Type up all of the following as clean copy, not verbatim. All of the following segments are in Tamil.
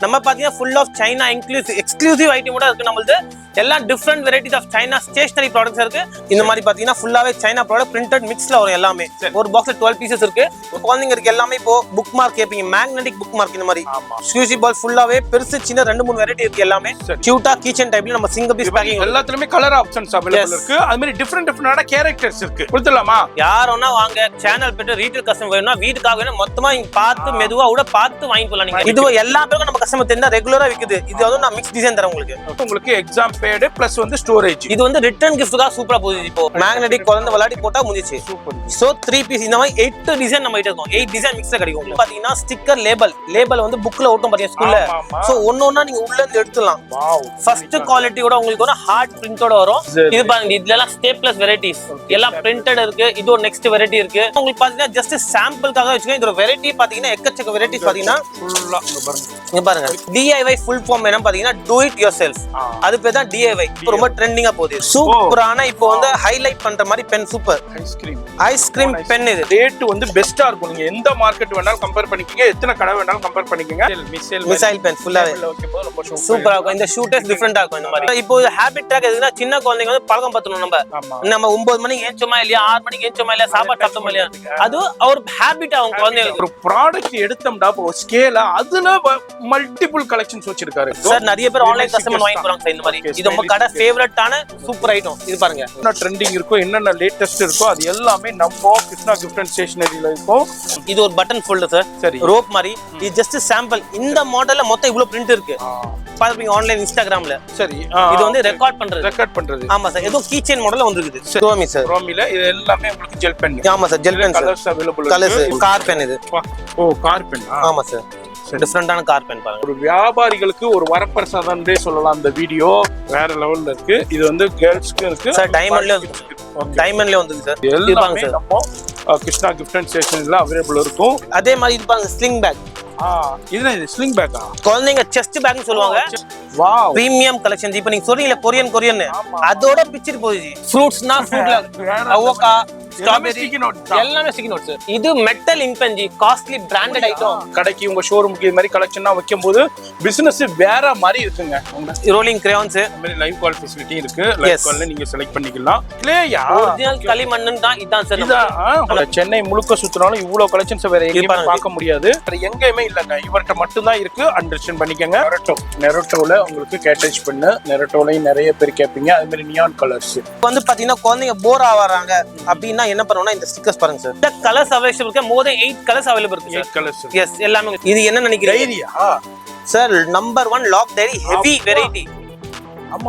நம்ம பாத்தீங்கன்னா full of China exclusive item கூட இருக்கு. நம்மளுது எல்லாம் different varieties of China stationery products இருக்கு. இந்த மாதிரி பாத்தீங்கன்னா ஃபுல்லாவே சைனா ப்ராடக்ட் பிரிண்டட் மிக்ஸ்ல வரும் எல்லாமே. ஒரு பாக்ஸ்ல 12 பீசஸ் இருக்கு. குழந்தைங்க இருக்கு எல்லாமே. இப்போ புக் மார்க் கேப்பீங்க, மேக்னெட்டிக் புக் மார்க் இந்த மாதிரி ஸ்கூசி பால் ஃபுல்லாவே பெருசு சின்ன 2-3 வெரைட்டி இருக்கு எல்லாமே. கியூட்டா கீச்சன் டைப்ல நம்ம சிங்கிள் பீஸ் பேக்கிங் எல்லாத்துலயுமே கலர் ஆப்ஷன்ஸ் அவேலபிள் இருக்கு. அது மாதிரி டிஃப்ரெண்டான கேரக்டர்ஸ் இருக்கு. கொடுத்துடலாமா? யாரோனா வாங்க சேனல் போட்டு ரீட்டைல் கஸ்டமர் வேணும்னா வீட்டுக்காக வேணும் மொத்தமா இங்க பார்த்து மெதுவா கூட பார்த்து வாங்கி போலாம். நீங்க இது எல்லா பேருக்கும் நம்ம கஸ்டமர் தெரிஞ்சா ரெகுலரா விக்குது. இது வந்து நான் மிக்ஸ் டிசைன் தரேன் உங்களுக்கு எக்ஸாம் பேட் பிளஸ் வந்து ஸ்டோரேஜ். இது வந்து ரிட்டர்ன் கிஃப்ட்காக சூப்பரா போகுது. இப்போ மேக்னெட்டிக் குழந்தை விளையாடி போட்டா முடிஞ்சிச்சு. சோ 3 பீஸ் இந்த மாதிரி 8 டிசைன் நம்ம கிட்ட இருக்கும். 8 டிசைன் மிக்ஸ்ல கிடைக்கும். பாத்தீங்கன்னா ஸ்டிக்கர் லேபல் வந்து புக்ல ஓட்டும் பாத்தீங்க ஸ்கூல்ல. சோ ஒண்ணொண்ணா நீங்க உள்ள இருந்து எடுத்துலாம். ஃபர்ஸ்ட் குவாலிட்டியோட உங்களுக்கு ஒரு ஹார்ட் பிரிண்டோட வரும். இது பாருங்க இதுல எல்லாம் ஸ்டேப்லஸ் வெரைட்டிஸ் எல்லாம் பிரிண்டட் இருக்கு. இது ஒரு நெக்ஸ்ட் வெரைட்டி இருக்கு. உங்களுக்கு பாத்தீங்கன்னா ஜஸ்ட் சாம்பிளுக்காக வச்சுக்கோங்க. இந்த வெரைட்டி பாத்தீங்கன்னா எக்கச்சக்க வெரைட்டிஸ் பாத்தீங்கன்னா இங்க பாருங்க. DIY ஃபுல் ஃபார்ம் என்ன பாத்தீங்கன்னா do it yourself. அது பேர் தான் DIY. இப்போ ரொம்ப ட்ரெண்டிங்கா போகுது. சூப்பரான இப்போ வந்து ஹைலைட் பண்ற மாதிரி பென் சூப்பர் ஐஸ்கிரீம் பென். இது ரேட் வந்து பெஸ்டா இருக்கும். நீங்க எந்த மார்க்கெட் வேணாலும் கம்பேர் பண்ணிக்கங்க, எத்தனை கடை வேணாலும் கம்பேர் பண்ணிக்கங்க. மிசைல் பென் ஃபுல்லாவே சூப்பரா இருக்கும். இந்த ஷூட்டர்ஸ் டிஃபரெண்டா இருக்கும். இந்த மாதிரி இப்போ ஹேபிட் ட்ராக் எதுனா சின்ன குழந்தைங்க வந்து பழக்கம் பத்தணும். நம்ம 9 மணிக்கு ஏஞ்சோமா இல்லையா, 6 மணிக்கு ஏஞ்சோமா இல்லையா, சாப்பாடு சாப்பிட்டோமா இல்லையா, அது ஒரு ஹேபிட் ஆகும் குழந்தைங்களுக்கு. ஒரு ப்ராடக்ட் எடுத்தோம்னா ஒரு ஸ்கேலா அதுல மல்டிபிள் கலெக்ஷன்ஸ் வச்சிருக்காரு சார். நிறைய பேர் ஆன்லைன் கஸ்டமர் வாங்கி போறாங்க சார். இந்த மாதிரி இது நம்ம கடை ஃபேவரட்டான சூப்பர் ஐட்டம். இது பாருங்க என்ன ட்ரெண்டிங் இருக்கோ, என்னென்ன லேட்டஸ்ட் இருக்கோ அது எல்லாமே நம்ம கிருஷ்ணா கிஃப்ட் அண்ட் ஸ்டேஷனரியில இருக்கும். இது ஒரு பட்டன் ஃபோல்டர் சார். சரி, ரோப் மாதிரி. இது ஜஸ்ட் சாம்பிள். இந்த மாடல்ல மொத்தம் இவ்வளவு பிரிண்ட் இருக்கு. பாருங்க ஆன்லைன் இன்ஸ்டாகிராம்ல. சரி, இது வந்து ரெக்கார்ட் பண்றது. ஆமா சார். ஏதோ கீச்செயின் மாடல்ல வந்திருக்குது. ரோமி சார். ரோமில இது எல்லாமே உங்களுக்கு ஜெல் பென். ஆமா sir, gel pen colours available. Colours car pen இது. ஓ, கார் பென். ஆமா சார், டிஃபரெண்டான கார் பென் பாருங்க. ஒரு வியாபாரிகளுக்கு ஒரு வரப்பிரசாதம்னே சொல்லலாம். இந்த வீடியோ வேற லெவல்ல இருக்கு. இது வந்து கேர்ள்ஸ்க்கு இருக்கு சார். டைமண்ட்ல வந்து சார். இது பாருங்க சார், நம்ம கிருஷ்ணா கிஃப்ட் அண்ட் ஸ்டேஷனரியில அவேலபிள் இருக்கும். அதே மாதிரி இது பாருங்க ஸ்லிங் பேக். இதுனா இது ஸ்லிங் பேக்கா? குழந்தைங்க செஸ்ட் பேக்னு சொல்லுவாங்க. Wow, premium collection. இப்போ நீங்க சொல்றீங்களா கொரியன் அதோட பிக்சர் போகுது. ஃப்ரூட்ஸ்னா ஃப்ரூட்ல அவோகா, ஸ்ட்ராபெரி எல்லாமே ஸ்டிக்கி நோட்ஸ். இது மெட்டல் இம்பெஞ்சி காஸ்ட்லி பிராண்டட் ஐட்டம். கடைக்கு உங்க ஷோரூமுக்கு இது மாதிரி கலெக்ஷனா வைக்கும்போது பிசினஸ் வேற மாதிரி இருக்குங்க. ரோலிங் கிரேயான்ஸ் இந்த மாதிரி லைவ் கால் ஃபெசிலிட்டி இருக்கு. லைவ் கால்ல நீங்க செலக்ட் பண்ணிக்கலாம். கிளேயா ஒரிஜினல் களிமண்ணு தான். இதான் சார். சென்னை முழுக்க சுத்துறாலும் இவ்வளவு கலெக்ஷன்ஸ் வேற எங்கேயுமே பார்க்க முடியாது. எங்கேயுமே இல்லங்க, இவர்கிட்ட மட்டும் தான் இருக்கு. அண்டர்ஸ்டாண்ட் பண்ணிக்கங்க. நெரோட்டோல உங்களுக்கு கேட்டேஜ் பண்ணு. நெரோட்டோலையும் நிறைய பேர் கேட்பீங்க. அது மாதிரி நியான் கலர்ஸ் வந்து பாத்தீங்கன்னா குழந்தைங்க போர் ஆவறாங்க அப்படின்னா என்ன பண்ணுவோம்னா இந்த ஸ்டிக்கர்ஸ் பாருங்க சார். இந்த கலர்ஸ் அவைலபிள் இருக்கு. மோர் தென் 8 கலர்ஸ் அவைலபிள் இருக்கு. 8 கலர்ஸ். எஸ் எல்லாமே. இது என்ன நினைக்கிறீங்க sir? Number 1 lock diary heavy variety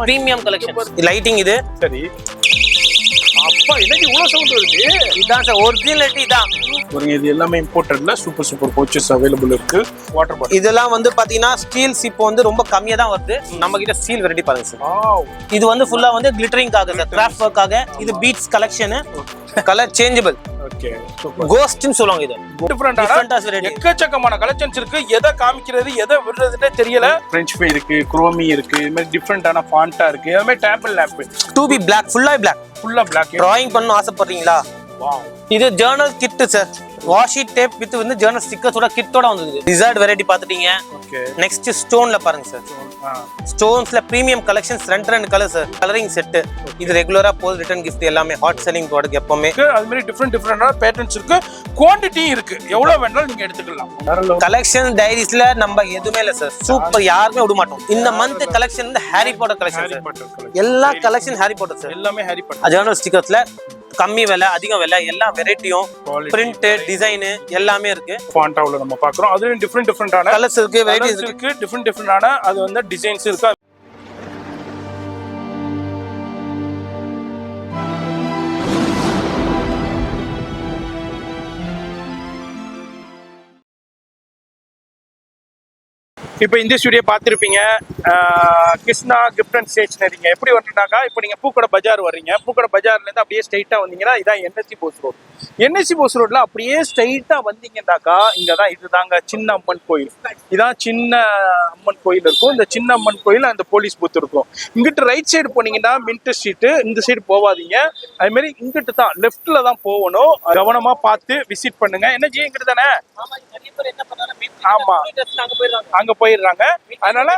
premium collection. Lighting இது. சரி, அப்பா என்னடி இவ்வளவு சவுண்ட் வருது? இதான் சார் ஒரிஜினாலிட்டி தான். பாருங்க, இது எல்லாமே இம்போர்ட்டட்ல சூப்பர் கோச்சஸ் அவேலபிள் இருக்கு. வாட்டர் பாட்டில் இதெல்லாம் வந்து பாத்தீங்கன்னா ஸ்டீல்ஸ் இப்போ வந்து ரொம்ப கம்மியா தான் வருது. நம்ம கிட்ட ஸ்டீல் வெரைட்டி பாருங்க சார். இது வந்து ஃபுல்லா வந்து கிளிட்டரிங்காக சார், கிராஃப்ட் ஒர்க்காக. இது beads collection. Colour changeable. Okay, super. கோஸ்ட்னு சொல்லுவாங்க. இது டிஃபரண்டான எக்கச்சக்கமான கலெக்ஷன்ஸ் இருக்கு. எதை காமிக்கிறது எதை விடுறதுன்னே தெரியல. ஃப்ரெஞ்ச் ஃப்ரை இருக்கு, குரோமி இருக்கு, இது மாதிரி டிஃபரெண்டான ஃபாண்டா இருக்கு. அது மாதிரி டேபிள் லேம்ப் 2B பிளாக், ஃபுல்லா பிளாக். டிராயிங் பண்ணனும் ஆசைப்படுறீங்களா? வாவ். இது journal kit sir. Washi tape with வந்து ஜர்னல் ஸ்டிக்கர்ஸோட கிட்டோட வந்தது. டிசைர்ட் வெரைட்டி பாத்துட்டீங்க. ஓகே, நெக்ஸ்ட் ஸ்டோன்ல பாருங்க சார். ஸ்டோன்ஸ்ல premium collections 2 colour sir. Colouring set. இது ரெகுலரா போல் ரிட்டர்ன் gift எல்லாமே ஹாட் செல்லிங் ப்ராடக்ட் எப்பவுமே. அது மாதிரி டிஃபரெண்டான பேட்டர்ன்ஸ் இருக்கு. குவாண்டிட்டி இருக்கு. எவ்வளவு வேணாலும் நீங்க எடுத்துக்கலாம். கலெக்ஷன் டைரிஸ்ல நம்ம எதுமே இல்ல சார். சூப்பர், யாருமே விட மாட்டோம். இந்த மந்த் கலெக்ஷன் வந்து ஹாரி பாட்டர் கலெக்ஷன். எல்லா கலெக்ஷன் ஹாரி பாட்டர் சார். எல்லாமே ஹாரி பாட்டர். ஜர்னல் ஸ்டிக்கர்ஸ்ல கம்மி விலை அதிக விலை எல்லா வெரைட்டியும் பிரிண்ட் டிசைன் எல்லாமே இருக்கு. ஃபாண்டாவுல நம்ம பார்க்கறோம். அதுல டிஃபரெண்டான கலர்ஸ் இருக்கு, வெரைட்டிஸ் இருக்கு, டிஃபரெண்டான அது வந்து டிசைன்ஸ் இருக்கு. இப்போ இந்த ஸ்டுடியோ பார்த்துருப்பீங்க. கிருஷ்ணா கிஃப்ட் அண்ட் ஸ்டேஷனரிங்க. எப்படி வரணும்னாக்கா, இப்போ நீங்கள் பூக்கடை பஜார் வர்றீங்க. பூக்கடை பஜார்லேருந்து அப்படியே ஸ்ட்ரைட்டாக வந்தீங்கன்னா இதான் NSC Bose road. NSC Bose ரோட்டில் அப்படியே ஸ்ட்ரைட்டாக வந்தீங்கன்னாக்கா இங்கே தான் இதுதாங்க சின்ன அம்மன் கோயில். இதான் சின்ன அம்மன் கோயில் இருக்கும். இந்த சின்ன அம்மன் கோயில் அந்த போலீஸ் பூத் இருக்கும். இங்கிட்டு ரைட் சைடு போனீங்கன்னா மின்ட் ஸ்ட்ரீட்டு. இந்த சைடு போகாதீங்க. அதுமாரி இங்கிட்டு தான் லெஃப்ட்டில் தான் போகணும். கவனமாக பார்த்து விசிட் பண்ணுங்க. என்ன இங்கிட்டு தானே? ஆமா, அங்கே போய் போயிடுறாங்க. அதனால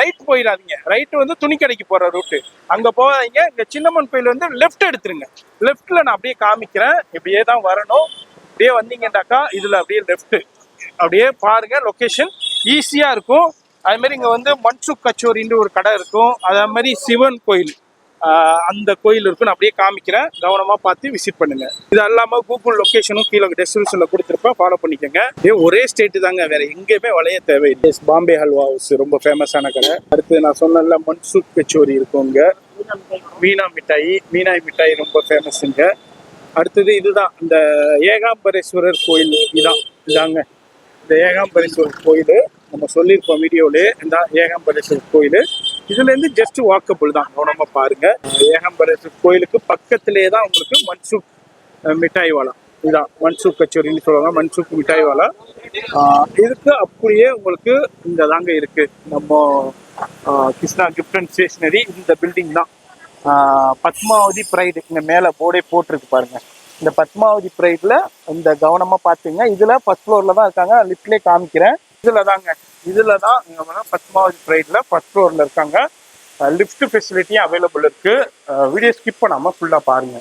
ரைட் போயிடாதீங்க. ரைட் வந்து துணி கடைக்கு போற ரூட்டு, அங்க போகாதீங்க. இங்க சின்னம்மன் கோயில் வந்து லெஃப்ட் எடுத்துருங்க. லெஃப்ட்ல நான் அப்படியே காமிக்கிறேன், இப்படியே தான் வரணும். அப்படியே வந்தீங்கன்னாக்கா இதுல அப்படியே லெஃப்ட் அப்படியே பாருங்க, லொகேஷன் ஈஸியா இருக்கும். அதே மாதிரி இங்க வந்து மன்சுக் கச்சோரின்னு ஒரு கடை இருக்கும். அதே மாதிரி சிவன் கோயில், அந்த கோயில் இருக்குன்னு அப்படியே காமிக்கிறேன், கவனமா பார்த்து விசிட் பண்ணுங்க. இது இல்லாம கூகுள் லொகேஷனும் கீழே டெஸ்கிரிப்ஷன்ல கொடுத்துருப்பேன், ஃபாலோ பண்ணிக்கோங்க. ஒரே ஸ்டேட் தாங்க, வேற எங்கேயுமே வளைய தேவையில்லை. பாம்பே ஹல்வா ஹவுஸ் ரொம்ப ஃபேமஸான கடை. அடுத்து நான் சொன்னல மன்சுக் கச்சோரி இருக்கும் இங்க. மீனா மிட்டாய் ரொம்ப ஃபேமஸுங்க. அடுத்தது இதுதான் இந்த ஏகாம்பரேஸ்வரர் கோயில். இதாங்க இந்த ஏகாம்பரேஸ்வரர் கோயில், நம்ம சொல்லியிருப்போம் வீடியோலே. இந்த ஏகாம்பரேஸ்வரர் கோயில் இதுல இருந்து ஜஸ்ட் வாக்கபிள் தான், கவனமா பாருங்க. ஏகாம்பரேஸ்வரர் கோயிலுக்கு பக்கத்திலேயே தான் உங்களுக்கு மன்சுக் மிட்டாய் வாலா. இதுதான் மன்சுக் கச்சோரின்னு சொல்லுவாங்க, மன்சுக் மிட்டாய் வாலா. இதுக்கு அப்படியே உங்களுக்கு இங்க தாங்க இருக்கு நம்ம கிருஷ்ணா கிஃப்ட் அண்ட் ஸ்டேஷனரி. இந்த பில்டிங் தான் பத்மாவதி பிரைடு. இங்க மேல போர்டே போட்டிருக்கு பாருங்க. இந்த பத்மாவதி பிரைட்ல இந்த கவனமா பாத்தீங்க, இதுல ஃபர்ஸ்ட் ஃப்ளோர்ல தான் இருக்காங்க. லிஃப்ட்லயே காமிக்கிறேன். இதுல தான் பத்மாவதி பிரைட்ல ஃபர்ஸ்ட் ஃப்ளோர்ல இருக்காங்க. லிஃப்ட் ஃபெசிலிட்டியும் அவைலபிள் இருக்கு. வீடியோ ஸ்கிப் பண்ணாம ஃபுல்லா பாருங்க.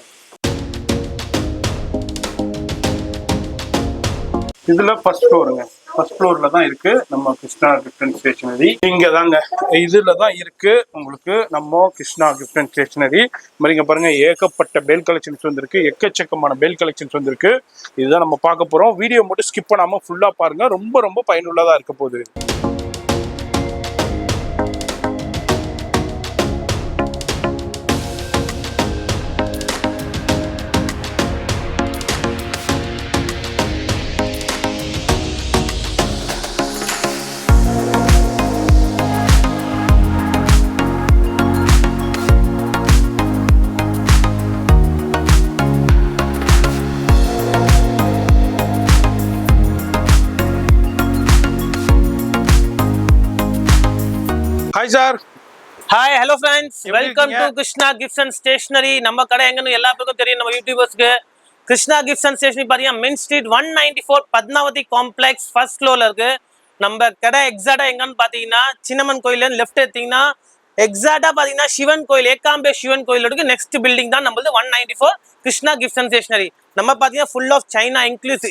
இதுல ஃபர்ஸ்ட் ஃப்ளோருங்க, ஃபர்ஸ்ட் ஃப்ளோர்ல தான் இருக்கு நம்ம கிருஷ்ணா கிஃப்ட் அண்ட் ஸ்டேஷனரி. இங்க தாங்க இதுல தான் இருக்கு உங்களுக்கு நம்ம கிருஷ்ணா கிஃப்ட் அண்ட் ஸ்டேஷனரி. இங்க பாருங்க, ஏகப்பட்ட பேல் கலெக்ஷன்ஸ் வந்திருக்கு, எக்கச்சக்கமான பேல் கலெக்ஷன்ஸ் வந்திருக்கு. இதுதான் நம்ம பார்க்க போறோம். வீடியோ மட்டும் ஸ்கிப் பண்ணாம ஃபுல்லா பாருங்க, ரொம்ப ரொம்ப பயனுள்ளதா இருக்க போகுது. Hi sir. Hi, hello friends, எப்படி வெல்கம் டு இருக்கீங்க? Krishna gifts and stationery. நம்ம கடை எங்கன்னு எல்லாருக்கும் தெரியும், நம்ம யூடியூபர்ஸ்க்கு. கிருஷ்ணா கிஃப்ட்ஸ் அண்ட் ஸ்டேஷனரி பாத்தீங்கன்னா main street 194 Padmavathi complex first ஃப்ளோர்ல இருக்கு. நம்ம கடை எக்ஸாக்டா எங்கன்னு பாத்தீங்கன்னா சின்னம்மன் கோயில லெஃப்ட் எடுத்தீங்கன்னா எக்ஸாக்டா பாத்தீங்கன்னா சிவன் கோயில், ஏகாம்பே சிவன் கோயில் இருக்கு. நெக்ஸ்ட் பில்டிங் தான் நம்மளது 194 கிருஷ்ணா கிஃப்ட்ஸ் அண்ட் ஸ்டேஷனரி. நம்ம பாத்தீங்கன்னா ஃபுல் ஆஃப் சைனா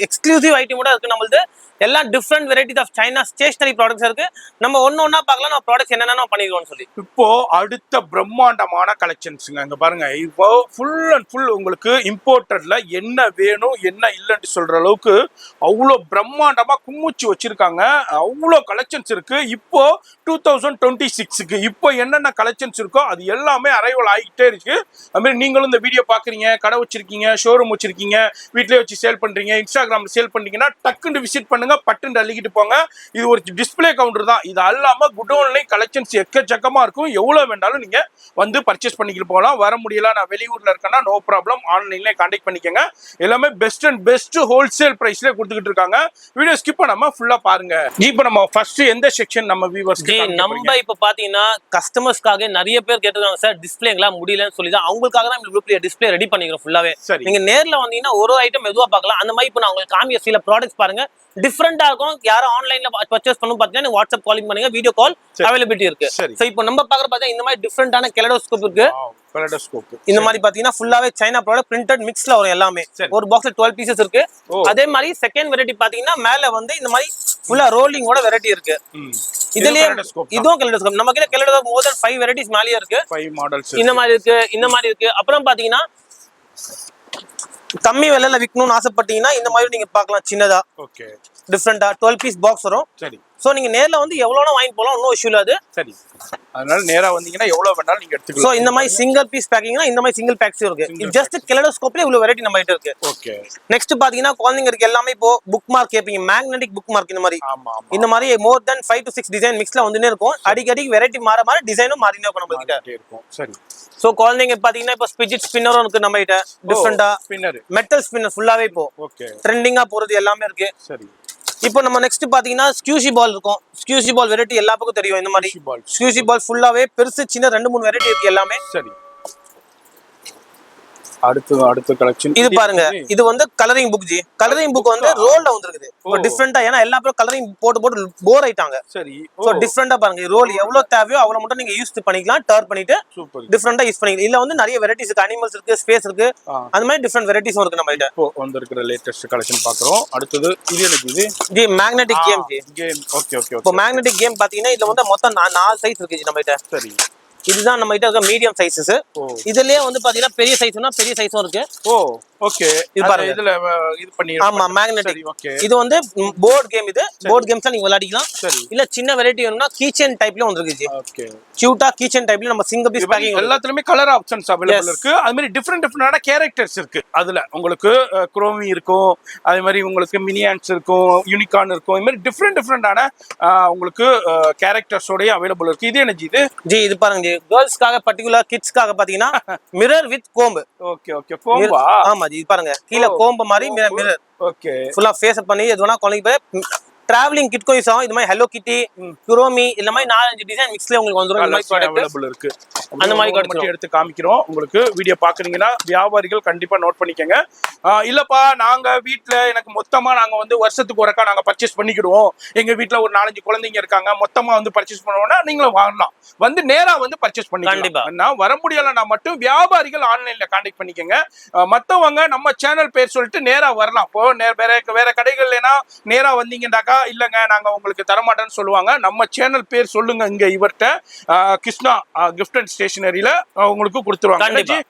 எக்ஸ்க்ளூசிவ் ஐட்டமோட இருக்கு. நம்மளது எல்லாம் different varieties of China stationery products இருக்கு. நம்ம ஒன்னா பார்க்கலாம் நம்ம ப்ராடக்ட்ஸ் என்னென்ன பண்ணிருக்கோம்னு சொல்லி. இப்போ அடுத்த பிரம்மாண்டமான கலெக்ஷன்ஸுங்க. அங்க பாருங்க, இப்போ ஃபுல் அண்ட் ஃபுல் உங்களுக்கு இம்போர்ட்டட்ல என்ன வேணும் என்ன இல்லைன்னு சொல்ற அளவுக்கு அவ்வளோ பிரம்மாண்டமா கும்முச்சு வச்சிருக்காங்க. அவ்வளோ கலெக்ஷன்ஸ் இருக்கு. இப்போ 2026க்கு இப்போ என்னென்ன கலெக்ஷன்ஸ் இருக்கோ அது எல்லாமே அரைவல் ஆகிட்டே இருக்கு. அது மாதிரி நீங்களும் இந்த வீடியோ பாக்குறீங்க, கடை வச்சிருக்கீங்க, ஷோரூம் வச்சிருக்கீங்க, வீட்லயே வச்சு சேல் பண்றீங்க, இன்ஸ்டாகிராம்ல சேல் பண்றீங்கன்னா டக்குன்னு விசிட் பண்ணுங்க, பட்டுன்னு அள்ளிக்கிட்டு போங்க. இது ஒரு டிஸ்பிளே கவுண்டர் தான். இது அல்லாம குடோன்லயும் கலெக்ஷன்ஸ் எக்கச்சக்கமா இருக்கும். எவ்வளவு வேண்டாலும் நீங்க வந்து பர்ச்சேஸ் பண்ணிக்கிட்டு போகலாம். வர முடியல, நான் வெளியூர்ல இருக்கேன்னா நோ ப்ராப்ளம், ஆன்லைன்ல கான்டாக்ட் பண்ணிக்கங்க. எல்லாமே பெஸ்ட் அண்ட் பெஸ்ட் ஹோல்சேல் பிரைஸ்ல கொடுத்துக்கிட்டு இருக்காங்க. வீடியோ ஸ்கிப் பண்ணாம ஃபுல்லா பாருங்க. இப்போ நம்ம ஃபர்ஸ்ட் எந்த செக்ஷன் நம்ம வியூவர்ஸ்க்கு நம்ம இப்ப பாத்தீங்கன்னா கஸ்டமர்ஸ்க்காக நிறைய பேர் கேட்டிருக்காங்க, சார் டிஸ்பிளேங்களா முடியலன்னு சொல்லி தான் அவங்களுக்காக தான் இந்த டிஸ்பிளே ரெடி பண்ணிக்கிறோம் ஃபுல்லாவே. நீங்க நேர்ல வந்தீங்கன்னா ஒரு ஐட்டம் மெதுவா பார்க்கலாம். அந்த மாதிரி இப்போ நான் உங்களுக்கு காமிய சில ப்ராடக்ட்ஸ் பாருங்க, டிஃபரெண்டா இருக்கும். யாரும் ஆன்லைன்ல பர்ச்சேஸ் பண்ணணும் பாத்தீங்கன்னா வாட்ஸ்அப் காலிங் பண்ணுங்க, வீடியோ கால் அவைலபிலிட்டி இருக்கு. சோ இப்போ நம்ம பாக்குற பாத்தீங்கன்னா இந்த மாதிரி டிஃபரெண்டான கெலடோஸ்கோப் இருக்கு. இந்த மாதிரி பாத்தீங்கன்னா ஃபுல்லாவே சைனா ப்ராடக்ட் பிரிண்டட் மிக்ஸ்ல வரும் எல்லாமே. ஒரு பாக்ஸ்ல 12 பீசஸ் இருக்கு. அதே மாதிரி செகண்ட் வெரைட்டி பாத்தீங்கன்னா மேல வந்து இந்த மாதிரி ஃபுல்லா ரோலிங்கோட வெரைட்டி இருக்கு. இதுலயே இதுவும் கெலடோஸ்கோப். நம்ம கிட்ட கெலடோஸ்கோப் மோர் தென் 5 வெரைட்டிஸ் மேலயே இருக்கு. 5 மாடல்ஸ் இந்த மாதிரி இருக்கு, இந்த மாதிரி இருக்கு. அப்புறம் பாத்தீங்கன்னா கம்மி விலையில விற்கணும்னு ஆசைப்பட்டீங்கன்னா இந்த மாதிரி நீங்க பார்க்கலாம். சின்னதா ஓகே டிஃபரெண்டா 12 பீஸ் பாக்ஸ் வரும். சரி. சோ நீங்க நேர்ல வந்து எவ்வளவுனா வாங்கி போலாம், ஒன்னும் இஷ்யூ இல்ல அது. சரி. அதனால நேரா வந்தீங்கன்னா எவ்வளவு வேணாலும் நீங்க எடுத்துக்கலாம். சோ இந்த மாதிரி சிங்கிள் பீஸ் பேக்கிங்னா இந்த மாதிரி சிங்கிள் பேக்ஸ் இருக்கு. இது ஜஸ்ட் கெலடோஸ்கோப்ல இவ்வளவு வெரைட்டி நம்ம கிட்ட இருக்கு. ஓகே. நெக்ஸ்ட் பாத்தீங்கன்னா குழந்தைங்களுக்கு எல்லாமே இப்போ புக் மார்க் கேப்பீங்க, மேக்னெட்டிக் புக் மார்க். இந்த மாதிரி இந்த மாதிரி மோர் தென் 5 to 6 டிசைன் மிக்ஸ்ல வந்துனே இருக்கும். அடிக்கடி வெரைட்டி மாற மாற டிசைனும் மாறினே இருக்கும் நம்ம கிட்ட இருக்கும். சரி. சோ குழந்தைங்க பாத்தீங்கன்னா இப்போ ஸ்பிஜிட் ஸ்பின்னரும் இருக்கு நம்ம கிட்ட. டிஃபரெண்டா ஸ்பின்னர், மெட்டல் ஸ்பின்னர் ஃபுல்லாவே இப்போ ஓகே ட்ரெண்டிங்கா போறது எல்லாமே இருக்கு. சரி. இப்போ நம்ம நெக்ஸ்ட் பாத்தீங்கன்னா ஸ்கியூஷி பால் இருக்கும். ஸ்கியூஷி பால் வெரைட்டி எல்லா பக்கம் தெரியும். இந்த மாதிரி ஸ்கியூஷி பால் ஃபுல்லாவே பெருசு சின்ன 2-3 வெரைட்டி இருக்கு எல்லாமே. சரி. அடுத்த கலெக்ஷன் இது பாருங்க, இது வந்து colouring book G. Colouring book வந்து ரோல்ல வந்திருக்குது. இப்போ டிஃபரெண்டா, ஏன்னா எல்லா பேரும் கலரிங் போட்டு போர் ஆயிட்டாங்க. சரி. சோ டிஃபரெண்டா பாருங்க, ரோல் எவ்வளவு தேவையோ அவ்வளவு மட்டும் நீங்க யூஸ் பண்ணிக்கலாம். டர்ன் பண்ணிட்டு சூப்பர் டிஃபரெண்டா யூஸ் பண்ணிக்கலாம். இல்ல வந்து நிறைய வெரைட்டிஸ் இருக்கு, அனிமல்ஸ் இருக்கு, ஸ்பேஸ் இருக்கு, அந்த மாதிரி டிஃபரெண்ட் வெரைட்டிஸும் இருக்கு நம்ம கிட்ட. இப்போ வந்திருக்கிற லேட்டஸ்ட் கலெக்ஷன் பாக்குறோம். அடுத்தது இது எனக்கு G magnetic game G. Game. Okay. இப்போ மேக்னெட்டிக் கேம் பாத்தீங்கன்னா இதுல வந்து மொத்தம் 4 சைஸ் இருக்கு ஜி நம்ம கிட்ட. சரி. இதுதான் நம்ம கிட்ட இருக்க மீடியம் சைஸஸ். இதுலயே வந்து பாத்தீங்கன்னா பெரிய சைஸ்னா பெரிய சைஸும் இருக்கு. ஓகே. இது பாருங்க, இதுல இது பண்ணி. ஆமா மேக்னெட்டிக். இது வந்து போர்ட் கேம். இது போர்ட் கேம்ஸ்ல நீங்க விளையாடிக்கலாம். சரி. இல்ல சின்ன வெரைட்டி வேணும்னா கீச்சன் டைப்ல வந்து இருக்கு ஜி. ஓகே. கியூட்டா கீச்சன் டைப்ல நம்ம சிங்கிள் பீஸ் பேக்கிங் எல்லாத்துலயுமே கலர் ஆப்ஷன்ஸ் அவைலபிள் இருக்கு. அது மாதிரி டிஃபரெண்டான கேரக்டர்ஸ் இருக்கு. அதுல உங்களுக்கு குரோமி இருக்கும், அதே மாதிரி உங்களுக்கு மினியான்ஸ் இருக்கும், யூனிகார்ன் இருக்கும். இது மாதிரி டிஃபரெண்டான உங்களுக்கு கேரக்டர்ஸோடய அவைலபிள் இருக்கு. இது என்ன இது ஜி? இது பாருங்க ஜி, கேர்ள்ஸ்க்காக பர்టిక్యులர் கிட்ஸ்க்காக பாத்தீங்கன்னா மிரர் வித் கோம்பு. ஓகே. கோம்பா? ஆமா ஜி. இது பாருங்க, கீழ கோம்பு மாதிரி மிரர். ஓகே. ஃபுல்லா ஃபேஸ் பண்ணி எதுனா குழந்தைக்கு டிராவலிங் கிட் யூஸ் ஆகும். இது மாதிரி ஹலோ கிட்டி, குரோமி, இந்த மாதிரி 4-5 டிசைன் மிக்ஸ்ல உங்களுக்கு வந்துரும். இந்த மாதிரி ப்ராடக்ட் அவைலபிள் இருக்கு. அந்த மாதிரி மட்டும் எடுத்து காமிக்கிறோம். உங்களுக்கு வீடியோ பாக்குறீங்கன்னா வியாபாரிகள் கண்டிப்பா நோட் பண்ணிக்கங்க. இல்லப்பா நாங்க வீட்ல எனக்கு மொத்தமா நாங்க வந்து வருஷத்துக்கு ஒருக்கா நாங்க பர்ச்சேஸ் பண்ணிக்கிடுவோம், எங்க வீட்ல ஒரு 4-5 குழந்தைங்க இருக்காங்க, மொத்தமா வந்து பர்ச்சேஸ் பண்ணுவோம்னா நீங்களும் வாங்கலாம். வந்து நேரா வந்து பர்ச்சேஸ் பண்ணிக்கலாம். வர முடியலன்னா மட்டும் வியாபாரிகள் ஆன்லைன்ல கான்டாக்ட் பண்ணிக்கங்க. மத்தவங்க நம்ம சேனல் பேர் சொல்லிட்டு நேரா வரலாம். இப்போ வேற கடைகள்னா நேரா வந்தீங்கன்னாக்கா இல்லங்க நாங்க உங்களுக்கு தரமாட்டேன்னு சொல்லுவாங்க. நம்ம சேனல் பேர் சொல்லுங்க, இங்க இவர்கிட்ட கிருஷ்ணா கிஃப்ட் அண்ட் ஸ்டேஷனரியில உங்களுக்கு கொடுத்துருவாங்க.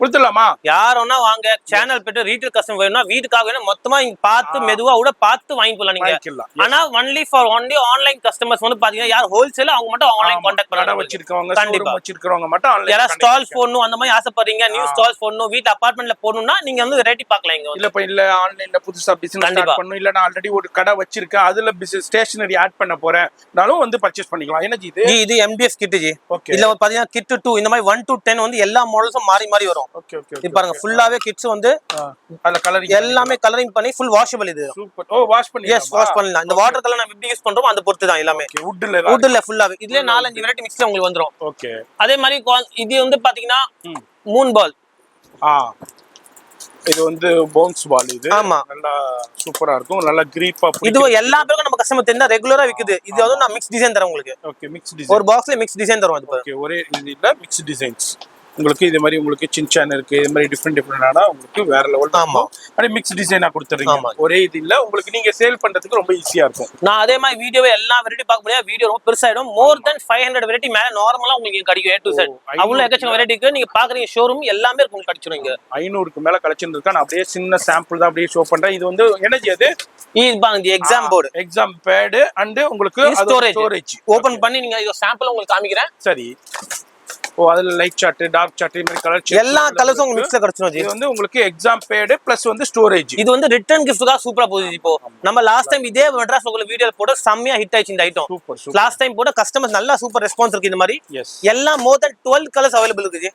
கொடுத்துடலாமா? யாரோன்னா வாங்க, சேனல் போட்டு ரீட்டைல் கஸ்டமர் வேணும்னா வீட்டுக்காக வேணும் மொத்தமா இங்க பார்த்து மெதுவா கூட பார்த்து வாங்கி போலாம் நீங்க. ஆனா ஒன்லி ஆன்லைன் கஸ்டமர்ஸ் வந்து பாத்தீங்கன்னா யார் ஹோல்சேல் அவங்க மட்டும் ஆன்லைன் கான்டாக்ட் பண்ண வச்சிருக்கவங்க, கண்டிப்பா வச்சிருக்கவங்க மட்டும் ஆன்லைன். யாரா ஸ்டால்ஸ் போடணும் அந்த மாதிரி ஆசைப்படுறீங்க, நியூ ஸ்டால்ஸ் போடணும், வீட்டு அபார்ட்மெண்ட்ல போடணும்னா நீங்க வந்து வெரைட்டி பார்க்கலாம் இங்க. இல்ல ஆன்லைன்ல புதுசா பிசினஸ் ஸ்டார்ட் பண்ணனும், இல்ல நான் ஆல்ரெடி ஒரு கடை வச்சிருக்கேன் அதுல ஸ்டேஷனரி ஆட் பண்ண போறேன்னாலும் வந்து பர்ச்சேஸ் பண்ணிக்கலாம். என்ன இது MDF கிட் ஜி. இதுல பாத்தீங்கன்னா கிட் 2 இந்த மாதிரி 1 to 10 வந்து எல்லா மாடல்ஸும் மாறி வரும். இது பாருங்க, ஃபுல்லாவே கிட்ஸ் வந்து அதுல கலரிங் எல்லாமே கலரிங் பண்ணி ஃபுல் வாஷபிள். இது சூப்பர். வாஷ் பண்ணி வாஷ் பண்ணலாம். இந்த வாட்டர் கலர் நம்ம எப்படி யூஸ் பண்றோமோ அந்த பொறுத்து தான் எல்லாமே. வுட்ல ஃபுல்லாவே இதுல 4-5 வெரைட்டி மிக்ஸ்ல உங்களுக்கு வந்துரும். ஓகே. அதே மாதிரி இது வந்து பாத்தீங்கன்னா மூன் பால். இது வந்து பவுன்ஸ் பால். இது நல்லா சூப்பரா இருக்கும், நல்லா கிரீப்பா. இது எல்லா பேருக்கும் நம்ம கஸ்டமர் தெரிஞ்சா ரெகுலரா விக்குது. இது வந்து நான் மிக்ஸ் டிசைன் தரேன் உங்களுக்கு. ஓகே. மிக்ஸ் டிசைன் ஒரு பாக்ஸ்ல மிக்ஸ் டிசைன் தரோம். அது ஓகே. ஒரே இதுல மிக்ஸ் டிசைன்ஸ் உங்களுக்கு இது மாதிரி உங்களுக்கு சின்சான் இருக்கு. இது மாதிரி டிஃபரெண்டான உங்களுக்கு வேற லெவல். ஆமா. அதே மிக்ஸ் டிசைனா கொடுத்துறீங்க. ஒரே இது இல்ல, உங்களுக்கு நீங்க சேல் பண்றதுக்கு ரொம்ப ஈஸியா இருக்கும். நான் அதே மாதிரி வீடியோவை எல்லா வெரைட்டி பார்க்க முடியாது. வீடியோ ரொம்ப பெருசாயிடும். மோர் தென் 500 வெரைட்டி மேல நார்மலா உங்களுக்கு கிடைக்கும். A to Z அவ்வளவு எக்கச்சக்க வெரைட்டிக்கு நீங்க பாக்குறீங்க. ஷோரூம் எல்லாமே உங்களுக்கு கிடைச்சிரும். இங்க 500க்கு மேல கலெக்ஷன் இருக்கா. நான் அப்படியே சின்ன சாம்பிள் தான் அப்படியே ஷோ பண்றேன். இது வந்து எனர்ஜி அது இது பாருங்க, exam board, exam bad and உங்களுக்கு ஸ்டோரேஜ். ஓபன் பண்ணி நீங்க இது சாம்பிள் உங்களுக்கு காமிக்கிறேன். சரி. அதுல லைட் சார்ட், டார்க் சார்ட், இந்த மாதிரி கலர் எல்லா கலர்ஸும் உங்களுக்கு மிக்ஸ்ல கிடைச்சிரும். இது வந்து உங்களுக்கு எக்ஸாம் பேட் பிளஸ் வந்து ஸ்டோரேஜ். இது வந்து ரிட்டர்ன் கிஃப்ட்கா சூப்பரா போகுது. இப்போ நம்ம லாஸ்ட் டைம் இதே மெட்ராஸ் உங்களுக்கு வீடியோ போட செம்மையா ஹிட் ஆயிச்சு இந்த ஐட்டம். சூப்பர். லாஸ்ட் டைம் போட கஸ்டமர்ஸ் நல்லா சூப்பர் ரெஸ்பான்ஸ் இருக்கு. இந்த மாதிரி எல்லாம் மோர் தென் 12 கலர்ஸ் அவைலபிள் இருக்கு.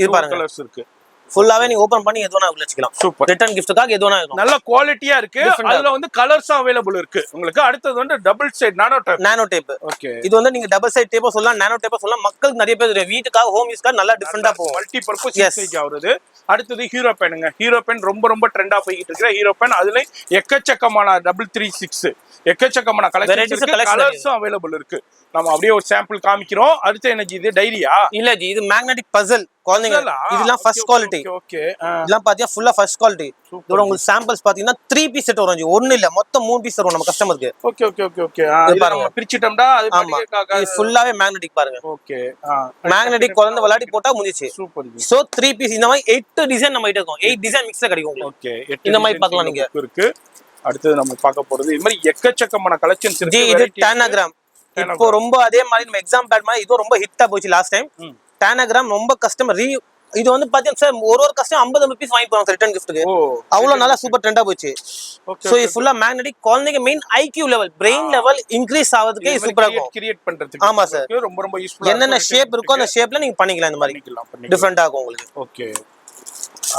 இது பாருங்க, கலர்ஸ் இருக்கு. ஃபுல்லாவே நீங்க ஓபன் பண்ணி எதுனா உள்ள வச்சுக்கலாம். சூப்பர். ரிட்டர்ன் கிஃப்ட்காக எதுனா இருக்கும். நல்ல குவாலிட்டியா இருக்கு. அதுல வந்து கலர்ஸ் அவைலபிள் இருக்கு உங்களுக்கு. அடுத்து வந்து டபுள் சைடு நானோ டேப். ஓகே. இது வந்து நீங்க டபுள் சைடு டேப்போ சொல்லலாம், நானோ டேப்போ சொல்லலாம். மக்களுக்கு நிறைய பேர் வீட்டுக்காக ஹோம் யூஸ்க்காக நல்லா டிஃபரெண்டா போகும். மல்டி பர்பஸ் யூசேஜ் ஆகுது. அடுத்தது ஹீரோ பென்னுங்க. ஹீரோ பென் ரொம்ப ட்ரெண்டா போயிட்டு இருக்கிற ஹீரோ பென். அதுல எக்கச்சக்கமான 336 எக்கச்சக்கமான கலர்ஸும் அவைலபிள் இருக்கு. நம்ம அப்படியே ஒரு சாம்பிள் காமிக்கிறோம். அடுத்து என்ன இது டைரியா? இல்ல ஜி, இது மேக்னெட்டிக் பசில் குழந்தைங்க. இதெல்லாம் ஃபர்ஸ்ட் குவாலிட்டி. ஓகே. இதெல்லாம் பாத்தியா ஃபுல்லா ஃபர்ஸ்ட் குவாலிட்டி. இதோட உங்களுக்கு சாம்பிள்ஸ் பாத்தீங்கன்னா 3 பீஸ் செட் வரும். ஒண்ணு இல்ல, மொத்தம் 3 பீஸ் வரும் நம்ம கஸ்டமருக்கு. ஓகே. இது பாருங்க, பிரிச்சிட்டோம்டா. அது ஃபுல்லாவே மேக்னெட்டிக் பாருங்க. ஓகே. மேக்னெட்டிக் குழந்தை விளையாடி போட்டா முடிஞ்சிச்சு. சூப்பர். சோ 3 பீஸ் இந்த மாதிரி 8 டிசைன் நம்ம கிட்ட இருக்கும். 8 டிசைன் மிக்ஸ்ல கிடைக்கும் உங்களுக்கு. ஓகே. இந்த மாதிரி பார்க்கலாம் நீங்க. இருக்கு. அடுத்து நம்ம பார்க்க போறது இது மாதிரி எக்கச்சக்கமான கலெக்ஷன்ஸ் இருக்கு. இது டானாகிராம். இப்போ ரொம்ப அதே மாதிரி நம்ம எக்ஸாம் பேட் மாதிரி இது ரொம்ப ஹிட்டா போச்சு லாஸ்ட் டைம். டானாகிராம் ரொம்ப கஸ்டமர் இது வந்து பாத்தீங்கன்னா சார் ஒரு கஸ்டமர் 50 பீஸ் வாங்கி போறாங்க ரிட்டர்ன் கிஃப்ட்க்கு. அவ்வளவு நல்லா சூப்பர் ட்ரெண்டா போச்சு. சோ இது ஃபுல்லா மேக்னெட்டிக். குழந்தைங்க main IQ level, brain level increase ஆவதுக்கு சூப்பரா இருக்கும். கிரியேட் பண்றதுக்கு. ஆமா சார், ரொம்ப யூஸ்ஃபுல்லா. என்னென்ன ஷேப் இருக்கோ அந்த ஷேப்ல நீங்க பண்ணிக்கலாம். இந்த மாதிரி டிஃபரெண்டா இருக்கும் உங்களுக்கு. ஓகே.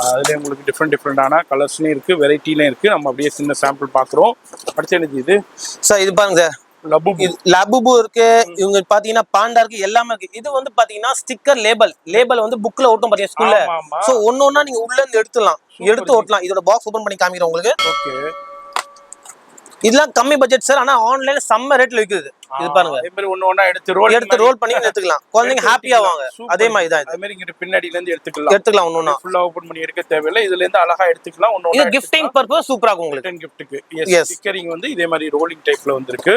அதுல உங்களுக்கு டிஃபரெண்டான கலர்ஸ்லயும் இருக்கு, வெரைட்டிலயும் இருக்கு. நம்ம அப்படியே சின்ன சாம்பிள் பாக்குறோம். அடுத்து என்னது இது? சார் இது பாருங்க சார், லபுபு இருக்கு, இவங்க பாத்தீங்கன்னா பாண்டா இருக்கு, எல்லாமே இருக்கு. இது வந்து பாத்தீங்கன்னா ஸ்டிக்கர் லேபல் வந்து புக்ல ஓட்டும் பாத்தீங்க ஸ்கூல்ல. சோ ஒன்னொன்னா நீங்க உள்ள இருந்து எடுத்துலாம், எடுத்து ஓட்டலாம். இதோட பாக்ஸ் ஓபன் பண்ணி காமிக்கிறேன் உங்களுக்கு. ஓகே, இதெல்லாம் கம்மி பட்ஜெட் சார், ஆனா ஆன்லைன்ல செம்ம ரேட்ல விக்குது. இது பாருங்க, அதே மாதிரி ஒண்ணா எடுத்து ரோல் பண்ணி எடுத்துக்கலாம். குழந்தைங்க ஹாப்பியா ஆவாங்க. அதே மாதிரி தான் அதே மாதிரி இங்க பின்னாடில இருந்து எடுத்துக்கலாம் ஒண்ணா. ஃபுல்லா ஓபன் பண்ணி எடுக்க தேவையில்லை, இதுல இருந்து அழகா எடுத்துக்கலாம். இது கிஃப்டிங் பர்பஸ் சூப்பரா இருக்கும் உங்களுக்கு. கிஃப்ட்டுக்கு ஸ்டிக்கரிங் வந்து இதே மாதிரி ரோலிங் டைப்ல வந்திருக்கு.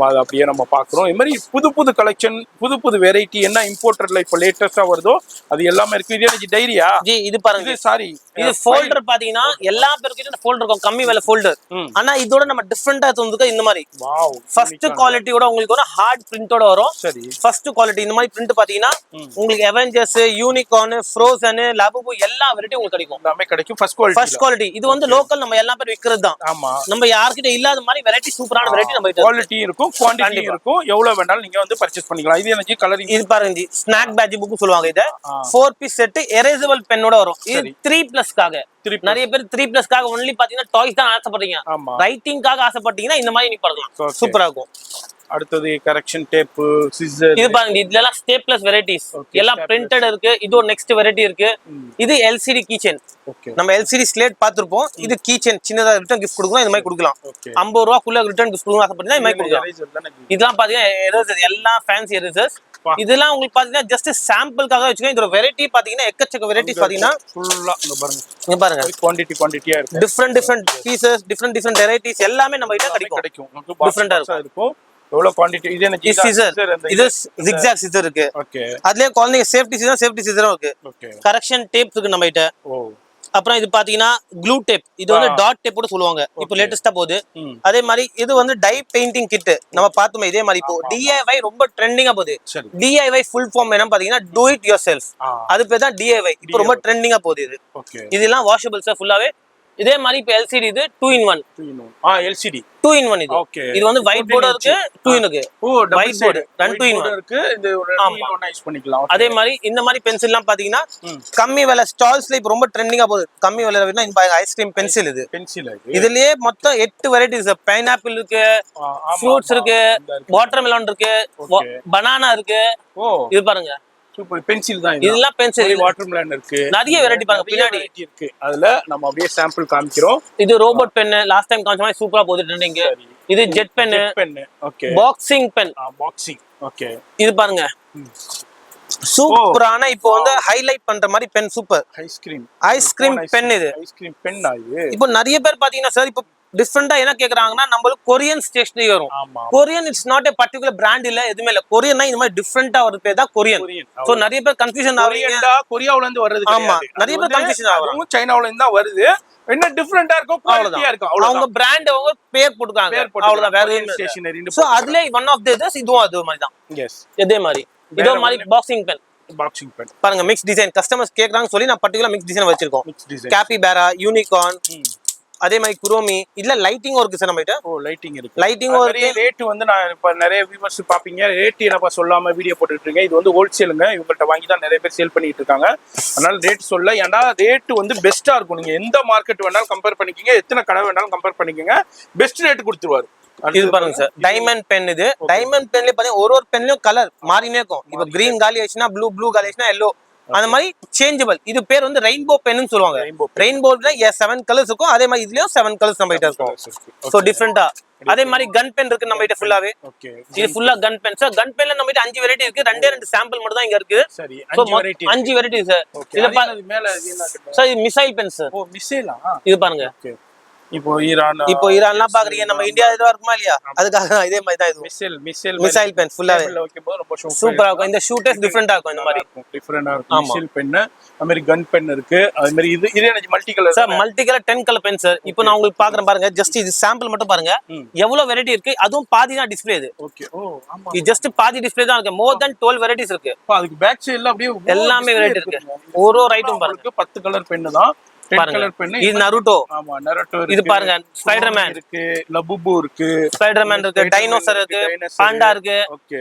அது அப்படியே நம்ம பாக்குறோம். இது மாதிரி புது கலெக்ஷன், புது வெரைட்டி என்ன இம்போர்ட்டர்ல இப்ப லேட்டஸ்டா வருதோ அது எல்லாமே இருக்கு. இது எனக்கு டைரியா ஜி, இது பாருங்க, சாரி இது ஃபோல்டர் பாத்தீங்கன்னா எல்லா பேருக்கிட்ட ஃபோல்டர் இருக்கும், கம்மி விலை ஃபோல்டர். ஆனா இதோட நம்ம டிஃபரெண்டா தந்துக்க இந்த மாதிரி வாவ் ஃபர்ஸ்ட் குவாலிட்டியோட உங்களுக்கு ஒரு ஹார்ட் பிரிண்டோட வரும். சரி, ஃபர்ஸ்ட் குவாலிட்டி இந்த மாதிரி பிரிண்ட் பாத்தீங்கன்னா உங்களுக்கு அவெஞ்சர்ஸ், யூனிகார்ன், ஃப்ரோசன், லபுபு எல்லா வெரைட்டி உங்களுக்கு கிடைக்கும். எல்லாமே கிடைக்கும். ஃபர்ஸ்ட் குவாலிட்டி இது வந்து லோக்கல் நம்ம எல்லா பேர் விக்கிறது தான். ஆமா, நம்ம யார்கிட்ட இல்லாத மாதிரி வெரைட்டி, சூப்பரான வெரைட்டி நம்ம குவாலிட்டி இருக்கும், குவாண்டிட்டி இருக்கும். எவ்வளவு வேணாலும் நீங்க வந்து பர்ச்சேஸ் பண்ணிக்கலாம். இது எனக்கு கலரிங். இது பாருங்க, ஸ்நாக் பேட்ச் புக் சொல்லுவாங்க. இத 4 பீஸ் செட் எரேசபிள் பென்னோட வரும். இது 3+ காக. நிறைய பேர் 3+ காக ஒன்லி பாத்தீங்கன்னா டாய்ஸ் தான் ஆசைப்படுறீங்க, ரைட்டிங்காக ஆசைப்பட்டீங்கன்னா இந்த மாதிரி நீ பண்ணலாம், சூப்பரா இருக்கும். அடுத்தது கரெக்ஷன் டேப், சிசர். இது பாருங்க, இதெல்லாம் ஸ்டேப்லஸ் வெரைட்டிஸ் எல்லாம் பிரிண்டட் இருக்கு. இது ஒரு நெக்ஸ்ட் வெரைட்டி இருக்கு. இது எல்சிடி கீச்செயின். நம்ம எல்சிடி ஸ்லேட் பாத்துருப்போம். இது கீச்செயின் சின்னதா ரிட்டர்ன் கிஃப்ட் கொடுக்கலாம். இந்த மாதிரி கொடுக்கலாம். 50 ரூபாய்க்குள்ள ரிட்டர்ன் கிஃப்ட் கொடுக்கலாம் ஆசைப்பட்டீங்கன்னா இந்த மாதிரி கொடுக்கலாம். இதெல்லாம் பாத்தீங்கன்னா எரேசர், எல்லாம் ஃபேன்சி எரேசர்ஸ். இதெல்லாம் உங்களுக்கு பாத்தீங்கன்னா ஜஸ்ட் சாம்பிளுக்காக வச்சுக்கோங்க. இதோட வெரைட்டி பாத்தீங்கன்னா எக்கச்சக்க வெரைட்டிஸ் பாத்தீங்கன்னா ஃபுல்லா இங்க பாருங்க குவாண்டிட்டியா இருக்கு. டிஃபரெண்ட் பீசஸ், டிஃபரெண்ட் வெரைட்டிஸ் எல்லாமே நம்ம கிட்ட கிடைக்கும். டிஃபரெண்டா இருக்கும். எவ்வளவு குவாண்டிட்டி? இது என்ன சிசர், இது zigzag சிசர் இருக்கு. ஓகே, அதுலயே குழந்தைங்க சேஃப்டி சிசரும் இருக்கு. ஓகே, கரெக்ஷன் டேப் இருக்கு நம்ம கிட்ட. ஓ, அப்புறம் இது பாத்தீங்கன்னா க்ளூ டேப். இது வந்து டாட் டேப் கூட சொல்லுவாங்க, இப்போ லேட்டஸ்டா போகுது. அதே மாதிரி இது வந்து டை பெயிண்டிங் கிட் நம்ம பார்த்தோமே. இதே மாதிரி இப்போ DIY ரொம்ப ட்ரெண்டிங்கா போகுது. DIY ஃபுல் ஃபார்ம் என்ன பாத்தீங்கன்னா டூ இட் யுவர் செல்ஃப். அது பேர் தான் DIY. இப்போ ரொம்ப ட்ரெண்டிங்கா போகுது இது. இதெல்லாம் வாஷபிள் சார் ஃபுல்லாவே. இதே மாதிரி இப்போ LCD இது 2-in-1. LCD 2-in-1 இது. இது வந்து ஒயிட் போர்டு இருக்கு, 2-in இருக்கு. ஓ, ஒயிட் போர்டு 2-in-1 இருக்கு. இது ஒரு 2-in-1 யூஸ் பண்ணிக்கலாம். அதே மாதிரி இந்த மாதிரி பென்சில்லாம் பாத்தீங்கன்னா கம்மி விலை ஸ்டால்ஸ்ல இப்போ ரொம்ப ட்ரெண்டிங்கா போகுது. கம்மி விலைல வேணா இந்த ஐஸ்கிரீம் பென்சில். இது இதுலயே மொத்தம் 8 வெரைட்டிஸ். பைனாப்பிள் இருக்கு, ஃப்ரூட்ஸ் இருக்கு, வாட்டர்மெலன் இருக்கு, பனானா இருக்கு. இது பாருங்க, சூப்பர் பென்சில் தான். இதெல்லாம் பென்சில், வாட்டர்மெலன் இருக்கு, நிறைய வெரைட்டி பாருங்க பின்னாடி இருக்கு. அதுல நம்ம அப்படியே சாம்பிள் காமிக்கிறோம். இது ரோபோட் பென், லாஸ்ட் டைம் காமிச்ச மாதிரி சூப்பரா போகுது ட்ரெண்டிங். இது jet pen. Okay, boxing pen. Boxing. Okay, இது பாருங்க சூப்பரான இப்போ வந்து ஹைலைட் பண்ற மாதிரி பென். Super ice cream pen. இது ஐஸ்கிரீம் பென். இப்போ நிறைய பேர் பாத்தீங்கன்னா சார் இப்போ டிஃபரெண்டா என்ன கேக்குறாங்கன்னா, நம்மளுக்கு கொரியன் ஸ்டேஷனரி வரும். Korean it's not a particular brand இல்ல, எதுமே இல்ல. கொரியன்னா இந்த மாதிரி டிஃபரெண்டா ஒரு பேர் தான் கொரியன். சோ நிறைய பேர் கன்ஃபியூஷன் ஆவீங்க. கொரியாவுல இருந்து வர்றது ஆமா, நிறைய பேர் கன்ஃபியூஷன் ஆவாங்க. சைனாவுல இருந்து தான் வருது. என்ன டிஃபரெண்டா இருக்கும், குவாலிட்டியா இருக்கும், அவங்க பிராண்ட் அவங்க பேர் போட்டுக்காங்க, அவ்வளவுதான். வேற ஸ்டேஷனரி. சோ அதுல ஒன் ஆஃப் தி திஸ் இதுவும் அது மாதிரி தான். எஸ், இதே மாதிரி இதோ மாதிரி பாக்ஸிங் பென். பாருங்க, மிக்ஸ் டிசைன். கஸ்டமர்ஸ் கேக்குறாங்க சொல்லி நான் பர்టిక్యులர் மிக்ஸ் டிசைன் வச்சிருக்கோம். கேபிபேரா, யூனிகார்ன், அதே மாதிரி குரோமி. இல்ல லைட்டிங் இருக்கு சார் நம்ம கிட்ட. ஓ, லைட்டிங் இருக்கு. லைட்டிங் இருக்கு. ரேட் வந்து நான் இப்ப நிறைய வியூவர்ஸ் பாப்பீங்க, ரேட் என்னப்பா சொல்லாம வீடியோ போட்டுட்டு இருக்கீங்க. இது வந்து ஹோல்சேலுங்க, இவங்கள்ட்ட வாங்கி தான் நிறைய பேர் சேல் பண்ணிட்டு இருக்காங்க. அதனால ரேட் சொல்ல, ஏன்னா ரேட் வந்து பெஸ்டா இருக்கும். நீங்க எந்த மார்க்கெட் வேணாலும் கம்பேர் பண்ணிக்கங்க, எத்தனை கடை வேணாலும் கம்பேர் பண்ணிக்கங்க, பெஸ்ட் ரேட் கொடுத்துருவாரு. இது பாருங்க சார், டைமண்ட் பென். இது டைமண்ட் பென்ல பாத்தீங்கன்னா ஒரு பென்லயும் கலர் மாறினே இருக்கும். இப்ப கிரீன் காலி ஆயிடுச்சுன்னா ப்ளூ காலி ஆயிடுச்சுன்னா எல்லோ, அந்த மாதிரி சேஞ்சபிள். இது பேர் வந்து ரெயின்போ பென்னு சொல்லுவாங்க. ரெயின்போல 7 கலர்ஸ் இருக்கும். அதே மாதிரி இதுலயும் 7 கலர்ஸ் நம்ம கிட்ட இருக்கும். சோ டிஃபரெண்டா. அதே மாதிரி கன் பென் இருக்கு நம்ம கிட்ட ஃபுல்லாவே. இது ஃபுல்லா கன் பென் சார். கன் பென்ல நம்ம கிட்ட 5 வெரைட்டி இருக்கு. 2 சாம்பிள் மட்டும் தான் இங்க இருக்கு. சரி, 5 வெரைட்டி சார். இதுல மேல சார் இது மிசைல் பென் சார். ஓ, மிசைலா? இது பாருங்க, இப்போ ஈரான்லாம் பாக்குறீங்க, நம்ம இந்தியா இதுவா இருக்குமா இல்லையா, அதுக்காக இதே மாதிரி தான். இது மிசைல் பென் ஃபுல்லாவே சூப்பரா இருக்கும். இந்த ஷூட்டர்ஸ் டிஃபரெண்டா இருக்கும். இந்த மாதிரி டிஃபரெண்டா இருக்கும். மிசைல் பென், அது மாதிரி கன் பென் இருக்கு. அது மாதிரி இது எனக்கு multi colour sir. Multi colour 10 colour pen sir. இப்போ நான் உங்களுக்கு பாக்குறேன் பாருங்க, ஜஸ்ட் இது சாம்பிள் மட்டும் பாருங்க எவ்வளவு வெரைட்டி இருக்கு. அதுவும் பாதி தான் டிஸ்ப்ளே. இது ஓகே. ஓ ஆமா, இது ஜஸ்ட் பாதி டிஸ்ப்ளே தான் இருக்கு. மோர் தென் 12 வெரைட்டிஸ் இருக்கு. அதுக்கு பேக் சைடுல அப்படியே எல்லாமே வெரைட்டி இருக்கு. ஒரு ஐட்டம் பாருங்க, 10 கலர் பென் தான். இது நருட்டோ. ஆமா, நருட்டோ. இது பாருங்க, ஸ்பைடர்மேன் இருக்கு, லபுபு இருக்கு, ஸ்பைடர்மேன் இருக்கு, டைனோசர் இருக்கு, பாண்டா இருக்கு. ஓகே.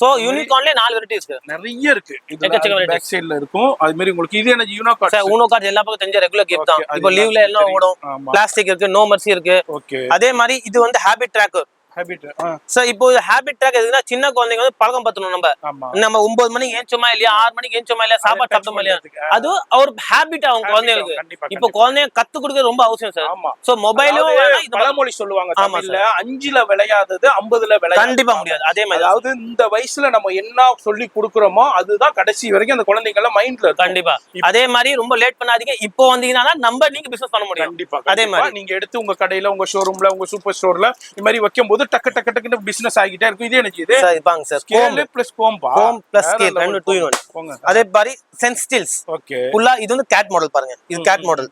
சோ யூனிகார்ன்ல 4 வெரைட்டி இருக்கு, நிறைய இருக்கு. இது பேக் சைடுல இருக்கும். அது மாதிரி உங்களுக்கு இது என்ன UNO card sir. UNO card எல்லா பக்கம் தெரிஞ்ச ரெகுலர் கிஃப்ட் தான். இப்போ லீவ்ல எல்லாம் ஓடும். பிளாஸ்டிக் இருக்கு, நோ மர்சி இருக்கு. ஓகே. அதே மாதிரி இது வந்து ஹேபிட் ட்ராக்கர். ஹேபிட். சார் இப்போ ஹேபிட் ட்ராக் எதுனா சின்ன குழந்தைங்க வந்து பழக்கம் பத்தணும். ஆமா. நம்ம 9 மணிக்கு ஏஞ்சோமா இல்லையா, 6 மணிக்கு ஏஞ்சோமா இல்லையா, சாப்பாடு சாப்பிட்டோமா இல்லையா, அது ஒரு ஹேபிட் அவங்க குழந்தைங்களுக்கு. இப்போ குழந்தைங்க கத்து கொடுக்கிறது ரொம்ப அவசியம் சார். ஆமா. சோ மொபைலும் பழமொழி சொல்லுவாங்க தமிழ்ல, 5ல விளையாதது 50ல விளையாது. கண்டிப்பா முடியாது. அதே மாதிரி அதாவது இந்த வயசுல நம்ம என்ன சொல்லி கொடுக்குறோமோ அதுதான் கடைசி வரைக்கும் அந்த குழந்தைங்க எல்லாம் மைண்ட்ல இருக்கும். கண்டிப்பா. அதே மாதிரி ரொம்ப லேட் பண்ணாதீங்க. இப்போ வந்தீங்கன்னா நம்ம நீங்க பிசினஸ் பண்ண முடியும். கண்டிப்பா. அதே மாதிரி நீங்க எடுத்து உங்க கடையில, உங்க ஷோரூம்ல, உங்க சூப்பர் ஸ்டோர்ல இந்த மாதிரி வைக்கும் போது டக்கு டக்கு டக்குன்னு பிசினஸ் ஆகிட்டே இருக்கும். இது எனக்கு இது சார் இப்பாங்க சார் ஸ்கேல் பிளஸ் கோம்பா, கோம் பிளஸ் ஸ்கேல் 2 2 in 1. அதே மாதிரி சென்ஸ்டில்ஸ். ஓகே. ஃபுல்லா இது வந்து கேட் மாடல் பாருங்க. இது கேட் மாடல்.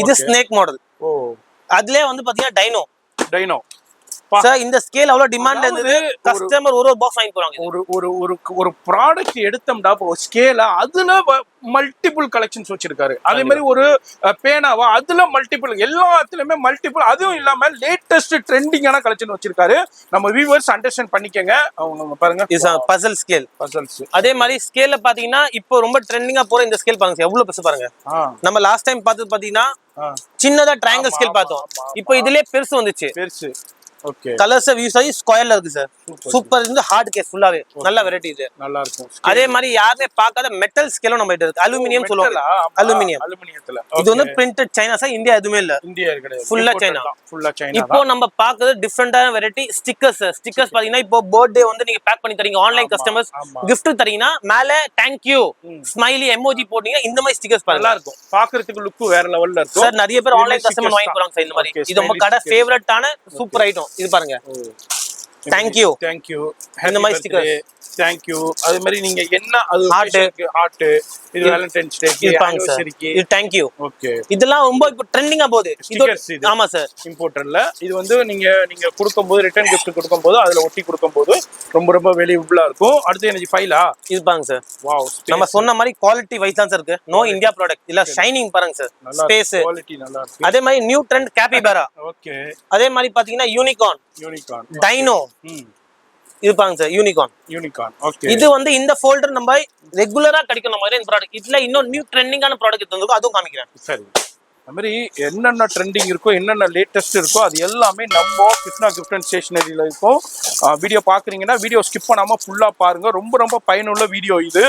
இது ஸ்னேக் மாடல். ஓ. அதுலயே வந்து பாத்தீங்கன்னா டைனோ. சார் இந்த ஸ்கேல் அவ்வளவு டிமாண்ட்ல இருந்தது. கஸ்டமர் ஒரு பாக்ஸ் வாங்கி போறாங்க. ஒரு ப்ராடக்ட் எடுத்தோம்டா ஸ்கேல அதுல மல்டிபிள் கலெக்ஷன்ஸ் வச்சிருக்காரு. அதே மாதிரி ஒரு பேனாவா அதுல மல்டிபிள், எல்லாத்துலயுமே மல்டிபிள், அதுவும் இல்லாம லேட்டஸ்ட் ட்ரெண்டிங்கான கலெக்ஷன் வச்சிருக்காரு. நம்ம வியூவர்ஸ் அண்டர்ஸ்டாண்ட் பண்ணிக்கங்க. அவங்க பாருங்க, பசல் ஸ்கேல். பசல்ஸ். அதே மாதிரி ஸ்கேல்ல பாத்தீங்கன்னா இப்போ ரொம்ப ட்ரெண்டிங்கா போற இந்த ஸ்கேல் பாருங்க, எவ்வளவு பெருசு பாருங்க. நம்ம லாஸ்ட் டைம் பார்த்தது பாத்தீங்கன்னா சின்னதா ட்ரையாங்கிள் ஸ்கேல் பார்த்தோம். இப்போ இதுலயே பெருசு வந்துச்சு. பெருசு. ஓகே. கலர்ஸ் யூஸ் ஆகி ஸ்கொயர்ல இருக்கு சார். சூப்பர். இந்த ஹார்ட் கேஸ் ஃபுல்லாவே நல்ல வெரைட்டி இது. நல்லா இருக்கும். அதே மாதிரி யாருமே பார்க்காத மெட்டல் ஸ்கேலும் நம்ம கிட்ட இருக்கு. அலுமினியம் சொல்லுவாங்க. அலுமினியத்துல. இது வந்து பிரிண்டட் சைனா சார். இந்தியா எதுவுமே இல்ல. இந்தியா கிடையாது. ஃபுல்லா சைனா. ஃபுல்லா சைனா. இப்போ நம்ம பார்க்கிறது டிஃபரெண்டான வெரைட்டி ஸ்டிக்கர்ஸ். ஸ்டிக்கர்ஸ் பாத்தீங்கன்னா இப்போ பர்த்டே வந்து நீங்க பேக் பண்ணி தரீங்க, ஆன்லைன் கஸ்டமர்ஸ் gift தரீங்கன்னா மேல தேங்க் யூ ஸ்மைலி எமோஜி போட்டீங்கன்னா இந்த மாதிரி ஸ்டிக்கர்ஸ் நல்லா இருக்கும். பாக்குறதுக்கு லுக் வேற லெவல்ல இருக்கும் சார். நிறைய பேர் ஆன்லைன் கஸ்டமர் வாங்கி போறாங்க சார் இந்த மாதிரி. இது நம்ம கடை ஃபேவரட்டான சூப்பர் ஐட்டம். இது பாருங்க. Thank you. இந்த மாதிரி ஸ்டிக்கர்ஸ். Thank you. அதே மாதிரி நீங்க என்ன அது ஹார்ட், இது வேலண்டைன்ஸ் டேக்கு, ஆனிவர்சரிக்கு இது thank you. ஓகே. இதெல்லாம் ரொம்ப இப்போ ட்ரெண்டிங்கா போகுது. இது ஆமா சார். இம்போர்ட்டர்ல இது வந்து நீங்க கொடுக்கும்போது, ரிட்டர்ன் கிஃப்ட் கொடுக்கும்போது அதுல ஒட்டி கொடுக்கும்போது ரொம்ப ரொம்ப வேல்யூபிளா இருக்கும். அடுத்து எனக்கு ஃபைலா இது பாருங்க சார். வாவ். நம்ம சொன்ன மாதிரி குவாலிட்டி வைஸ் தான் சார் இருக்கு. நோ இந்தியா ப்ராடக்ட் இல்ல. ஷைனிங் பாருங்க சார். ஸ்பேஸ் குவாலிட்டி நல்லா இருக்கு. அதே மாதிரி நியூ ட்ரெண்ட் கேபிபரா. ஓகே. அதே மாதிரி பாத்தீங்கன்னா யூனிகார்ன். டைனோ. இது பாருங்க சார். யூனிகார்ன். ஓகே. இது வந்து இந்த ஃபோல்டர் நம்ம ரெகுலரா கிடைக்கும் மாதிரி இந்த ப்ராடக்ட். இதுல இன்னும் நியூ ட்ரெண்டிங்கான ப்ராடக்ட் வந்து அதுவும் காமிக்கிறேன். சரி. அது மாதிரி என்னென்ன ட்ரெண்டிங் இருக்கோ, என்னென்ன லேட்டஸ்ட் இருக்கோ அது எல்லாமே நம்ம கிருஷ்ணா கிஃப்ட் அண்ட் ஸ்டேஷனரியில இருக்கும். வீடியோ பாக்குறீங்கன்னா வீடியோ ஸ்கிப் பண்ணாம ஃபுல்லா பாருங்க. ரொம்ப ரொம்ப பயனுள்ள வீடியோ இது.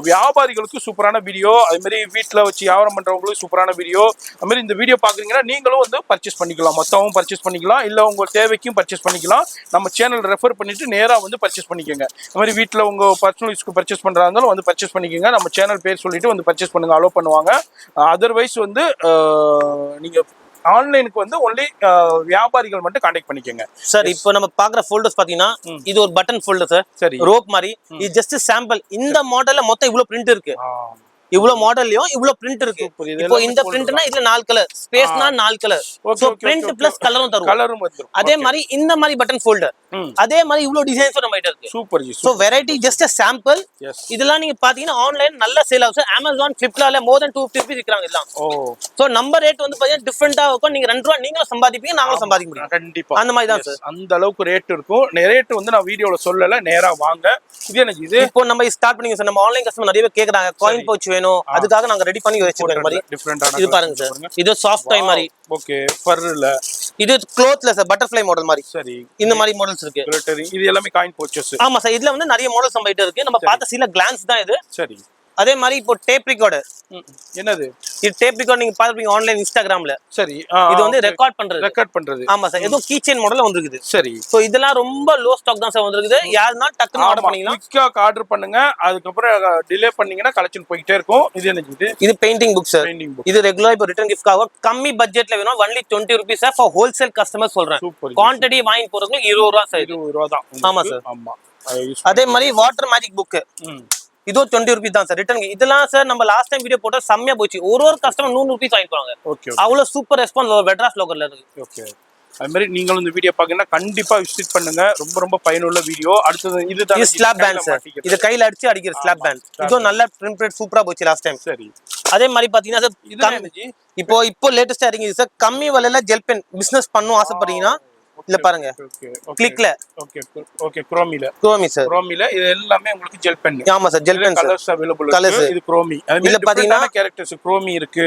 வியாபாரிகளுக்கு சூப்பரான வீடியோ, அது மாதிரி வீட்டில் வச்சு வியாபாரம் பண்றவங்களுக்கு சூப்பரான வீடியோ. அது மாதிரி இந்த வீடியோ பாக்குறீங்கன்னா நீங்களும் வந்து பர்ச்சேஸ் பண்ணிக்கலாம். மொத்தமும் பர்ச்சேஸ் பண்ணிக்கலாம், இல்ல உங்க தேவைக்கும் பர்ச்சேஸ் பண்ணிக்கலாம். நம்ம சேனல் ரெஃபர் பண்ணிட்டு நேரா வந்து பர்ச்சேஸ் பண்ணிக்கோங்க. அது மாதிரி வீட்டில் உங்க பர்சனல் யூஸ்க்கு பர்ச்சேஸ் பண்றதா இருந்தாலும் வந்து பர்ச்சேஸ் பண்ணிக்கோங்க. நம்ம சேனல் பேர் சொல்லிட்டு வந்து பர்ச்சேஸ் பண்ணுங்க, அலோவ் பண்ணுவாங்க. அதர்வைஸ் வந்து நீங்க ஆன்லைனுக்கு வந்து ஒன்லி வியாபாரிகள் மட்டும் கான்டாக்ட் பண்ணிக்கோங்க சார். இப்போ நம்ம பாக்குற ஃபோல்டர்ஸ் பாத்தீங்கன்னா இது ஒரு பட்டன் ஃபோல்டர் சார். சரி. ரோப் மாதிரி. இது ஜஸ்ட் சாம்பிள். இந்த மாடல்ல மொத்தம் இவ்வளவு பிரிண்ட் இருக்கு. இவ்வளவு மாடல்லயும் இவ்வளவு பிரிண்ட் இருக்கு. இப்போ இந்த பிரிண்ட்னா இதுல 4 கலர், ஸ்பேஸ்னா 4 கலர். சோ பிரிண்ட் பிளஸ் கலரும் தரும். அதே மாதிரி இந்த மாதிரி பட்டன் ஃபோல்டர், அதே மாதிரி இவ்வளவு டிசைன்ஸ் நம்ம கிட்ட இருக்கு. Super. So variety just a sample. இதெல்லாம் நீங்க பாத்தீங்கன்னா ஆன்லைன் நல்ல சேல் ஆகும். Amazon, Flipkartல more than 250 rupees விக்கறாங்க இதெல்லாம். சோ நம்பர் ரேட் வந்து பாத்தீங்கன்னா டிஃபரெண்டா இருக்கும். நீங்க 2 ரூபாய் நீங்களும் சம்பாதிப்பீங்க, நாங்களும் சம்பாதிக்க முடியும். கண்டிப்பா அந்த மாதிரி தான் சார். அந்த அளவுக்கு ரேட் இருக்கும். ரேட் வந்து நான் வீடியோல சொல்லல, நேரா வாங்க. இது எனக்கு இது இப்போ நம்ம ஸ்டார்ட் பண்ணிங்க சார். நம்ம ஆன்லைன் கஸ்டமர் நிறைய பேர் கேக்குறாங்க காயின் பவுச் வேணும், அதுக்காக நாங்க ரெடி பண்ணி வச்சிருக்கோம். மாதிரி டிஃபரெண்டான இது பாருங்க சார். இது சாஃப்ட் டாய் மாதிரி. ஓகே. ஃபர்ல இது க்ளோத்ல சார், பட்டர்ஃப்ளை மாடல் மாதிரி. சரி. இந்த மாதிரி மாடல்ஸ் இருக்கு. இது எல்லாமே காயின் பவுச்சஸ். ஆமா சார். இதுல வந்து நிறைய மாடல்ஸ் நம்ம கிட்ட இருக்கு. நம்ம பார்த்த சில கிளான்ஸ் தான் இது. சரி. அதே மாதிரி இப்போ டேப் ரெக்கார்டர். என்னது இது? டேப் ரெக்கார்ட் நீங்க பாத்துப்பீங்க ஆன்லைன் இன்ஸ்டாகிராம்ல. சரி. இது வந்து ரெக்கார்ட் பண்றது. ஆமா சார். ஏதோ கீ செயின் மாடல்ல வந்திருக்குது. சரி. சோ இதெல்லாம் ரொம்ப லோ ஸ்டாக் தான் சார் வந்திருக்குது. யாருனாலும் டக்குன்னு ஆர்டர் பண்ணிக்கலாம். குயிக்கா ஆர்டர் பண்ணுங்க. அதுக்கு அப்புறம் டிலே பண்ணீங்கன்னா கலெக்ஷன் போயிட்டே இருக்கும். இது என்னது? இது பெயிண்டிங் புக் சார். இது ரெகுலர் இப்போ ரிட்டர்ன் கிஃப்ட்காக கம்மி பட்ஜெட்ல வேணும். only 20 rupees sir. For wholesale customer சொல்றேன். குவாண்டிட்டி வாங்கி போறதுக்கு 20 ரூபாய் சார். 20 ரூபாய் தான். ஆமா சார். ஆமா. அதே மாதிரி வாட்டர் மேஜிக் புக். இது 20 rupees தான் சார் ரிட்டர்ன். இதெல்லாம் சார் நம்ம லாஸ்ட் டைம் வீடியோ போட்டா செம்மையா போச்சு. ஒரு கஸ்டமர் 100 rupees வாங்கிப்பாங்க. அவ்வளவு சூப்பர் ரெஸ்பான்ஸ் வெட்ராஸ் லோக்கல்ல இருக்கு. ஓகே. அது மாதிரி நீங்களும் இந்த வீடியோ பாத்தீங்கன்னா கண்டிப்பா விசிட் பண்ணுங்க. ரொம்ப ரொம்ப பயனுள்ள வீடியோ. அடுத்து இது ஸ்லாப் பேண்ட் சார். இது கையில அடிச்சு அடிக்கிற ஸ்லாப் பேண்ட். இதுவும் நல்ல பிரிண்ட் சூப்பரா போச்சு லாஸ்ட் டைம். சரி. அதே மாதிரி பாத்தீங்கன்னா சார் இப்போ லேட்டஸ்டா இறங்கிது சார். கம்மி விலையில ஜெல் பென் பிசினஸ் பண்ணனும் ஆசைப்படுறீங்கன்னா இல்ல பாருங்க கிளிக்ல ஓகே ஓகே குரோமில இது எல்லாமே உங்களுக்கு ஜெல் பென். ஆமா sir gel pen colours available இருக்கு. இது குரோமி. அதுல பாத்தீங்கன்னா கேரக்டர்ஸ் குரோமி இருக்கு,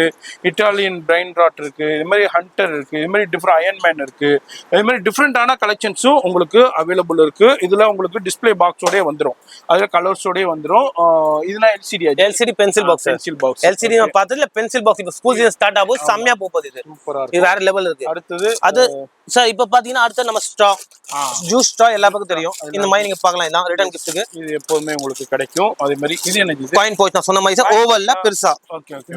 இட்டாலியன் பிரைன் ராட் இருக்கு, இது மாதிரி ஹண்டர் இருக்கு, இது மாதிரி டிஃபரெண்ட் அயன் மேன் இருக்கு. இது மாதிரி டிஃபரெண்டான கலெக்ஷன்ஸும் உங்களுக்கு அவேலபிள் இருக்கு. இதுல உங்களுக்கு டிஸ்ப்ளே பாக்ஸோடயே வந்துரும், அதுல கலர்ஸோடயே வந்துரும். இதுனா எல்சிடி பென்சில் பாக்ஸ் எல்சிடி நான் பார்த்ததுல பென்சில் பாக்ஸ். இப்ப ஸ்கூல் சீசன் ஸ்டார்ட் ஆகும், செம்மையா போகுது. இது சூப்பரா இது வேற லெவல் இருக்கு. அடுத்தது அது சார் இப்ப பாத்தீங்கன்னா அடுத்து நம்ம ஸ்ட்ரா ஜூஸ் ஸ்ட்ரா எல்லா பக்கம் தெரியும். இந்த மாதிரி நீங்க பார்க்கலாம். இதான் ரிட்டர்ன் கிஃப்ட்டுக்கு இது எப்பவுமே உங்களுக்கு கிடைக்கும். அதே மாதிரி இது என்ன காயின் போய்ஸ் நான் சொன்ன மாதிரி சார் ஓவல்ல பெருசா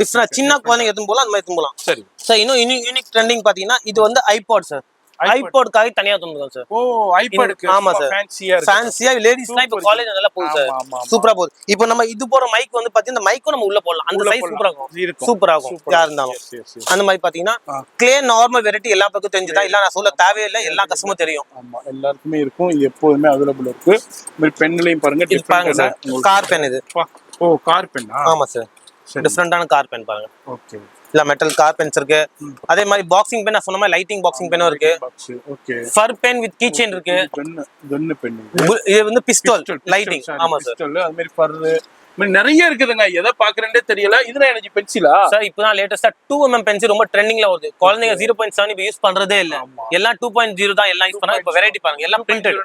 டிஃபரெண்ட் சின்ன குழந்தைங்க எடுத்து போலாம், அந்த மாதிரி எடுத்து போலாம். சரி சார் இன்னும் யூனிக் ட்ரெண்டிங் பாத்தீங்கன்னா இது வந்து ஐபாட் சார். ஐபாட்காக தனியா தந்துருக்கோம் சார். ஓ ஐபாட்க்கு ஆமா சார் ஃபேன்சியா லேடிஸ்லாம் இப்ப காலேஜ் நல்லா போகுது சார். சூப்பரா போகுது. இப்போ நம்ம இது போற மைக் வந்து பாத்தீங்கன்னா இந்த மைக்கும் நம்ம உள்ள போடலாம். அந்த சைஸ் சூப்பரா இருக்கும் யாரா இருந்தாலும். அந்த மாதிரி பாத்தீங்கன்னா கிளே நார்மல் வெரைட்டி எல்லா பக்கம் தெரிஞ்சுதா இல்ல நான் சொல்ல தேவையில்லை, எல்லா கஸ்டமரும் தெரியும். ஆமா எல்லாருக்குமே இருக்கும். இது எப்போதுமே அவைலபிள் இருக்கு. இந்த பென்லயும் பாருங்க பாருங்க சார் கார் பென் இது. ஓ கார் பென். ஆமா சார் டிஃபரெண்டான கார் பென் பாருங்க. ஓகே இல்ல மெட்டல் கார் பென்ஸ் இருக்கு. அதே மாதிரி பாக்ஸிங் பென் நான் சொன்ன மாதிரி லைட்டிங் பாக்ஸிங் பென்னும் இருக்கு. Okay fur pen with key chain இருக்கு. கன் பென் இது வந்து பிஸ்டல் லைட்டிங். ஆமா சார் பிஸ்டல் அது மாதிரி ஃபர் நிறைய இருக்குதுங்க. எதை பாக்குறேன்னே தெரியல. இதுல எனக்கு பென்சிலா சார் இப்பதான் லேட்டஸ்டா 2mm பென்சில் ரொம்ப ட்ரெண்டிங்ல வருது. குழந்தைங்க 0.7 இப்ப யூஸ் பண்றதே இல்ல, எல்லாம் 2.0 தான் எல்லாம் யூஸ் பண்றாங்க. இப்ப வெரைட்டி பாருங்க எல்லாம் பிரிண்டட்.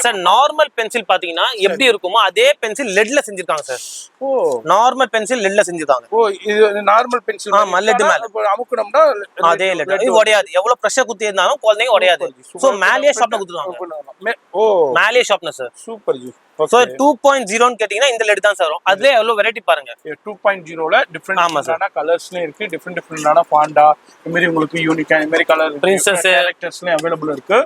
சார் நார்மல் பென்சில் பாத்தீங்கன்னா எப்படி இருக்குமோ அதே பென்சில் லெட்ல செஞ்சிருக்காங்க சார். ஓ நார்மல் பென்சில் லெட்ல செஞ்சிருக்காங்க. ஓ இது நார்மல் பென்சில். ஆமா லெட் மேல அமுக்குனோம்னா அதே லெட். இது உடையாது. எவ்வளவு பிரஷர் குத்தி இருந்தாலும் குழந்தைங்க உடையாது. சோ மேலேயே ஷார்ப்னர் குத்துறாங்க. ஓ மேலேயே sharpener sir. Super G. So 2.0 ன்னு கேட்டிங்கனா இந்த லெட் தான் சார் வரும். அதுல எவ்வளவு வெரைட்டி பாருங்க. 2.0ல டிஃபரெண்டான கலர்ஸ்ல இருக்கு. டிஃபரெண்டான பாண்டா இந்த மாதிரி உங்களுக்கு யூனிக்கா இந்த மாதிரி கலர் பிரின்சஸ் கேரக்டர்ஸ்ல அவேலபிள் இருக்கு.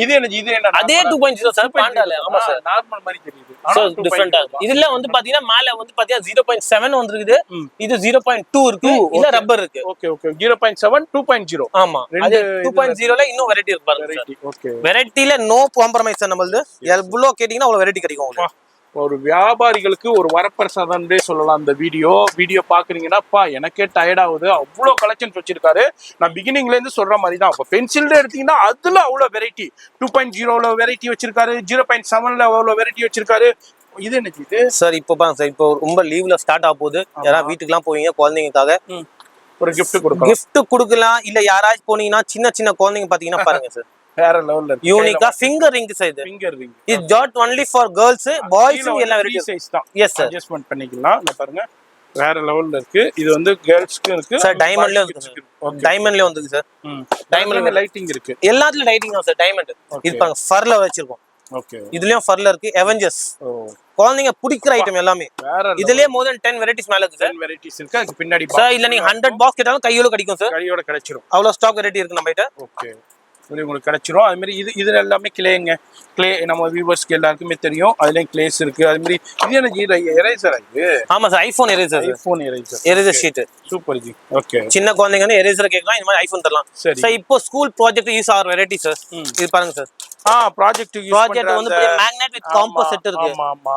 இது என்ன அதே 2.0 சார் பாண்டால. ஆமா சார் நார்மல் மாதிரி தெரியுது. சோ டிஃபரெண்டா இருக்கு. இதுல வந்து பாத்தீங்கன்னா மேல வந்து பாத்தீங்கன்னா 0.7 வந்திருக்குது. இது 0.2 இருக்கு. இல்ல ரப்பர் இருக்கு. Okay okay 0.7 2.0. ஆமா அது 2.0ல இன்னும் வெரைட்டி இருக்கு பாருங்க. ஓகே வெரைட்டில நோ காம்ப்ரமைஸ் நம்மளது. எவ்வளவு கேட்டிங்கனா அவ்வளவு வெரைட்டி கிடைக்கும். ஒரு வியாபாரிகளுக்கு ஒரு வரப்பிரசாதம்னே சொல்லலாம். அந்த வீடியோ பாக்குறீங்கன்னா எனக்கே டயர்ட் ஆகுது. அவ்வளோ கலெக்ஷன்ஸ் வச்சிருக்காரு. நான் பிகினிங்ல இருந்து சொல்ற மாதிரி தான். இப்போ பென்சில் எடுத்தீங்கன்னா அதுல அவ்வளோ வெரைட்டி 2.0ல வெரைட்டி வச்சிருக்காரு. 0.7ல அவ்வளோ வெரைட்டி வச்சிருக்காரு. இது என்ன இது சார்? இப்போ பாருங்க சார், இப்போ ரொம்ப லீவ்ல ஸ்டார்ட் ஆக போகுது. யாராவது வீட்டுக்குலாம் போவீங்க குழந்தைங்களுக்காக ஒரு கிஃப்ட் கொடுக்கலாம். இல்ல யாராச்சும் போனீங்கன்னா சின்ன குழந்தைங்க பாத்தீங்கன்னா பாருங்க சார் வேற லெவல்ல இருக்கு. யூனிக்கா ஃபிங்கர் ரிங் சார். இது finger ring is not only for girls boys எல்லாம் வெரைட்டி சைஸ் தான். எஸ் சார் அட்ஜஸ்ட்மென்ட் பண்ணிக்கலாம். இங்க பாருங்க வேற லெவல்ல இருக்கு. இது வந்து गर्ल्सக்கு இருக்கு சார். டைமண்ட்ல இருக்கு. டைமண்ட்ல வந்துருக்கு சார். டைமண்ட்ல லைட்டிங் இருக்கு. எல்லாத்துலயும் லைட்டிங் தான் சார். டைமண்ட் இது பாருங்க ஃபர்ல வச்சிருக்கோம். ஓகே இதுலயும் ஃபர்ல இருக்கு. அவெஞ்சர்ஸ் குழந்தைங்க பிடிக்கிற ஐட்டம் எல்லாமே. இதுலயே more than 10 வெரைட்டிஸ் மேல இருக்கு சார். 10 வெரைட்டிஸ் இருக்கு. அதுக்கு பின்னாடி சார் இல்ல நீங்க 100 பாக்ஸ் கேட்டாலும் கையோட கிடைக்கும் சார். கையோட கிடைச்சிரும். அவ்வளவு ஸ்டாக் வெரைட்டி இருக்கு நம்ம கிட்ட. ஓகே உங்களுக்கு கிடைச்சிரும். அது மாதிரி இது எல்லாமே கிளேங்க. கிளே நம்ம வியூவர்ஸ்க்கு எல்லாருக்குமே தெரியும். அதுலயும் கிளேஸ் இருக்கு. அது மாதிரி இது என்ன எரேசர் இது? ஆமா sir iPhone eraser. Eraser sheet. Super G. Okay சின்ன குழந்தைங்க வந்து எரேசர் கேட்கலாம். இந்த மாதிரி ஐபோன் தரலாம் சார். இப்போ ஸ்கூல் ப்ராஜெக்ட் யூஸ் ஆகிற வெரைட்டி சார். இது பாருங்க சார். ப்ராஜெக்ட் வந்து மேக்னெட் வித் காம்போசிட் இருக்கு. ஆமா ஆமா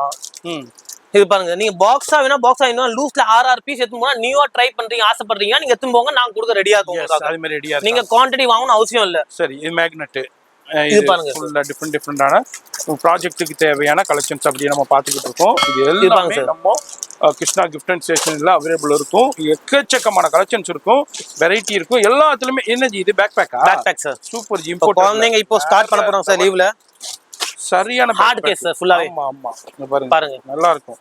இது பாருங்க. நீங்க பாக்ஸா வேணா பாக்ஸா இன்னும் லூஸ்ல 6 பீஸ் எடுத்து போனா நியூவா ட்ரை பண்றீங்க ஆசைப்படுறீங்க நீங்க எடுத்து போங்க. நாங்க கொடுக்க ரெடியா இருக்கோம். அது மாதிரி ரெடியா நீங்க குவாண்டிட்டி வாங்கணும் அவசியம் இல்ல. சரி இது மேக்னெட். இது பாருங்க ஃபுல்லா டிஃபரெண்டான ப்ராஜெக்ட்டுக்கு தேவையான கலெக்ஷன்ஸ் அப்படியே நம்ம பாத்துக்கிட்டு இருக்கோம். இது எல்லாமே நம்ம கிருஷ்ணா கிஃப்ட் அண்ட் ஸ்டேஷனரியில அவைலபிள் இருக்கும். எக்கச்சக்கமான கலெக்ஷன்ஸ் இருக்கும். வெரைட்டி இருக்கும். எல்லாத்துலயுமே என்னஜி இது பேக் சார். Super G. குழந்தைங்க இப்போ ஸ்டார்ட் பண்ண போறோம் சார் லீவ்ல. சரியான ஹார்ட் கேஸ் சார் ஃபுல்லாவே. ஆமா பாருங்க நல்லா இருக்கும்.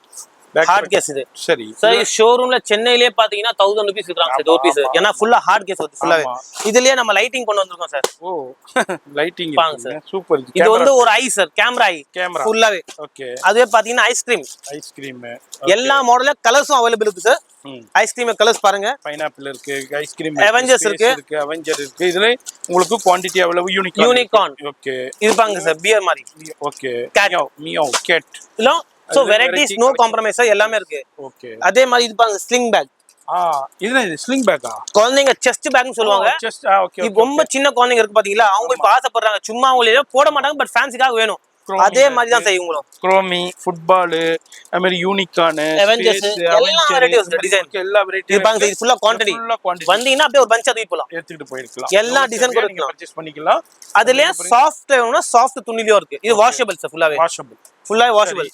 ஹார்ட் கேஸ் இது. சரி சார் ஷோரூம்ல சென்னையிலே பாத்தீங்கன்னா 1000 ரூபீஸ் விக்கிறாங்க சார் ஒரு பீஸ். ஏன்னா ஃபுல்லா ஹார்ட் கேஸ் வருது ஃபுல்லாவே. இதுலயே நம்ம லைட்டிங் கொண்டு வந்திருக்கோம் சார். ஓ லைட்டிங் பாங்க சார். சூப்பர். இது வந்து ஒரு ஐ சார். கேமரா ஃபுல்லாவே. ஓகே அதுவே பாத்தீங்கன்னா ஐஸ்கிரீம் எல்லா மாடல்ல கலர்ஸும் அவைலபிள் இருக்கு சார். ஐஸ்கிரீம் கலர்ஸ் பாருங்க. பைனாப்பிள் இருக்கு. ஐஸ்கிரீம் அவெஞ்சர்ஸ் இருக்கு. அவெஞ்சர் இருக்கு. இதுல உங்களுக்கு குவாண்டிட்டி அவைலபிள் யூனிகார்ன். ஓகே இது பாருங்க சார் பியர் மாதிரி. ஓகே மியாவ் கேட் இல்ல சோ வெரைட்டிஸ் நோ காம்ப்ரமைஸ் எல்லாமே இருக்கு. ஓகே அதே மாதிரி இது பாருங்க ஸ்லிங் பேக். இது ஸ்லிங் பேக்கா? குழந்தைங்க செஸ்ட் பேக்னு சொல்லுவாங்க. Chest okay. இது ரொம்ப சின்ன குழந்தைங்க இருக்கு பாத்தீங்களா? அவங்க இப்ப ஆசைப்படுறாங்க. சும்மா அவங்களே போட மாட்டாங்க பட் ஃபேன்சிக்காக வேணும். அதே மாதிரி தான் செய்யுங்களும். குரோமி, ஃபுட்பால், அது மாதிரி யூனிகான், அவெஞ்சர்ஸ் எல்லா வெரைட்டிஸ் டிசைன். எல்லா வெரைட்டி இது பாருங்க, இது ஃபுல்லா குவாண்டிட்டி. வந்தீங்கன்னா அப்படியே ஒரு பஞ்ச் தூக்கி போலாம், எடுத்துட்டு போயிடலாம். எல்லா டிசைன் கூட நீங்க பர்சேஸ் பண்ணிக்கலாம். அதுலயே சாஃப்ட் வேணும்னா சாஃப்ட் துணிலயும் இருக்கு. இது வாஷபிள் சார், ஃபுல்லாவே வாஷபிள்.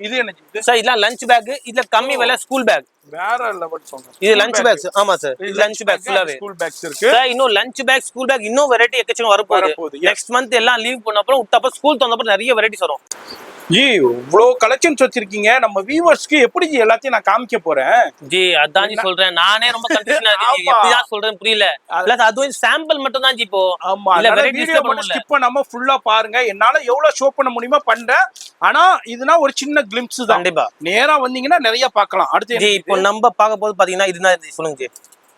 இது என்ன சார்? இதெல்லாம் லஞ்ச் பேக். இதுல கம்மி விலை ஸ்கூல் பேக். வேற லெவல் சொல்றேன். இது லஞ்ச் பேக்ஸ். ஆமா சார், இது லஞ்ச் பேக் ஃபுல்லாவே. ஸ்கூல் பேக்ஸ் இருக்கு சார். இன்னும் லஞ்ச் பேக், ஸ்கூல் பேக் இன்னும் வெரைட்டி எக்கச்சக்கம் வரப்போகுது. நெக்ஸ்ட் மந்த் எல்லாம் லீவ் பண்ண அப்புறம் விட்டப்ப ஸ்கூல் தந்தப்ப நிறைய வெரைட்டிஸ் வரும். இவ்வளவு கலெக்ஷன்ஸ் வச்சிருக்கீங்க. நம்ம வியூவர்ஸ்க்கு எப்படி எல்லாத்தையும் நான் காமிக்க போறேன் ஜி? அதான் ஜி சொல்றேன், நானே ரொம்ப கன்ஃபியூஷனா இருக்கு, எப்படிதான் சொல்றேன் புரியல. பிளஸ் அதுவும் சாம்பிள் மட்டும் தான் ஜி இப்போ. ஆமா, இல்ல வெரைட்டிஸ் மட்டும் ஸ்கிப் பண்ணாம ஃபுல்லா பாருங்க. என்னால எவ்வளவு ஷோ பண்ண முடியுமா பண்றேன். ஆனா இதுனா ஒரு சின்ன கிளிம்ஸ் தான். கண்டிப்பா நேரா வந்தீங்கன்னா நிறைய பார்க்கலாம். அடுத்து ஜி இப்போ நம்ம பார்க்க போது பாத்தீங்கன்னா இதுதான். சொல்லுங்க ஜி.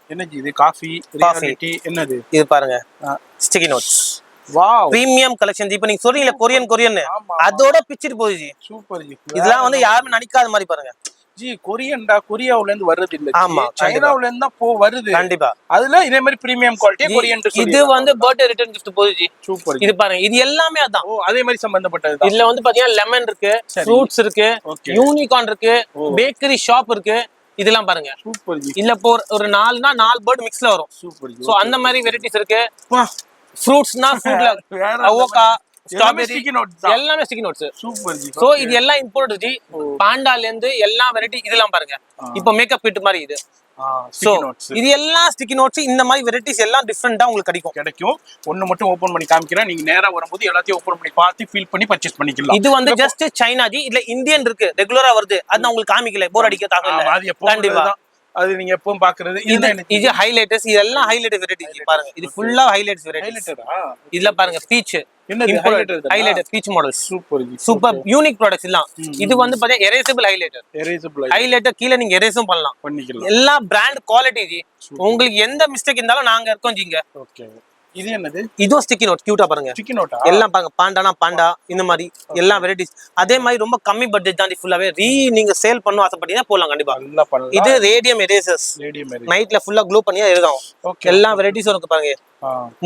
என்ன ஜி இது? காஃபி ரியாலிட்டி என்னது? இது பாருங்க, sticky notes. Wow, premium collection. இப்போ நீங்க சொல்றீங்க கொரியன் அதோட பிச்சிட்டு போகுது ஜி. Super G. இதெல்லாம் வந்து யாருமே நினைக்காத மாதிரி பாருங்க ஜி. கொரியாவுல இருந்து வருது இல்ல? ஆமா, சைனாவுல இருந்து தான் வருது. கண்டிப்பா. அதுல இதே மாதிரி பிரீமியம் குவாலிட்டி கொரியன். இது வந்து பர்த்டே ரிட்டர்ன் gift போகுது ஜி. சூப்பர். இது பாருங்க, இது எல்லாமே அதான். ஓ, அதே மாதிரி சம்பந்தப்பட்டது. இதுல வந்து பாத்தீங்கன்னா லெமன் இருக்கு, ஃப்ரூட்ஸ் இருக்கு, யூனிகார்ன் இருக்கு, பேக்கரி ஷாப் இருக்கு. இதெல்லாம் பாருங்க. Super G. இல்ல ஒரு 4 பேர்ட் மிக்ஸ்ல வரும். Super G. சோ அந்த மாதிரி வெரைட்டிஸ் இருக்கு. ஃப்ரூட்ஸ்னா ஃப்ரூட்ல அவோகா, ஸ்ட்ராபெரி எல்லாமே sticky notes. Super G. So இது எல்லாம் இம்போர்ட் ஜி. பாண்டால இருந்து எல்லா வெரைட்டி இதெல்லாம் பாருங்க. இப்போ மேக்கப் கிட் மாதிரி இது. சோ இது எல்லாம் ஸ்டிக்கி நோட்ஸ். இந்த மாதிரி வெரைட்டிஸ் எல்லாம் டிஃபரெண்டா உங்களுக்கு கிடைக்கும். ஒன்னு மட்டும் ஓபன் பண்ணி காமிக்கிறேன். நீங்க நேரா வரும்போது எல்லாத்தையும் ஓபன் பண்ணி பார்த்து ஃபீல் பண்ணி பர்சேஸ் பண்ணிக்கலாம். இது வந்து ஜஸ்ட் சைனா ஜி. இல்ல இந்தியன் இருக்கு, ரெகுலரா வருது. அது நான் உங்களுக்கு காமிக்கல, போர் அடிக்க தாக்கல. கண்டிப்பா அது நீங்க எப்பவும் பாக்குறது. இது ஹைலைட்டர்ஸ். இதெல்லாம் ஹைலைட் வெரைட்டி பாருங்க. இது ஃபுல்லா ஹைலைட்ஸ் வெரைட்டி. இதுல பாருங்க பீச். என்னது highlighter beach models. Super unique products எல்லாம். இது வந்து பாத்தீங்கன்னா எரேசபிள் ஹைலைட்டர். கீழ நீங்க எரேஸும் பண்ணிக்கலாம். எல்லா பிராண்ட் குவாலிட்டி ஜி. உங்களுக்கு எந்த மிஸ்டேக் இருந்தாலும் நாங்க இருக்கோம் ஜிங்க. ஓகே. இது என்னது? இதுவும் ஸ்டிக்கி நோட். கியூட்டா பாருங்க. ஸ்டிக்கி நோட்டா? எல்லாம் பாருங்க, பாண்டானா பாண்டா, இந்த மாதிரி எல்லா வெரைட்டிஸ். அதே மாதிரி ரொம்ப கம்மி பட்ஜெட் தான் ஃபுல்லாவே. நீங்க சேல் பண்ணனும் ஆசைப்பட்டீங்கன்னா போலாம் கண்டிப்பா. நல்லா பண்ணலாம். இது ரேடியம் எரேசர்ஸ். நைட்ல ஃபுல்லா க்ளோ பண்ணியா எழுதும். எல்லா வெரைட்டிஸும் இருக்கு பாருங்க.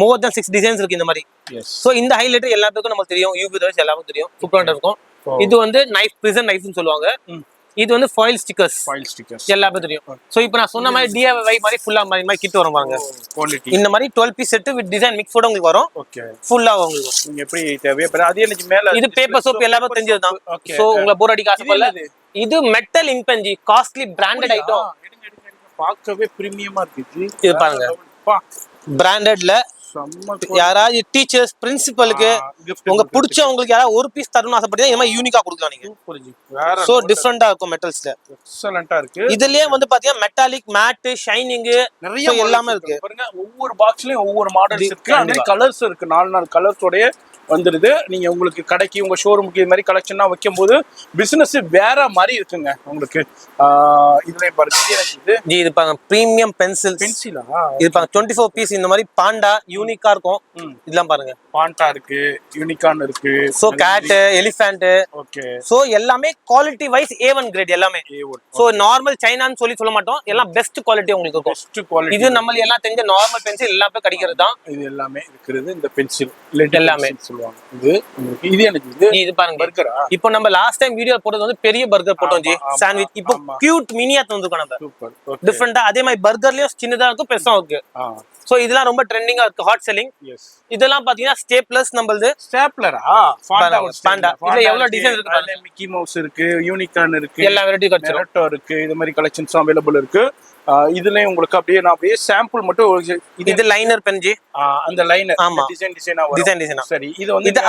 மோர் தென் 6 டிசைன்ஸ் இருக்கு இந்த மாதிரி. சோ இந்த ஹைலைட்டர் எல்லா பேருக்கும் நமக்கு தெரியும். யூபி தவிர எல்லாருக்கும் தெரியும். சூப்பரா இருக்கும். இது வந்து நைஃப், பிரிசன் நைஃப்னு சொல்லுவாங்க. இது வந்து ஃபாயில் ஸ்டிக்கர்ஸ். எல்லாமே தெரியும். சோ இப்போ நான் சொன்ன மாதிரி DIY மாதிரி ஃபுல்லா மாதிரி கிட் வரும் பாருங்க. குவாலிட்டி இந்த மாதிரி 12 பீஸ் செட் வித் டிசைன் மிக்ஸோட உங்களுக்கு வரும். ஓகே. ஃபுல்லா உங்களுக்கு நீங்க எப்படி தேவையா அது எனக்கு மேல இது பேப்பர் சோப் எல்லாமே தெரிஞ்சதுதான். சோ உங்க போர் அடிக்க ஆசைப்படல. இது மெட்டல் இங்க் பென் ஜி. Costly branded item. பார்க்கவே பிரீமியமா இருக்கு ஜி. இது பாருங்க, பிராண்டட்ல. யாராவது டீச்சர்ஸ், பிரின்சிபலுக்கு உங்க பிடிச்சவங்களுக்கு யாராவது ஒரு பீஸ் தரணும்னு ஆசைப்பட்டீங்கன்னா இந்த மாதிரி யூனிக்கா கொடுக்கலாம் நீங்க. சோ டிஃபரெண்டா இருக்கும் மெட்டல்ஸ்ல. எக்ஸலென்ட்டா இருக்கு. இதுலயே வந்து பாத்தீங்கன்னா மெட்டாலிக், மேட், ஷைனிங் நிறைய எல்லாமே இருக்கு பாருங்க. ஒவ்வொரு பாக்ஸ்லயும் ஒவ்வொரு மாடல்ஸ் இருக்கு. அதே கலர்ஸ் இருக்கு. 4 கலர்ஸோட வந்துருது. நீங்க உங்களுக்கு கடைக்கு உங்க ஷோரூமுக்கு இது மாதிரி கலெக்ஷனா வைக்கும் போது பிசினஸ் வேற மாதிரி இருக்குங்க உங்களுக்கு. இதுலயும் பாருங்க. இது பாருங்க, பிரீமியம் பென்சிலா. இது பாருங்க 24 பீஸ். இந்த மாதிரி பாண்டா யூனிக்கா இருக்கும். இதெல்லாம் பாருங்க, பாண்டா இருக்கு, யூனிகார்ன் இருக்கு. So cat, elephant. Okay. So எல்லாமே குவாலிட்டி வைஸ் A1 கிரேட் எல்லாமே. சோ நார்மல் சைனான்னு சொல்ல மாட்டோம். எல்லாம் பெஸ்ட் குவாலிட்டி உங்களுக்கு இருக்கும். Best quality. இது நம்ம எல்லாம் தெரிஞ்ச நார்மல் பென்சில் எல்லாமே கிடைக்கிறது தான். இது எல்லாமே இருக்குது. இந்த பென்சில் எல்லாமே இது எனக்கு இது பாருங்க பர்கரா. இப்போ நம்ம லாஸ்ட் டைம் வீடியோ போட்டது வந்து பெரிய பர்கர் போட்டோம் ஜி, சாண்ட்விச். இப்போ கியூட் மினியா தந்துருக்கோம் நம்ம. சூப்பர். டிஃபரெண்டா. அதே மாதிரி பர்கர்லயும் சின்னதா இருக்கும், பெருசா இருக்கு. சோ இதெல்லாம் ரொம்ப ட்ரெண்டிங்கா இருக்கு, ஹாட் செல்லிங். இதெல்லாம் பாத்தீங்கன்னா ஸ்டேப்லர்ஸ். நம்மளது ஸ்டேப்லரா பாண்டா. இதுல எவ்வளவு டிசைன் இருக்கு பாருங்க. மிக்கி மவுஸ் இருக்கு, யூனிகார்ன் இருக்கு, எல்லா வெரைட்டி கிடைச்சிரும் இருக்கு. இது மாதிரி கலெக்ஷன்ஸ் அவைலபிள் இருக்கு. இதுலயும் உங்களுக்கு அப்படியே நான் அப்படியே சாம்பிள் மட்டும். இது லைனர் பென் ஜி. அந்த லைனர் டிசைனா. சரி, இது வந்து இது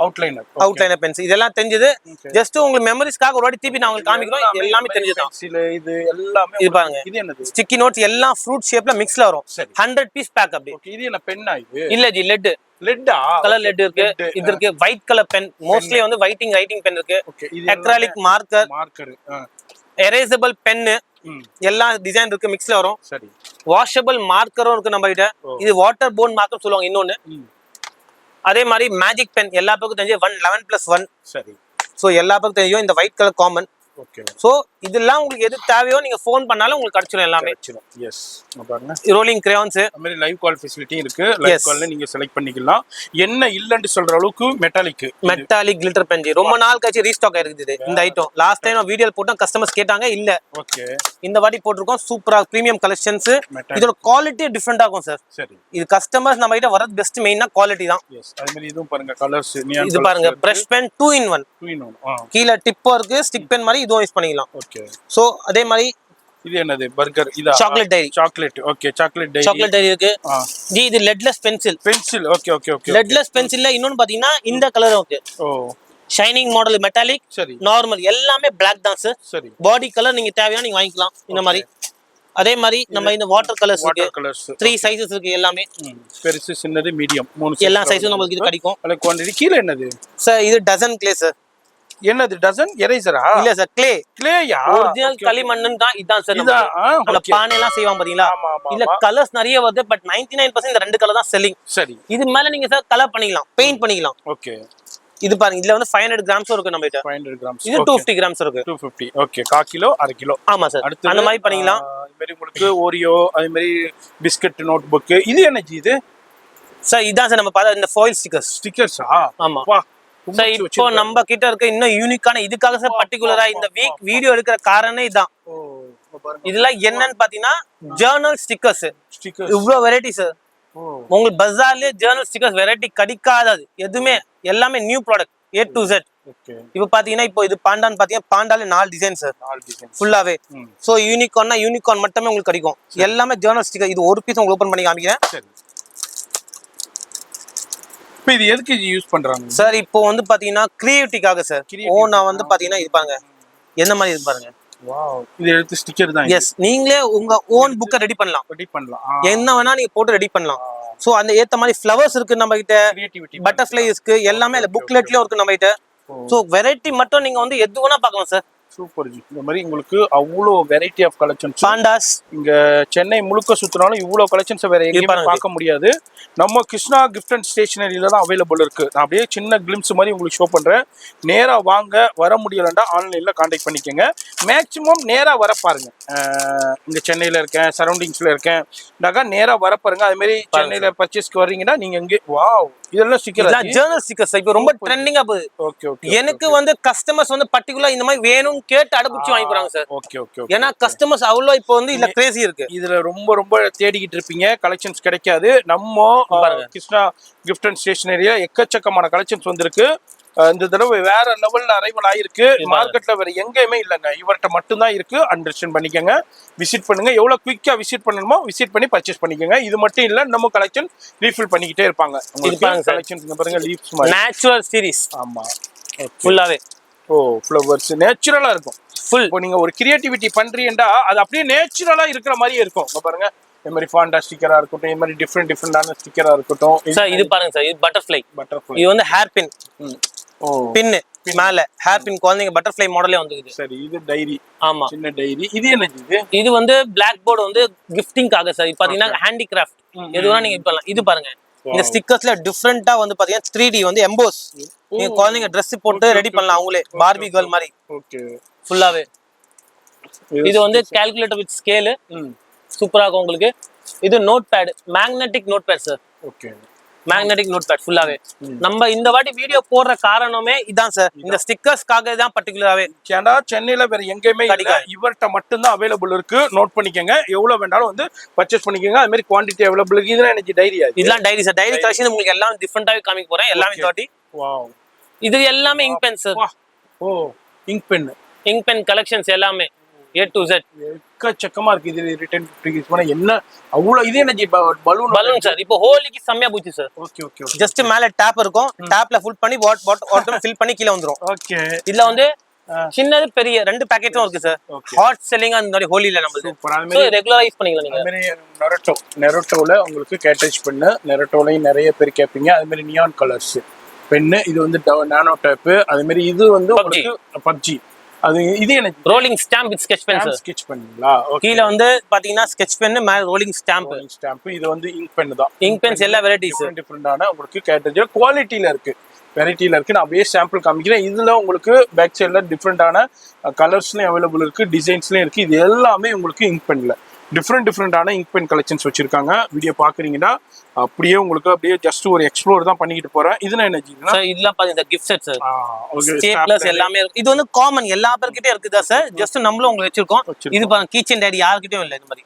அவுட்லைனர் பென்சில். இதெல்லாம் தெரிஞ்சது. ஜஸ்ட் உங்களுக்கு மெமரிஸ்க்காக ஒரு வாட்டி திருப்பி நான் உங்களுக்கு காமிக்கிறோம். எல்லாமே தெரிஞ்சது. இது எல்லாமே இது பாருங்க. இது என்னது? Sticky notes. எல்லாம் ஃப்ரூட் ஷேப்ல மிக்ஸ்ல வரும். 100 பீஸ் பேக் அப்படி. இது என்ன பென்னா இது? இல்ல ஜி, லெட்டா கலர் லெட் இருக்கு. இது இருக்கு ஒயிட் கலர் பென். மோஸ்ட்லி வந்து ரைட்டிங் பென் இருக்கு. அக்ரிலிக் மார்க்கர், எரேசபிள் பென், எல்லா டிசைன் இருக்கு, மிக்ஸ்ல வரும். சரி. வாஷபிள் மார்க்கரும் இருக்கு நம்ம கிட்ட. இது வாட்டர் போர்ன் மார்க்கர் சொல்லுவாங்க இன்னொன்னு. அதே மாதிரி மேஜிக் பென் எல்லா பக்கம் தெரிஞ்சு 11+1. சரி. சோ எல்லா பக்கம் தெரியும். இந்த white colour common. Okay. So இதெல்லாம் உங்களுக்கு எது தேவையோ நீங்க ஃபோன் பண்ணாலும் உங்களுக்கு கிடைச்சிடும் எல்லாமே. எஸ் பாருங்க, ரோலிங் கிரேயான்ஸ் அந்த மாதிரி லைவ் கால் ஃபெசிலிட்டி இருக்கு. லைவ் கால்ல நீங்க செலக்ட் பண்ணிக்கலாம். என்ன இல்லன்னு சொல்ற அளவுக்கு மெட்டாலிக் கிளிட்டர் பென்சி ரொம்ப நாள் கழிச்சு ரீஸ்டாக் ஆயிருக்குது இந்த ஐட்டம். லாஸ்ட் டைம் வீடியோ போட்டோம், கஸ்டமர்ஸ் கேட்டாங்க இல்ல. ஓகே. இந்த வாட்டி போட்டிருக்கோம். சூப்பரா பிரீமியம் கலெக்ஷன்ஸ். இதோட குவாலிட்டி டிஃபரெண்டா இருக்கும் சார். சரி. இது கஸ்டமர்ஸ் நம்ம கிட்ட வரது பெஸ்ட் மெயினா குவாலிட்டி தான். எஸ் அதே மாதிரி இதுவும் பாருங்க கலர்ஸ். இது பாருங்க பிரஷ் பென் 2 in 1. கீழ டிப்போ இருக்கு, ஸ்டிக் பென் மாதிரி இதுவும் யூஸ் பண்ணிக்கலாம். ஓகே. சோ அதே மாதிரி இது என்னது பர்கர் இதா? Chocolate diary. Chocolate. Okay chocolate diary இருக்கு. ஜி இது leadless pencil. Okay okay okay. Leadless பென்சில்ல இன்னொன்னு பாத்தீங்கன்னா இந்த கலர் இருக்கு. ஓ ஷைனிங் மாடல், மெட்டாலிக், சரி, நார்மல் எல்லாமே Black தான் சார். சரி. பாடி கலர் நீங்க தேவையான நீங்க வாங்கிக்கலாம் இந்த மாதிரி. அதே மாதிரி நம்ம இந்த வாட்டர் கலர்ஸ் இருக்கு. 3 சைஸஸ் இருக்கு எல்லாமே. பெருசு, சின்னது, மீடியம் 3 எல்லா சைஸும் நமக்கு இது கிடைக்கும். அதுல குவாண்டிட்டி கீழ என்னது சார்? இது டசன் கிளே சார். என்னது டசன் எரேசரா? இல்ல சார், கிளேயா? ஒரிஜினல் களிமண்ணன் தான் இதான் சார். அந்த பானை எல்லாம் செய்வாங்க பாத்தீங்களா? இல்ல கலர்ஸ் நிறைய வருது, பட் 99% இந்த ரெண்டு கலர் தான் செல்லிங். சரி. இது மேல நீங்க சார் கலர் பண்ணிக்கலாம், பெயிண்ட் பண்ணிக்கலாம். ஓகே. இது பாருங்க, இதுல வந்து 500 கிராம்ஸ் இருக்கு நம்ம கிட்ட. 500 கிராம்ஸ். இது 250 கிராம்ஸ் இருக்கு. 250. ஓகே. 1/4 கிலோ, அரை கிலோ. ஆமா சார். அந்த மாதிரி பண்ணிக்கலாம். இந்த மாதிரி உங்களுக்கு ஓரியோ, அதே மாதிரி பிஸ்கட் நோட் புக். இது என்னது இது? சார் இதான் சார் நம்ம பார்த்த இந்த ஃபாயில் ஸ்டிக்கர்ஸா? ஆமா சார். இப்போ நம்ம கிட்ட இருக்க இன்னும் யூனிக்கான இதுக்காக சார் பர்టిక్యులரா இந்த வீடியோ எடுக்கிற காரணமே இதான். இதெல்லாம் என்னன்னு பாத்தீங்கன்னா ஜர்னல் ஸ்டிக்கர்ஸ். இவ்வளவு வெரைட்டி சார். உங்களுக்கு பஜார்லயே ஜர்னல் ஸ்டிக்கர்ஸ் வெரைட்டி கிடைக்காதது எதுவுமே. எல்லாமே new product A to Z. இப்போ பாத்தீங்கன்னா இப்போ இது பாண்டான்னு பாத்தீங்கன்னா பாண்டால 4 டிசைன் சார் ஃபுல்லாவே. சோ யூனிகார்ன் மட்டுமே உங்களுக்கு கிடைக்கும். எல்லாமே ஜர்னல் ஸ்டிக்கர். இது ஒரு பீஸ் உங்களுக்கு ஓபன் பண்ணி காமிக்கிறேன். இப்போ இது எதுக்கு யூஸ் பண்றாங்க சார்? இப்போ வந்து பாத்தீங்கன்னா கிரியேட்டிவிட்டிக்காக சார். ஓனா வந்து பாத்தீங்கன்னா இது பாருங்க என்ன மாதிரி இது பாருங்க. வாவ். இது எடுத்து ஸ்டிக்கர் தான். எஸ், நீங்களே உங்க ஓன் புக்க ரெடி பண்ணலாம். என்ன வேணா நீங்க போட்டு ரெடி பண்ணலாம். சோ அந்த ஏத்த மாதிரி ஃப்ளவர்ஸ் இருக்கு நம்ம கிட்ட, பட்டர்ஃப்ளை இருக்கு, எல்லாமே அந்த புக்லெட்லயும் இருக்கு நம்ம கிட்ட. சோ வெரைட்டி மட்டும் நீங்க வந்து எது வேணா பார்க்கலாம் சார். Super G. இந்த மாதிரி உங்களுக்கு அவ்வளோ வெரைட்டி ஆஃப் கலெக்ஷன்ஸ். பாண்டாஸ் இங்க சென்னை முழுக்க சுத்தினாலும் இவ்வளோ கலெக்ஷன்ஸ் வேற எங்கேயுமே பார்க்க முடியாது. நம்ம கிருஷ்ணா கிஃப்ட் அண்ட் ஸ்டேஷனரியில தான் அவைலபிள் இருக்கு. நான் அப்படியே சின்ன கிளிம்ஸ் மாதிரி உங்களுக்கு ஷோ பண்றேன். நேரா வாங்க, வர முடியலண்டா ஆன்லைன்ல கான்டாக்ட் பண்ணிக்கோங்க. மேக்சிமம் நேரா வர பாருங்க. இங்க சென்னையில இருக்கேன், சரௌண்டிங்ஸ்ல இருக்கேன், நேரா வர பாருங்க. அதே மாதிரி சென்னையில பர்ச்சேஸ்க்கு வர்றீங்கன்னா நீங்க இங்கே வாவ் இதெல்லாம் ஸ்டிக்கர், ஜர்னல் ஸ்டிக்கர்ஸ் இப்போ ரொம்ப ட்ரெண்டிங்கா போகுது. Okay okay. எனக்கு வந்து கஸ்டமர்ஸ் வந்து பர்టిక్యులரா இந்த மாதிரி வேணும் கேட்டு அடபிடிச்சு வாங்கி போறாங்க சார். Okay okay. ஏன்னா கஸ்டமர்ஸ் அவ்வளோ இப்போ வந்து இல்ல கிரேசி இருக்கு. இதுல ரொம்ப ரொம்ப தேடிக்கிட்டு இருப்பீங்க, கலெக்ஷன்ஸ் கிடைக்காது. நம்ம கிருஷ்ணா கிஃப்ட் அண்ட் ஸ்டேஷனரியா எக்கச்சக்கமான கலெக்ஷன்ஸ் வந்திருக்கு. இந்த தடவை வேற லெவல்ல அரைவல் ஆயிருக்கு. மார்க்கெட்ல வேற எங்கேயுமே இல்லைங்க, இவர்கிட்ட மட்டும்தான் இருக்கு. அண்டர்ஸ்டாண்ட் பண்ணிக்கோங்க, விசிட் பண்ணுங்க. எவ்வளவு குயிக்கா விசிட் பண்ணணுமோ விசிட் பண்ணி பர்ச்சேஸ் பண்ணிக்கோங்க. இது மட்டும் இல்ல, நம்ம கலெக்ஷன் ரீஃபில் பண்ணிக்கிட்டே இருப்பாங்க. கலெக்ஷன்ஸ் பாருங்க, லீவ்ஸ் மாதிரி நேச்சுரல் சீரிஸ். ஆமா ஃபுல்லாவே. ஓ ஃப்ளவர்ஸ் நேச்சுரலா இருக்கும் ஃபுல். இப்போ நீங்க ஒரு கிரியேட்டிவிட்டி பண்றீங்கடா அது அப்படியே நேச்சுரலா இருக்கிற மாதிரியே இருக்கும். பாருங்க, இந்த மாதிரி ஃபாண்டா ஸ்டிக்கரா இருக்கட்டும், இந்த மாதிரி டிஃப்ரெண்டான ஸ்டிக்கரா இருக்கட்டும். சார் இது பாருங்க சார், இது பட்டர்ஃப்ளை. இது வந்து ஹேர் பின். பின் மேல ஹேர் பின் குழந்தைங்க பட்டர்ஃப்ளை மாடலே வந்துருது. சரி. இது டைரி. ஆமா, சின்ன டைரி. இது என்னது? இது வந்து பிளாக் போர்டு வந்து கிஃப்டிங்காக சார். இது பாத்தீங்கன்னா ஹேண்டிகிராஃப்ட் எதுவா நீங்க பண்ணலாம். இது பாருங்க, இந்த ஸ்டிக்கர்ஸ்ல டிஃபரெண்டா வந்து பாத்தீங்கன்னா 3D வந்து எம்போஸ். நீங்க குழந்தைங்க Dress போட்டு ரெடி பண்ணலாம் அவங்களே, பார்பி கேர்ள் மாதிரி. ஓகே ஃபுல்லாவே. இது வந்து கால்குலேட்டர் வித் ஸ்கேல். சூப்பரா இருக்கும் உங்களுக்கு. இது note pad, magnetic note pad sir. Okay, magnetic note pad ஃபுல்லாவே. நம்ம இந்த வாட்டி வீடியோ போடுற காரணமே இதான் சார். இந்த ஸ்டிக்கர்ஸ்க்காக தான் பர்టిక్యులராவே. ஏன்னா சென்னையில வேற எங்கேயுமே இல்ல, இவர்ட்ட மட்டும் தான் அவைலபிள் இருக்கு. நோட் பண்ணிக்கங்க, எவ்வளவு வேணாலும் வந்து பர்ச்சேஸ் பண்ணிக்கங்க. அது மாதிரி குவாண்டிட்டி அவைலபிள் இருக்கு. இதெல்லாம் எனக்கு டைரியா? இதெல்லாம் டைரி சார். டைரி கலெக்ஷன் உங்களுக்கு எல்லாம் டிஃபரெண்டாவே காமிக்க போறேன். எல்லாமே தாட்டி. வாவ். இது எல்லாமே ink pen sir. Oh ink pen. Ink pen collections எல்லாமே A to Z. எக்கச்சக்கமா இருக்கு. இது ரிட்டர்ன் ப்ரீஸ் பண்ண என்ன அவ்வளவு. இது என்ன பலூன் சார்? இப்போ ஹோலிக்கு செம்மையா போச்சு சார். Okay okay. ஜஸ்ட் மேல டேப் இருக்கும், டேப்ல ஃபுல் பண்ணி வாட்டர் ஃபில் பண்ணி கீழ வந்துரும். ஓகே. இதுல வந்து சின்னது பெரிய ரெண்டு பேக்கெட்டும் இருக்கு சார். ஹாட் செல்லிங் அந்த மாதிரி ஹோலில நம்ம சோ ரெகுலரா யூஸ் பண்ணிக்கலாம் நீங்க. அதே மாதிரி நெரோட்டோல உங்களுக்கு கேட்டேஜ் பண்ணு. நெரோட்டோலயும் நிறைய பேர் கேட்பீங்க. அதே மாதிரி நியான் கலர்ஸ் பென்னு. இது வந்து நானோ டேப். அதே மாதிரி இது வந்து உங்களுக்கு பப்ஜி. அது இது எனக்கு rolling stamp with sketch pen sir. Sketch பென்ங்களா? கீழ வந்து பாத்தீங்கன்னா ஸ்கெட்ச் பென், மேல ரோலிங் ஸ்டாம்ப். இது வந்து இங்க் பென் தான். இங்க் பென்ஸ் எல்லா வெரைட்டிஸ் டிஃபரெண்டான உங்களுக்கு கேட்டேஜ் குவாலிட்டில இருக்கு. வெரைட்டில இருக்கு. நான் அப்படியே சாம்பிள் காமிக்கிறேன். இதுல உங்களுக்கு பேக் சைட்ல டிஃப்ரெண்டான கலர்ஸ்லயும் அவைலபிள் இருக்கு, டிசைன்ஸ்லயும் இருக்கு. இது எல்லாமே உங்களுக்கு இங்க் பென்ல டிஃப்ரெண்டான இங்க் பென் கலெக்ஷன்ஸ் வச்சிருக்காங்க. வீடியோ பாக்குறீங்கன்னா அப்படியே உங்களுக்கு அப்படியே ஜஸ்ட் ஒரு எக்ஸ்ப்ளோர் தான் பண்ணிக்கிட்டு போறேன். இதுனா என்ன சார்? இதெல்லாம் பாத்தீங்க கிஃப்ட் செட் சார், ஸ்டேப்லர்ஸ் எல்லாமே இருக்கு. இது வந்து காமன் எல்லா பேர்கிட்டே இருக்குதா சார்? ஜஸ்ட் நம்மளும் உங்களுக்கு வச்சிருக்கோம். இது பாருங்க கீச்சன் டைரி யார்கிட்டயும் இல்ல இந்த மாதிரி.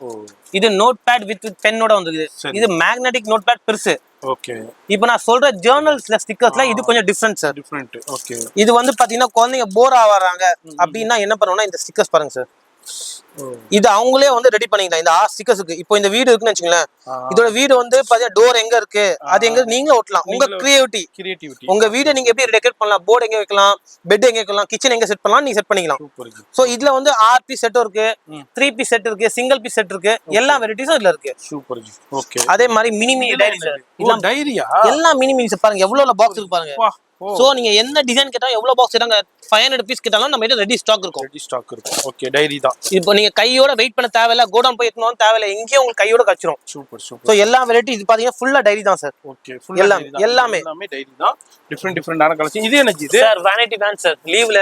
இது நோட் பேட் வித் பென்னோட வந்துருக்குது. இது மேக்னெட்டிக் நோட் பேட் பெருசு. ஓகே. இப்போ நான் சொல்ற ஜர்னல்ஸ்ல ஸ்டிக்கர்ஸ்ல இது கொஞ்சம் டிஃபரண்ட் சார். டிஃபரண்ட். ஓகே. இது வந்து பாத்தீங்கன்னா குழந்தைங்க போர் ஆவறாங்க அப்படின்னா என்ன பண்ணுவோம்னா இந்த ஸ்டிக்கர்ஸ் பாருங்க சார். இது அவங்களே வந்து ரெடி பண்ணிக்கலாம். இந்த 6 ஸ்டிக்கர்ஸ்க்கு இப்போ இந்த வீடு இருக்குன்னு வச்சுங்களேன். இதோட வீடு வந்து பாத்தீங்கன்னா டோர் எங்க இருக்கு, அது எங்க நீங்களே ஒட்டலாம். உங்க கிரியேட்டிவிட்டி, உங்க வீடை நீங்க எப்படி டெக்கரேட் பண்ணலாம், போர்டு எங்க வைக்கலாம், பெட் எங்க வைக்கலாம், கிச்சன் எங்க செட் பண்ணலாம், நீங்க செட் பண்ணிக்கலாம். சோ இதுல வந்து 6 பீஸ் செட் இருக்கு, 3 பீஸ் செட் இருக்கு, சிங்கிள் பீஸ் செட் இருக்கு, எல்லா வெரைட்டிஸும் இதுல இருக்கு. சூப்பர். ஓகே. அதே மாதிரி மினி டைரி சார். இதெல்லாம் டைரியா? எல்லாம் மினி பாருங்க எவ்வளவு பாக்ஸ் இருக்கு பாருங்க. சோ நீங்க என்ன டிசைன் கேட்டாலும் எவ்வளவு பாக்ஸ் கேட்டாங்க 500 பீஸ் கேட்டாலும் நம்ம கிட்ட ரெடி ஸ்டாக் இருக்கும். ஓகே. டைரி தான். இப்போ நீங்க கையோட வெயிட் பண்ண தேவையில்ல, கோடவுன் போய் எடுக்கணும் தேவையில்ல, எங்கேயும் உங்களுக்கு கையோட கச்சிரும். சூப்பர். சோ எல்லா வெரைட்டி இது பாத்தீங்கன்னா ஃபுல்லா டைரி தான் சார். ஓகே. எல்லாமே டைரி தான். டிஃபரெண்டான கலெக்ஷன். இது என்ன இது சார்? Vanity van sir. லீவ்ல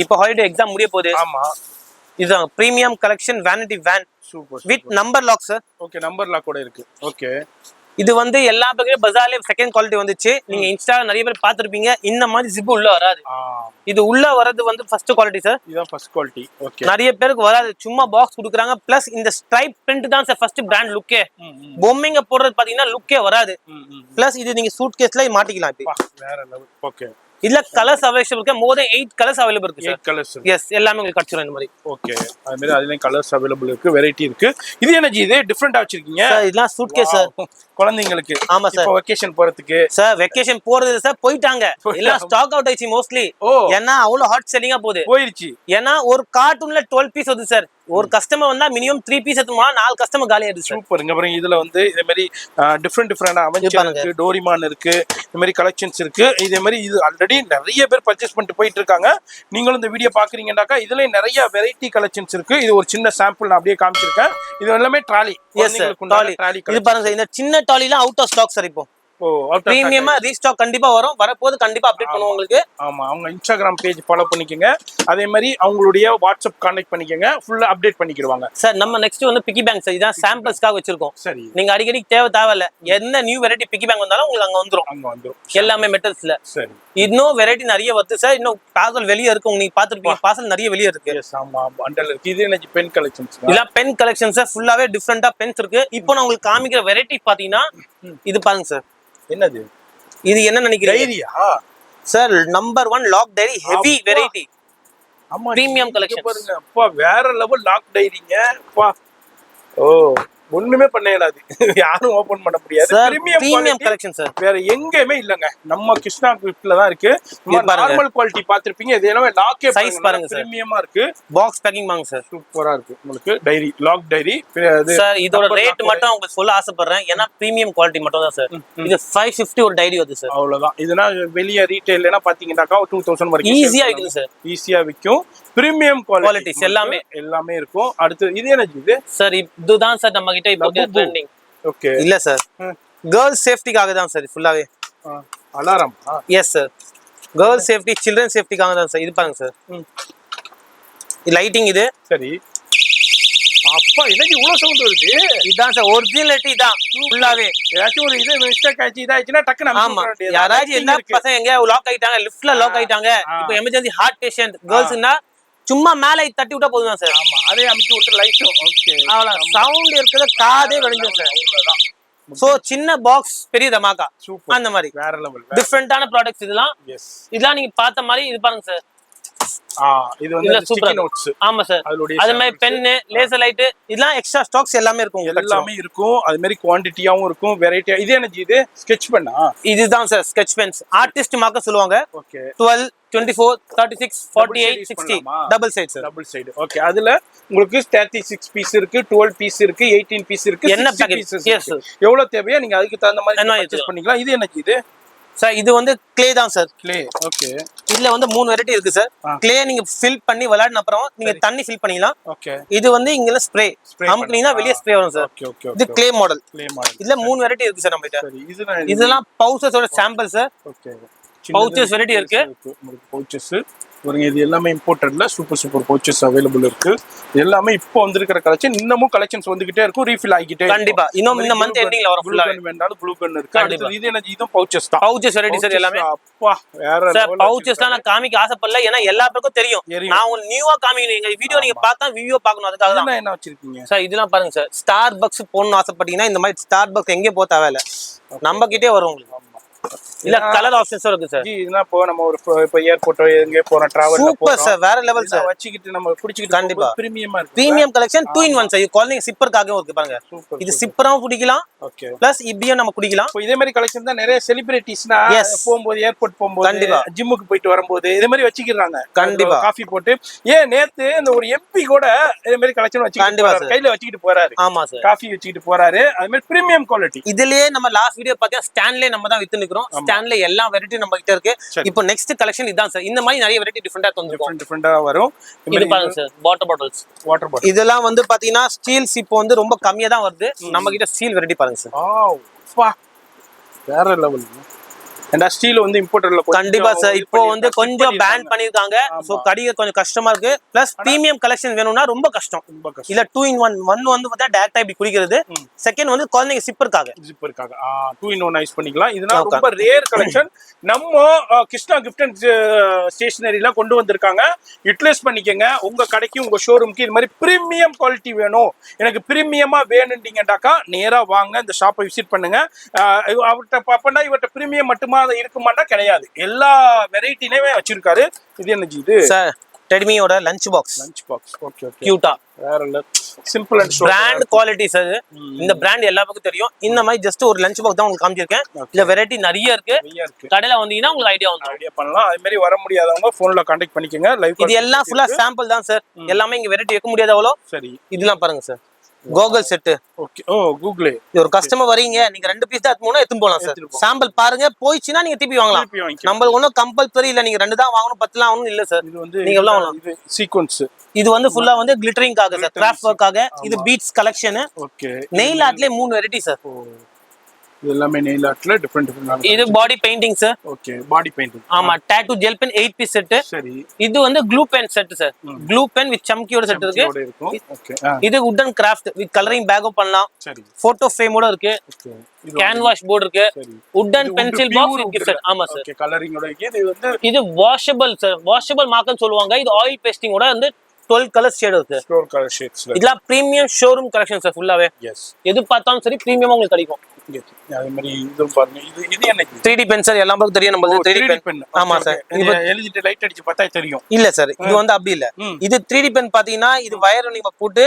இப்போ ஹாலிடே எக்ஸாம் முடிய போகுது. ஆமா. இதுதான் premium collection vanity van. Super. With number lock sir. Okay. Number lock கூட இருக்கு. ஓகே. இது வந்து எல்லா பக்கமே பஜார்லயே செகண்ட் குவாலிட்டி வந்துச்சு. நீங்க இன்ஸ்டால நிறைய பேர் பாத்துருப்பீங்க. இந்த மாதிரி ஜிப் உள்ள வராது. இது உள்ள வரது வந்து ஃபர்ஸ்ட் குவாலிட்டி சார். இதுதான் ஃபர்ஸ்ட் குவாலிட்டி. ஓகே. நிறைய பேருக்கு வராது, சும்மா பாக்ஸ் கொடுக்குறாங்க. பிளஸ் இந்த ஸ்ட்ரைப் பிரிண்ட் தான் சார் ஃபர்ஸ்ட் பிராண்ட் லுக்கே. பொம்மைங்க போடுறது பாத்தீங்கன்னா லுக்கே வராது. பிளஸ் இது நீங்க சூட் கேஸ்ல மாட்டிக்கலாம். வேற லெவல். ஓகே. இதுல கலர்ஸ் அவைலபிள் இருக்கு. மோர் தென் 8 கலர்ஸ் அவைலபிள் இருக்கு சார். 8 கலர்ஸ். எஸ், எல்லாமே உங்களுக்கு கிடைச்சிரும் இந்த மாதிரி. ஓகே. அதே மாதிரி அதுலயும் கலர்ஸ் அவைலபிள் இருக்கு, வெரைட்டி இருக்கு. இது என்ன ஜி? இது டிஃபரெண்டா வச்சிருக்கீங்க சார். இதெல்லாம் சூட் கேஸ் சார், குழந்தைங்களுக்கு. ஆமா சார். இப்போ வெக்கேஷன் போறதுக்கு சார். வெக்கேஷன் போறது சார் போயிட்டாங்க, எல்லாம் ஸ்டாக் அவுட் ஆயிடுச்சு மோஸ்ட்லி. ஏன்னா அவ்வளவு ஹாட் செல்லிங்கா போயிடுச்சு. ஏன்னா ஒரு கார்ட்டூன்ல 12 பீஸ் வருது சார். ஒரு கஸ்டமர் வந்தா மினிமம் 3 பீஸ் எடுத்துமா 4 கஸ்டமர் காலி ஆயிடுச்சு. சூப்பர். இங்க பாருங்க, இதுல வந்து இதே மாதிரி டிஃபரெண்டா அவெஞ்சர் இருக்கு, டோரிமான் இருக்கு, இந்த மாதிரி கலெக்ஷன்ஸ் இருக்கு. இதே மாதிரி இது ஆல்ரெடி நிறைய பேர் பர்ச்சேஸ் பண்ணிட்டு போயிட்டு இருக்காங்க. நீங்களும் இந்த வீடியோ பாக்குறீங்கன்னாக்கா இதுல நிறைய வெரைட்டி கலெக்ஷன்ஸ் இருக்கு. இது ஒரு சின்ன சாம்பிள் நான் அப்படியே காமிச்சிருக்கேன். இது எல்லாமே ட்ராலி. Yes sir, trolley. இது பாருங்க, இந்த சின்ன ட்ராலிலாம் அவுட் ஆஃப் ஸ்டாக் சார். இப்போ பிரீமியமா ரீஸ்டாக் கண்டிப்பா வரும். வரப்போது கண்டிப்பா அப்டேட் பண்ணுவோம் உங்களுக்கு. ஆமா. அவங்க இன்ஸ்டாகிராம் பேஜ் ஃபாலோ பண்ணிக்கங்க. அதே மாதிரி அவங்களுடைய வாட்ஸ்அப் கான்டாக்ட் பண்ணிக்கங்க. ஃபுல்லா அப்டேட் பண்ணிடுவாங்க சார். நம்ம நெக்ஸ்ட் வந்து பிக்கி பேங்க் சார். இதான் சாம்பிள்ஸ்க்காக வச்சிருக்கோம். சரி. நீங்க அடிக்கடி தேவையில்ல, என்ன நியூ வெரைட்டி பிக்கி பேங்க் வந்தாலும் உங்களுக்கு அங்க வந்துரும். எல்லாமே மெட்டல்ஸ்ல. சரி. இன்னும் வெரைட்டி நிறைய வருது சார். இன்னும் பார்சல் வெளியே இருக்கு, நீங்க பாத்துருப்பீங்க. பார்சல் நிறைய வெளியே இருக்கு. ஆமா, பண்டல் இருக்கு. இது என்ன பென் கலெக்ஷன்ஸ்? இதெல்லாம் பென் கலெக்ஷன்ஸ் சார். ஃபுல்லாவே டிஃபரெண்டா பென்ஸ் இருக்கு. இப்போ நான் உங்களுக்கு காமிக்கிற வெரைட்டி பாத்தீங்கன்னா இது பாருங்க சார். என்னது இது? என்ன நினைக்கிறீங்க? டைரியா sir? Number 1 lock diary, heavy variety. ஆமா, பிரீமியம் கலெக்ஷன் பாருங்க. அப்பா வேற லெவல் லாக் டைரிங்க. அப்பா ஒண்ணுமே பண்ண இயலாது, யாரும் ஓபன் பண்ண முடியாது. Premium collection sir. வேற எங்கேயுமே இல்லங்க, நம்ம கிருஷ்ணா கிஃப்ட்ல தான் இருக்கு. நார்மல் குவாலிட்டி பாத்திருப்பீங்க. இது எல்லாமே லாக்கே சைஸ் பாருங்க சார். பிரீமியமா இருக்கு. பாக்ஸ் பேக்கிங் வாங்க சார். சூப்பரா இருக்கு. உங்களுக்கு டைரி, லாக் டைரி சார். இதோட ரேட் மட்டும் உங்களுக்கு சொல்ல ஆசைப்படுறேன், ஏன்னா பிரீமியம் குவாலிட்டி மட்டும் தான் சார். இது 550 ஒரு டைரி வருது சார். அவ்வளவுதான். இதுனா வெளிய ரீட்டைல்னா பாத்தீங்கன்னாக்கா 2000 வரைக்கும் ஈஸியா விக்கும் சார். ஈஸியா விக்கும். பிரீமியம் குவாலிட்டிஸ் எல்லாமே இருக்கும். அடுத்து இது என்ன இது சார்? இதுதான் சார் நம்ம கிட்ட இப்போ ட்ரெண்டிங். ஓகே. இல்ல சார், கேர்ள்ஸ் சேஃப்டிக்காக தான் சார் ஃபுல்லாவே. Alarm. Yes sir, girls safety, children சேஃப்டிக்காக தான் சார். இது பாருங்க சார், லைட்டிங் இது. சரி. அப்பா என்னது இவ்வளவு சவுண்ட் வருது? இதான் சார் ஒரிஜினாலிட்டி தான் ஃபுல்லாவே. ஏதாச்சும் ஒரு இது மிஸ்டேக் ஆச்சு, இதாச்சுனா டக்குன்னு ஆமா. யாராச்சும் என்ன பசங்க எங்க லாக் ஆயிட்டாங்க, லிஃப்ட்ல லாக் ஆயிட்டாங்க, இப்போ எமர்ஜென்சி ஹார்ட் பேஷண்ட் கேர்ள்ஸ்னா சும்மா மேல தட்டி விட்டா போதும் சார். ஆமா, அதே அமுக்கி விட்டு லைட். ஓகே. அவ்வளவு சவுண்ட் இருக்குது, காதே வெடிஞ்சிரும் சார். அவ்வளவுதான். சோ சின்ன பாக்ஸ் பெரிய தமாக்கா. சூப்பர். அந்த மாதிரி வேற லெவல் டிஃபரெண்டான ப்ராடக்ட்ஸ் இதெல்லாம். எஸ். இதெல்லாம் நீங்க பார்த்த மாதிரி இது பாருங்க சார். இது வந்து ஸ்டிக்கி நோட்ஸ். ஆமா சார். அதே மாதிரி பென், லேசர் லைட், இதெல்லாம் எக்ஸ்ட்ரா ஸ்டாக்ஸ் எல்லாமே இருக்கும். எல்லாமே இருக்கும். அதே மாதிரி குவாண்டிட்டியாவும் இருக்கும், வெரைட்டியா. இது என்ன இது? ஸ்கெட்ச் பென்னா? இதுதான் சார் ஸ்கெட்ச் பென்ஸ். ஆர்டிஸ்ட் மார்க்க சொல்லுவாங்க. Okay. 12, 24, 36, 48, 60 double side sir. Double side. Okay. அதுல உங்களுக்கு 36 பீஸ் இருக்கு, 12 பீஸ் இருக்கு, 18 பீஸ் இருக்கு. என்ன பேக்கேஜ்? எஸ். எவ்வளவு தேவையோ நீங்க அதுக்கு தகுந்த மாதிரி பர்ச்சேஸ் பண்ணிக்கலாம். இது என்ன இது சார்? இது வந்து கிளே தான் சார். கிளே. ஓகே. இதுல வந்து 3 வெரைட்டி இருக்கு சார். கிளே நீங்க ஃபில் பண்ணி விளையாடின அப்புறம் நீங்க தண்ணி ஃபில் பண்ணிக்கலாம். ஓகே. இது வந்து இங்க ஸ்ப்ரே அமுக்குனீங்கன்னா வெளிய ஸ்ப்ரே வரும் சார். Okay okay. இது கிளே மாடல். Clay model. இதுல 3 வெரைட்டி இருக்கு சார் நம்ம கிட்ட. சரி. இதெல்லாம் பவுசஸோட sample sir. Okay. Pouches variety இருக்கு. உங்களுக்கு பவுச்சஸ் பாருங்க, இது எல்லாமே இம்போர்ட்டட்ல சூப்பர் பவுச்சஸ் அவைலபிள் இருக்கு. இது எல்லாமே இப்போ வந்திருக்கிற கலெக்ஷன், இன்னமும் கலெக்ஷன்ஸ் வந்துகிட்டே இருக்கும், ரீஃபில் ஆகிட்டே கண்டிப்பா. இன்னும் இந்த மந்த் எண்டிங்ல வரும் ஃபுல்லா. வேண்டாலும் ப்ளூ கன் இருக்கு. அடுத்து இது என்ன, இதுவும் பவுச்சஸ் தான். பவுச்சஸ் வெரைட்டி சார் எல்லாமே. அப்பா வேற சார் பவுச்சஸ்லாம் நான் காமிக்க ஆசைப்படல, ஏன்னா எல்லா பேருக்கும் தெரியும். நான் உங்களுக்கு நியூவா காமிக்கணும். எங்க வீடியோ நீங்க பார்த்தா வீடியோ பார்க்கணும், அதுக்காக தான். என்ன வச்சிருக்கீங்க சார்? இதெல்லாம் பாருங்க சார், ஸ்டார் பக்ஸ் போடணும்னு ஆசைப்பட்டீங்கன்னா இந்த மாதிரி ஸ்டார் பக்ஸ் எங்கே போக தேவையில்ல, நம்ம கிட்டே வரும் உங்களுக்கு. இல்ல கலர் ஆப்ஷன்ஸும் இருக்கு சார். இதுனா இப்போ நம்ம ஒரு இப்போ ஏர்போர்ட்டோ எங்க போற டிராவல் சூப்பர் சார், வேற லெவல் சார். வச்சிக்கிட்டு நம்ம பிடிச்சிக்கிட்டு கண்டிப்பா பிரீமியமா இருக்கு. Premium collection 2 in 1 sir. குழந்தைங்க சிப்பர்க்காகவும் இருக்கு பாருங்க. இது சிப்பராவும் பிடிக்கலாம், ஓகே, பிளஸ் இப்படியும் நம்ம குடிக்கலாம். இப்போ இதே மாதிரி கலெக்ஷன் தான் நிறைய செலிபிரிட்டிஸ்னா போகும்போது, ஏர்போர்ட் போகும்போது, கண்டிப்பா ஜிம்முக்கு போயிட்டு வரும்போது இதே மாதிரி வச்சிக்கிறாங்க. கண்டிப்பா காஃபி போட்டு. ஏன் நேத்து இந்த ஒரு எம்பி கூட இதே மாதிரி கலெக்ஷன் வச்சிக்கிட்டு கையில வச்சிக்கிட்டு போறாரு. ஆமா சார், காஃபி வச்சிக்கிட்டு போறாரு. அதே மாதிரி பிரீமியம் குவாலிட்டி. இதுலயே நம்ம லாஸ்ட் வீடியோ பார்த்தா ஸ்டாண்ட்ல நம்ம தான் வித்து நிக்கிறோம். ஸ்டாண்ட்ல எல்லா வெரைட்டி நம்ம கிட்ட இருக்கு. இப்போ நெக்ஸ்ட் கலெக்ஷன் இதான் சார். இந்த மாதிரி நிறைய வெரைட்டி டிஃபரெண்டா வந்துரும், டிஃபரெண்டா வரும். இது பாருங்க sir, water bottles. Water bottle இதெல்லாம் வந்து பாத்தீங்கன்னா ஸ்டீல்ஸ் இப்போ வந்து ரொம்ப கம்மியா தான் வருது. நம்ம கிட்ட ஸ்டீல் வெரைட்டி பாருங்க சார். வா வேற லெவல். ஏண்டா ஸ்டீல் வந்து இம்போர்ட்டட்ல கண்டிப்பா சார். இப்போ வந்து கொஞ்சம் பேன் பண்ணிருக்காங்க. சோ கடிக கொஞ்சம் கஷ்டமா இருக்கு. பிளஸ் பிரீமியம் கலெக்ஷன் வேணும்னா ரொம்ப கஷ்டம். இல்ல 2 in 1 வந்து பார்த்தா டைரக்டா இப்படி குடிக்கிறது. செகண்ட் வந்து குழந்தைங்க சிப்பர்க்காக 2 in 1 யூஸ் பண்ணிக்கலாம். இதனால ரொம்ப ரேர் கலெக்ஷன் நம்ம கிருஷ்ணா கிஃப்ட் அண்ட் ஸ்டேஷனரியில கொண்டு வந்திருக்காங்க. யூட்டிலைஸ் பண்ணிக்கங்க. உங்க கடைக்கு உங்க ஷோரூம்க்கு இது மாதிரி பிரீமியம் குவாலிட்டி வேணும், எனக்கு பிரீமியமா வேணும்னீங்கடாக்கா நேரா வாங்க, இந்த ஷாப்பை விசிட் பண்ணுங்க. அவர்கிட்ட பாப்பனா இவர்கிட்ட பிரீமியம் மட்டுமா இருக்குமாண்டா கிடையாது, எல்லா வெரைட்டியுமே வச்சிருக்காரு. இது என்ன இது சார்? டெட்மியோட லஞ்ச் பாக்ஸ். ஓகே ஓகே, கியூட்டா வேற இல்ல, simple and brand quality sir. இந்த பிராண்ட் எல்லாருக்கும் தெரியும். இந்த மாதிரி ஜஸ்ட் ஒரு லஞ்ச் பாக்ஸ் தான் உங்களுக்கு காமிச்சிருக்கேன். இல்ல வெரைட்டி நிறைய இருக்கு. கடையில வந்தீங்கன்னா உங்களுக்கு ஐடியா பண்ணலாம். அதே மாதிரி வர முடியாதவங்க போன்ல கான்டாக்ட் பண்ணிக்கங்க. லைவ் இது எல்லாம் ஃபுல்லா சாம்பிள் தான் சார். எல்லாமே இங்க வெரைட்டி வைக்க முடியாது அவ்வளோ. சரி, இதெல்லாம் பாருங்க சார், கோகுல் செட். ஓகே, ஓ கூகுள். ஒரு கஸ்டமர் வரீங்க, நீங்க 2 பீஸ் தான் எடுத்து போலாம் சார். சாம்பிள் பாருங்க, போயிடுச்சுன்னா நீங்க திருப்பி வாங்கலாம். நம்மளுக்கு ஒன்றும் கம்பல்சரி இல்ல, நீங்க 2 தான் வாங்கணும் 10 தான் வாங்கணும் இல்ல சார். இது வந்து நீங்க எவ்வளவு வாங்கலாம். இது சீக்வென்ஸ். இது வந்து ஃபுல்லா வந்து கிளிட்டரிங்காக சார், கிராஃப்ட் ஒர்க்காக. இது பீட்ஸ் கலெக்ஷன். ஓகே, நெயில் ஆர்ட்லயே 3 வெரைட்டி சார். இது எல்லாமே நெயில் ஆர்ட்ல டிஃபரெண்ட். இது body painting sir. Okay, body painting. ஆமா, tattoo gel pen 8 piece set. சரி, இது வந்து glue pen set sir. Glue pen with சம்கியோட செட் இருக்கு. ஓகே, இது வுடன் கிராஃப்ட் வித் கலரிங் பேக்கும் பண்ணலாம். சரி, போட்டோ ஃப்ரேமோட இருக்கு. ஓகே, கேன்வாஸ் போர்டு இருக்கு. வுடன் pencil box with gift set. ஆமா சார், ஓகே, கலரிங்கோட இருக்கு. இது வந்து இது வாஷபிள் சார், வாஷபிள் மார்க்னு சொல்லுவாங்க. இது ஆயில் பேஸ்டிங்கோட வந்து 12 கலர் ஷேட் இருக்கு. 12 கலர் ஷேட்ஸ்ல. இதெல்லாம் பிரீமியம் ஷோரூம் கலெக்ஷன் சார் ஃபுல்லாவே. எஸ், எது பார்த்தாலும் சரி பிரீமியமா உங்களுக்கு கிடைக்கும். அதே மாதிரி இது பாருங்க, இது என்ன 3D பென் சார். எல்லாமே தெரியும் நம்மளுக்கு 3D பென். ஆமா சார், இது எழுதிட்டு லைட் அடிச்சு பார்த்தா தெரியும். இல்ல சார், இது வந்து அப்படி இல்ல. இது 3D பென் பாத்தீங்கன்னா இது வயர் நீங்க போட்டு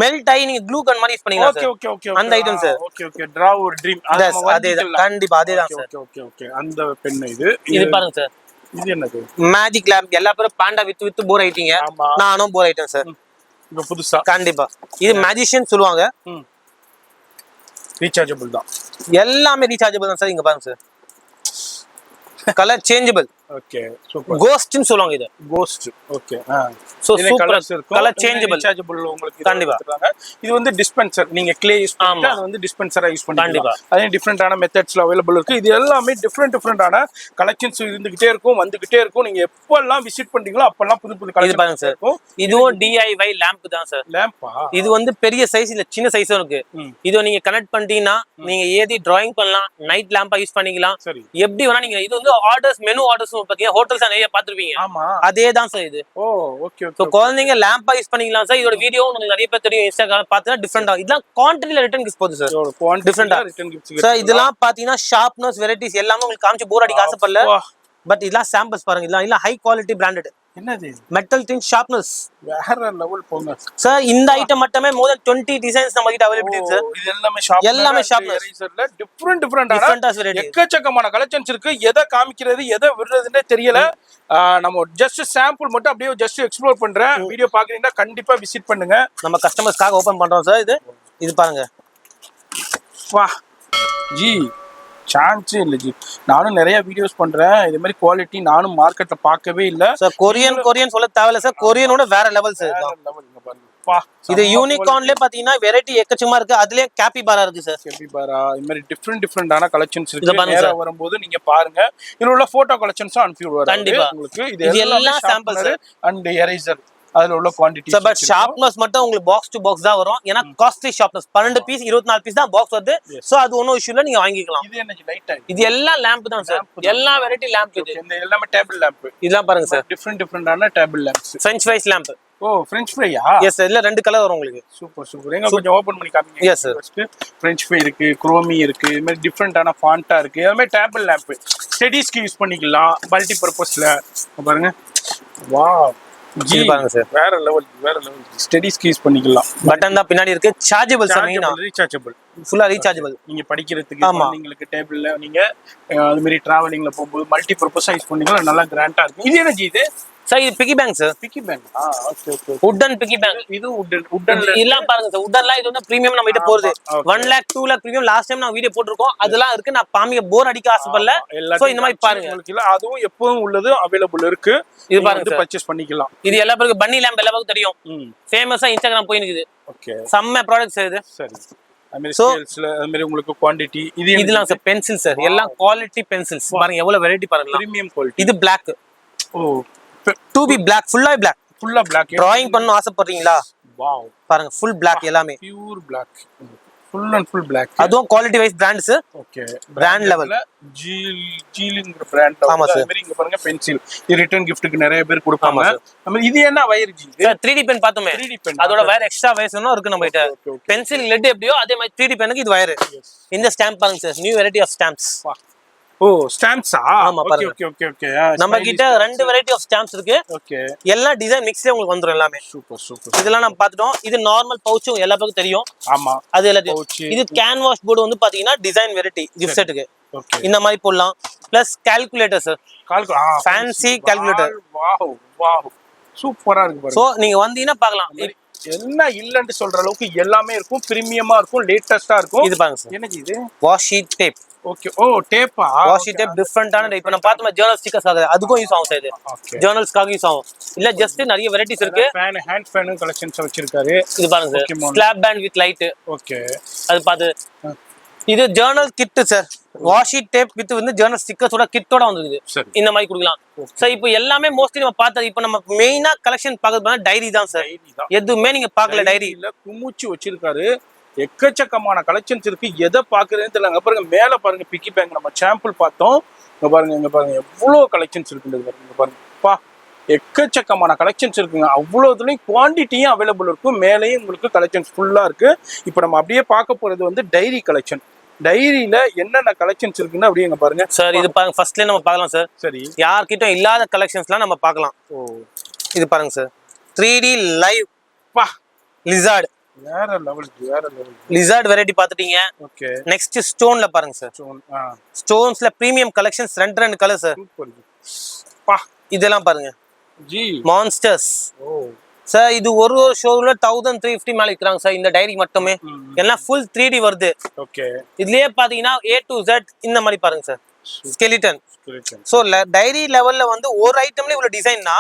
மெல்ட் ஆகி நீங்க க்ளூ கன் மாதிரி யூஸ் பண்ணிக்கலாம் சார். ஓகே ஓகே, அந்த item sir. Okay okay, draw ஒரு ட்ரீம். அதேதான், கண்டிப்பா அதேதான் சார். ஓகே ஓகே ஓகே, அந்த பென் இது. இது பாருங்க சார், இது என்னது? Magic lamp. எல்லா பேரும் பாண்டா வித்து போர் ஆயிட்டீங்க. நானும் போர் ஆயிட்டேன் சார். இப்போ புதுசா கண்டிப்பா இது மேஜிஷியன் சொல்லுவாங்க. ரீசார்ஜபிள் தான், எல்லாமே ரீசார்ஜபிள் தான் சார். இங்க பாருங்க sir, colour changeable. Okay, super. கோஸ்ட்னு சொல்லுவாங்க இது. கோஸ்ட். ஓகே, சோ சூப்பர் இருக்கும். கலர் சேஞ்சபிள், ரீசார்ஜபிள் உங்களுக்கு கண்டிப்பா. இது வந்து டிஸ்பென்சர். நீங்க க்ளே யூஸ் பண்ணிட்டு அது வந்து டிஸ்பென்சரா யூஸ் பண்ணிக்கலாம். அதே டிஃபரெண்டான மெத்தட்ஸ்ல அவைலபிள் இருக்கு. இது எல்லாமே டிஃபரெண்டான கலெக்ஷன்ஸ் இருந்துகிட்டே இருக்கும், வந்துகிட்டே இருக்கும். நீங்க எப்பெல்லாம் விசிட் பண்றீங்களோ அப்பெல்லாம் புது புது கலெக்ஷன் பாருங்க சார். இதுவும் DIY லேம்ப் தான் சார். லேம்பா? இது வந்து பெரிய சைஸ் இல்ல, சின்ன சைஸும் இருக்கு. இது நீங்க கனெக்ட் பண்ணிட்டீங்கன்னா நீங்க ஏதி டிராயிங் பண்ணலாம், நைட் லேம்பா யூஸ் பண்ணிக்கலாம். எப்படி வேணா நீங்க. இது வந்து ஆர்டர்ஸ், மெனு ஆர்டர்ஸ் பாத்தீங்கன்னா ஹோட்டல்ஸ் நிறைய பாத்துருப்பீங்க. ஆமா, அதேதான் சார் இது. ஓ ஓகே ஓகே. சோ குழந்தைங்க லேம்பா யூஸ் பண்ணிக்கலாம் சார். இதோட வீடியோ உங்களுக்கு நிறைய பேர் தெரியும், இன்ஸ்டாகிராம் பார்த்தா டிஃபரெண்டா. இதெல்லாம் குவான்டிட்டில ரிட்டர்ன் கிஃப்ட் போகுது சார். டிஃபரெண்டா சார். இதெல்லாம் பாத்தீங்கன்னா ஷார்ப்னஸ் வெரைட்டிஸ் எல்லாமே உங்களுக்கு காமிச்சு போர் அடிக்க ஆசைப்படல. பட் இதெல்லாம் சாம்பிள்ஸ் பாருங்க. இதெல்லாம் ஹை குவாலிட்டி பிராண்டட். என்னது? மெட்டல் டின் ஷார்ப்னஸ். வேற லெவல் போங்க சார். இந்த ஐட்டம் மட்டுமே more than 20 டிசைன்ஸ் நம்ம கிட்ட அவேலபிலிட்டி இருக்கு சார். இது எல்லாமே ஷார்ப்னஸ் எரேசர்ல டிஃபரெண்டான எக்கச்சக்கமான கலெக்ஷன்ஸ் இருக்கு. எதை காமிக்கிறது எதை விடுறதுன்னே தெரியல. நம்ம ஜஸ்ட் சாம்பிள் மட்டும் அப்படியே ஜஸ்ட் எக்ஸ்ப்ளோர் பண்றேன். வீடியோ பாக்குறீங்கன்னா கண்டிப்பா விசிட் பண்ணுங்க. நம்ம கஸ்டமர்ஸ்க்காக ஓபன் பண்றோம் சார். இது பாருங்க. வா ஜி, சான்ஸே இல்லை ஜி. நானும் நிறைய வீடியோஸ் பண்றேன், இது மாதிரி குவாலிட்டி நானும் மார்க்கெட்ல பார்க்கவே இல்லை சார். கொரியன் சொல்ல தேவையில்ல சார். கொரியனோட வேற லெவல் சார். லெவல். இங்க பாருங்க, இது யூனிகார்ன்லயே பாத்தீங்கன்னா வெரைட்டி எக்கச்சக்கமா இருக்கு. அதுலயே கேபிபாரா இருக்கு சார். கேபிபாரா இந்த மாதிரி டிஃபரெண்டான கலெக்ஷன்ஸ் இருக்கு. நேரா வரும்போது நீங்க பாருங்க. இதுல உள்ள போட்டோ கலெக்ஷன்ஸும் அனுப்பி விடுவாரு கண்டிப்பா உங்களுக்கு. இது எல்லாம் சாம்பிள்ஸ் அண்ட் எரேசர் அதுல உள்ள குவாண்டிட்டி. பட் ஷார்ப்னஸ் மட்டும் உங்களுக்கு பாக்ஸ் டு பாக்ஸ் தான் வரும். ஏன்னா காஸ்ட்லி ஷார்ப்னஸ் 12 பீஸ் 24 பீஸ் தான் பாக்ஸ் வருது. சோ அது ஒன்னும் இஷ்யூ இல்ல, நீங்க வாங்கிக்கலாம். இது என்ன லைட் இது எல்லாம் லேம்ப் தான் சார். எல்லா வெரைட்டி லேம்ப் இது. இந்த எல்லாமே டேபிள் லேம்ப். இதெல்லாம் பாருங்க சார். டிஃபரெண்டான table lamps. French fries lamp. Oh french ஃப்ரையா? Yes sir. இல்ல ரெண்டு கலர் வரும் உங்களுக்கு. சூப்பர். எங்க கொஞ்சம் ஓபன் பண்ணி காமிங்க. Yes sir. First French fry இருக்கு, குரோமி இருக்கு, இது மாதிரி டிஃபரெண்டான ஃபாண்டா இருக்கு. எல்லாமே டேபிள் லேம்ப். ஸ்டடீஸ்க்கு யூஸ் பண்ணிக்கலாம், மல்டி பர்பஸ்ல. பாருங்க. வாவ். ஜி பாருங்க சார். வேற லெவல் ஸ்டடீஸ்க்கு யூஸ் பண்ணிக்கலாம். பட்டன் தான் பின்னாடி இருக்கு. Chargeable sir. மெயினா ரீசார்ஜபிள். ஃபுல்லா ரீசார்ஜபிள். நீங்க படிக்கிறதுக்கு, நீங்களுக்கு டேபிள்ல நீங்க அது மாதிரி டிராவலிங்ல போகும்போது மல்டி பர்பஸா யூஸ் பண்ணிக்கலாம். நல்லா கிராண்டா இருக்கு. இது என்ன ஜி இது? சார் இது piggy bank sir. Piggy bank. Okay. Wooden piggy bank. இது வுடன்ல எல்லாம் பாருங்க சார். வுடன்லாம் இது வந்து பிரீமியம் நம்ம கிட்ட போறது. 1 lakh 2 lakh premium last time நான் வீடியோ போட்டுருக்கோம். அதெல்லாம் இருக்கு. நான் பாமிய போர் அடிக்க ஆசைப்படல. சோ இந்த மாதிரி பாருங்க. உங்களுக்கு அதுவும் எப்பவும் உள்ளது அவேலபிள் இருக்கு. இது பாருங்க பர்ச்சேஸ் பண்ணிக்கலாம். இது எல்லா பேருக்கு பன்னி லேம்ப் எல்லா பேருக்கு தெரியும். ஃபேமஸா இன்ஸ்டாகிராம் போய் இருக்குது. ஓகே. செம்ம ப்ராடக்ட்ஸ் இது. சரி. அது ஸ்கேல்ஸ்ல அது மாதிரி உங்களுக்கு குவாண்டிட்டி இதெல்லாம் சார் பென்சில் சார். எல்லாம் குவாலிட்டி பென்சில்ஸ். பாருங்க எவ்வளவு வெரைட்டி பாருங்க. Premium quality. இது Black. Oh 2B Black. ஃபுல்லா Black. டிராயிங் பண்ணனும் ஆசைப்படுறீங்களா? வாவ். பாருங்க ஃபுல் Black எல்லாமே. Pure Black. Full and full Black. அதுவும் quality wise brands. Okay. Brand level. ஜீலிங்கிற பிராண்ட். ஆமா சார். மாதிரி இங்க பாருங்க பென்சில். இது ரிட்டர்ன் கிஃப்ட்க்கு நிறைய பேர் கொடுப்பாங்க. நம்ம இது என்ன வயர் ஜி? 3D பென் பார்த்தோமே. 3D pen. அதோட வயர் எக்ஸ்ட்ரா வயர்ஸ்னும் இருக்கு நம்ம கிட்ட. பென்சில் லெட் எப்படியோ அதே மாதிரி 3D பெனுக்கு இது வயர். இந்த ஸ்டாம்ப் பாருங்க sir. New variety of stamps. Oh ஸ்டாம்ப்ஸா? ஆமா பாருங்க. ஓகே. நம்ம கிட்ட ரெண்டு வெரைட்டி ஆஃப் ஸ்டாம்ப்ஸ் இருக்கு. ஓகே. எல்லா டிசைன் மிக்ஸ்ல உங்களுக்கு வந்துரும் எல்லாமே. சூப்பர். இதெல்லாம் நம்ம பார்த்துட்டோம். இது நார்மல் பவுச்சும் எல்லா பேருக்கும் தெரியும். ஆமா. அது எல்லாத்தையும். இது கேன்வாஸ் போர்டு வந்து பாத்தீங்கன்னா டிசைன் வெரைட்டி கிஃப்ட் செட்டுக்கு. ஓகே. இந்த மாதிரி போடலாம். Plus calculator sir. Fancy calculator. Wow. சூப்பரா இருக்கு பாருங்க. சோ நீங்க வந்தீங்கன்னா பார்க்கலாம். என்ன இல்லன்னு சொல்ற அளவுக்கு எல்லாமே இருக்கும். பிரீமியமா இருக்கும், லேட்டஸ்டா இருக்கும். இது பாருங்க சார். என்னது இது? Washi tape. ஓகே. ஓ டேப்பா? வாஷி டேப் டிஃபரண்டான டைப். இப்ப நம்ம பார்த்தோம் ஜர்னல் ஸ்டிக்கர்ஸ் அதுக்கும் யூஸ் ஆகும் சார். இது ஜர்னல்ஸ்க்காக யூஸ் ஆகும். இல்ல ஜஸ்ட் நிறைய வெரைட்டிஸ் இருக்கு. ஃபேன் ஹேண்ட் ஃபேன் கலெக்ஷன்ஸ் வச்சிருக்காரு. இது பாருங்க sir. Slap band with light. Okay. அது பாத்து. இது journal kit sir. Washi tape with வந்து ஜர்னல் ஸ்டிக்கர்ஸோட கிட்டோட வந்துருது. இந்த மாதிரி கொடுக்கலாம் சார். இப்போ எல்லாமே மோஸ்ட்லி நம்ம பார்த்தது. இப்போ நம்ம மெயினா கலெக்ஷன் பார்க்கறது டைரி தான் சார். எதுவுமே நீங்க பார்க்கல. டைரி இல்ல குமுச்சி வச்சிருக்காரு. எக்கச்சக்கமான கலெக்ஷன்ஸ் இருக்கு. எதை பாக்குறதுன்னு தெரியல. பாருங்க மேல பாருங்க பிக்கி பேங்க் நம்ம சாம்பிள் பார்த்தோம். இங்க பாருங்க எவ்வளவு கலெக்ஷன்ஸ் இருக்குன்றது பாருங்க. எக்கச்சக்கமான கலெக்ஷன்ஸ் இருக்குங்க. அவ்வளவுலயும் குவான்டிட்டியும் அவைலபிள் இருக்கும். மேலேயும் உங்களுக்கு கலெக்ஷன்ஸ் ஃபுல்லா இருக்கு. இப்போ நம்ம அப்படியே பார்க்க போறது வந்து டைரி கலெக்ஷன். டைரியில என்னென்ன கலெக்ஷன்ஸ் இருக்குன்னு அப்படியே இங்க பாருங்க சார். இது பாருங்க ஃபர்ஸ்ட்ல நம்ம பார்க்கலாம் சார். சரி. யார்கிட்ட இல்லாத கலெக்ஷன்ஸ்லாம் நம்ம பார்க்கலாம். ஓ இது பாருங்க சார். 3D live lizard. வேற லெவல். லிசார்ட் வெரைட்டி பாத்துட்டீங்க. ஓகே. நெக்ஸ்ட் ஸ்டோன்ல பாருங்க சார். ஸ்டோன்ஸ்ல பிரீமியம் கலெக்ஷன்ஸ் ரெண்டு கலர் சார். சூப்பர். இதெல்லாம் பாருங்க ஜி. மான்ஸ்டர்ஸ். ஓ சார். இது ஒரு ஷோரூம்ல 1350 மேல விக்கிறாங்க சார். இந்த டைரி மட்டுமே எல்லாம் ஃபுல் 3D வருது. ஓகே. இதுலயே பாத்தீங்கன்னா A to Z இந்த மாதிரி பாருங்க சார். ஸ்கெலிட்டன். சோ டைரி லெவல்ல வந்து ஒரு ஐட்டம்ல இவ்வளவு டிசைன்னா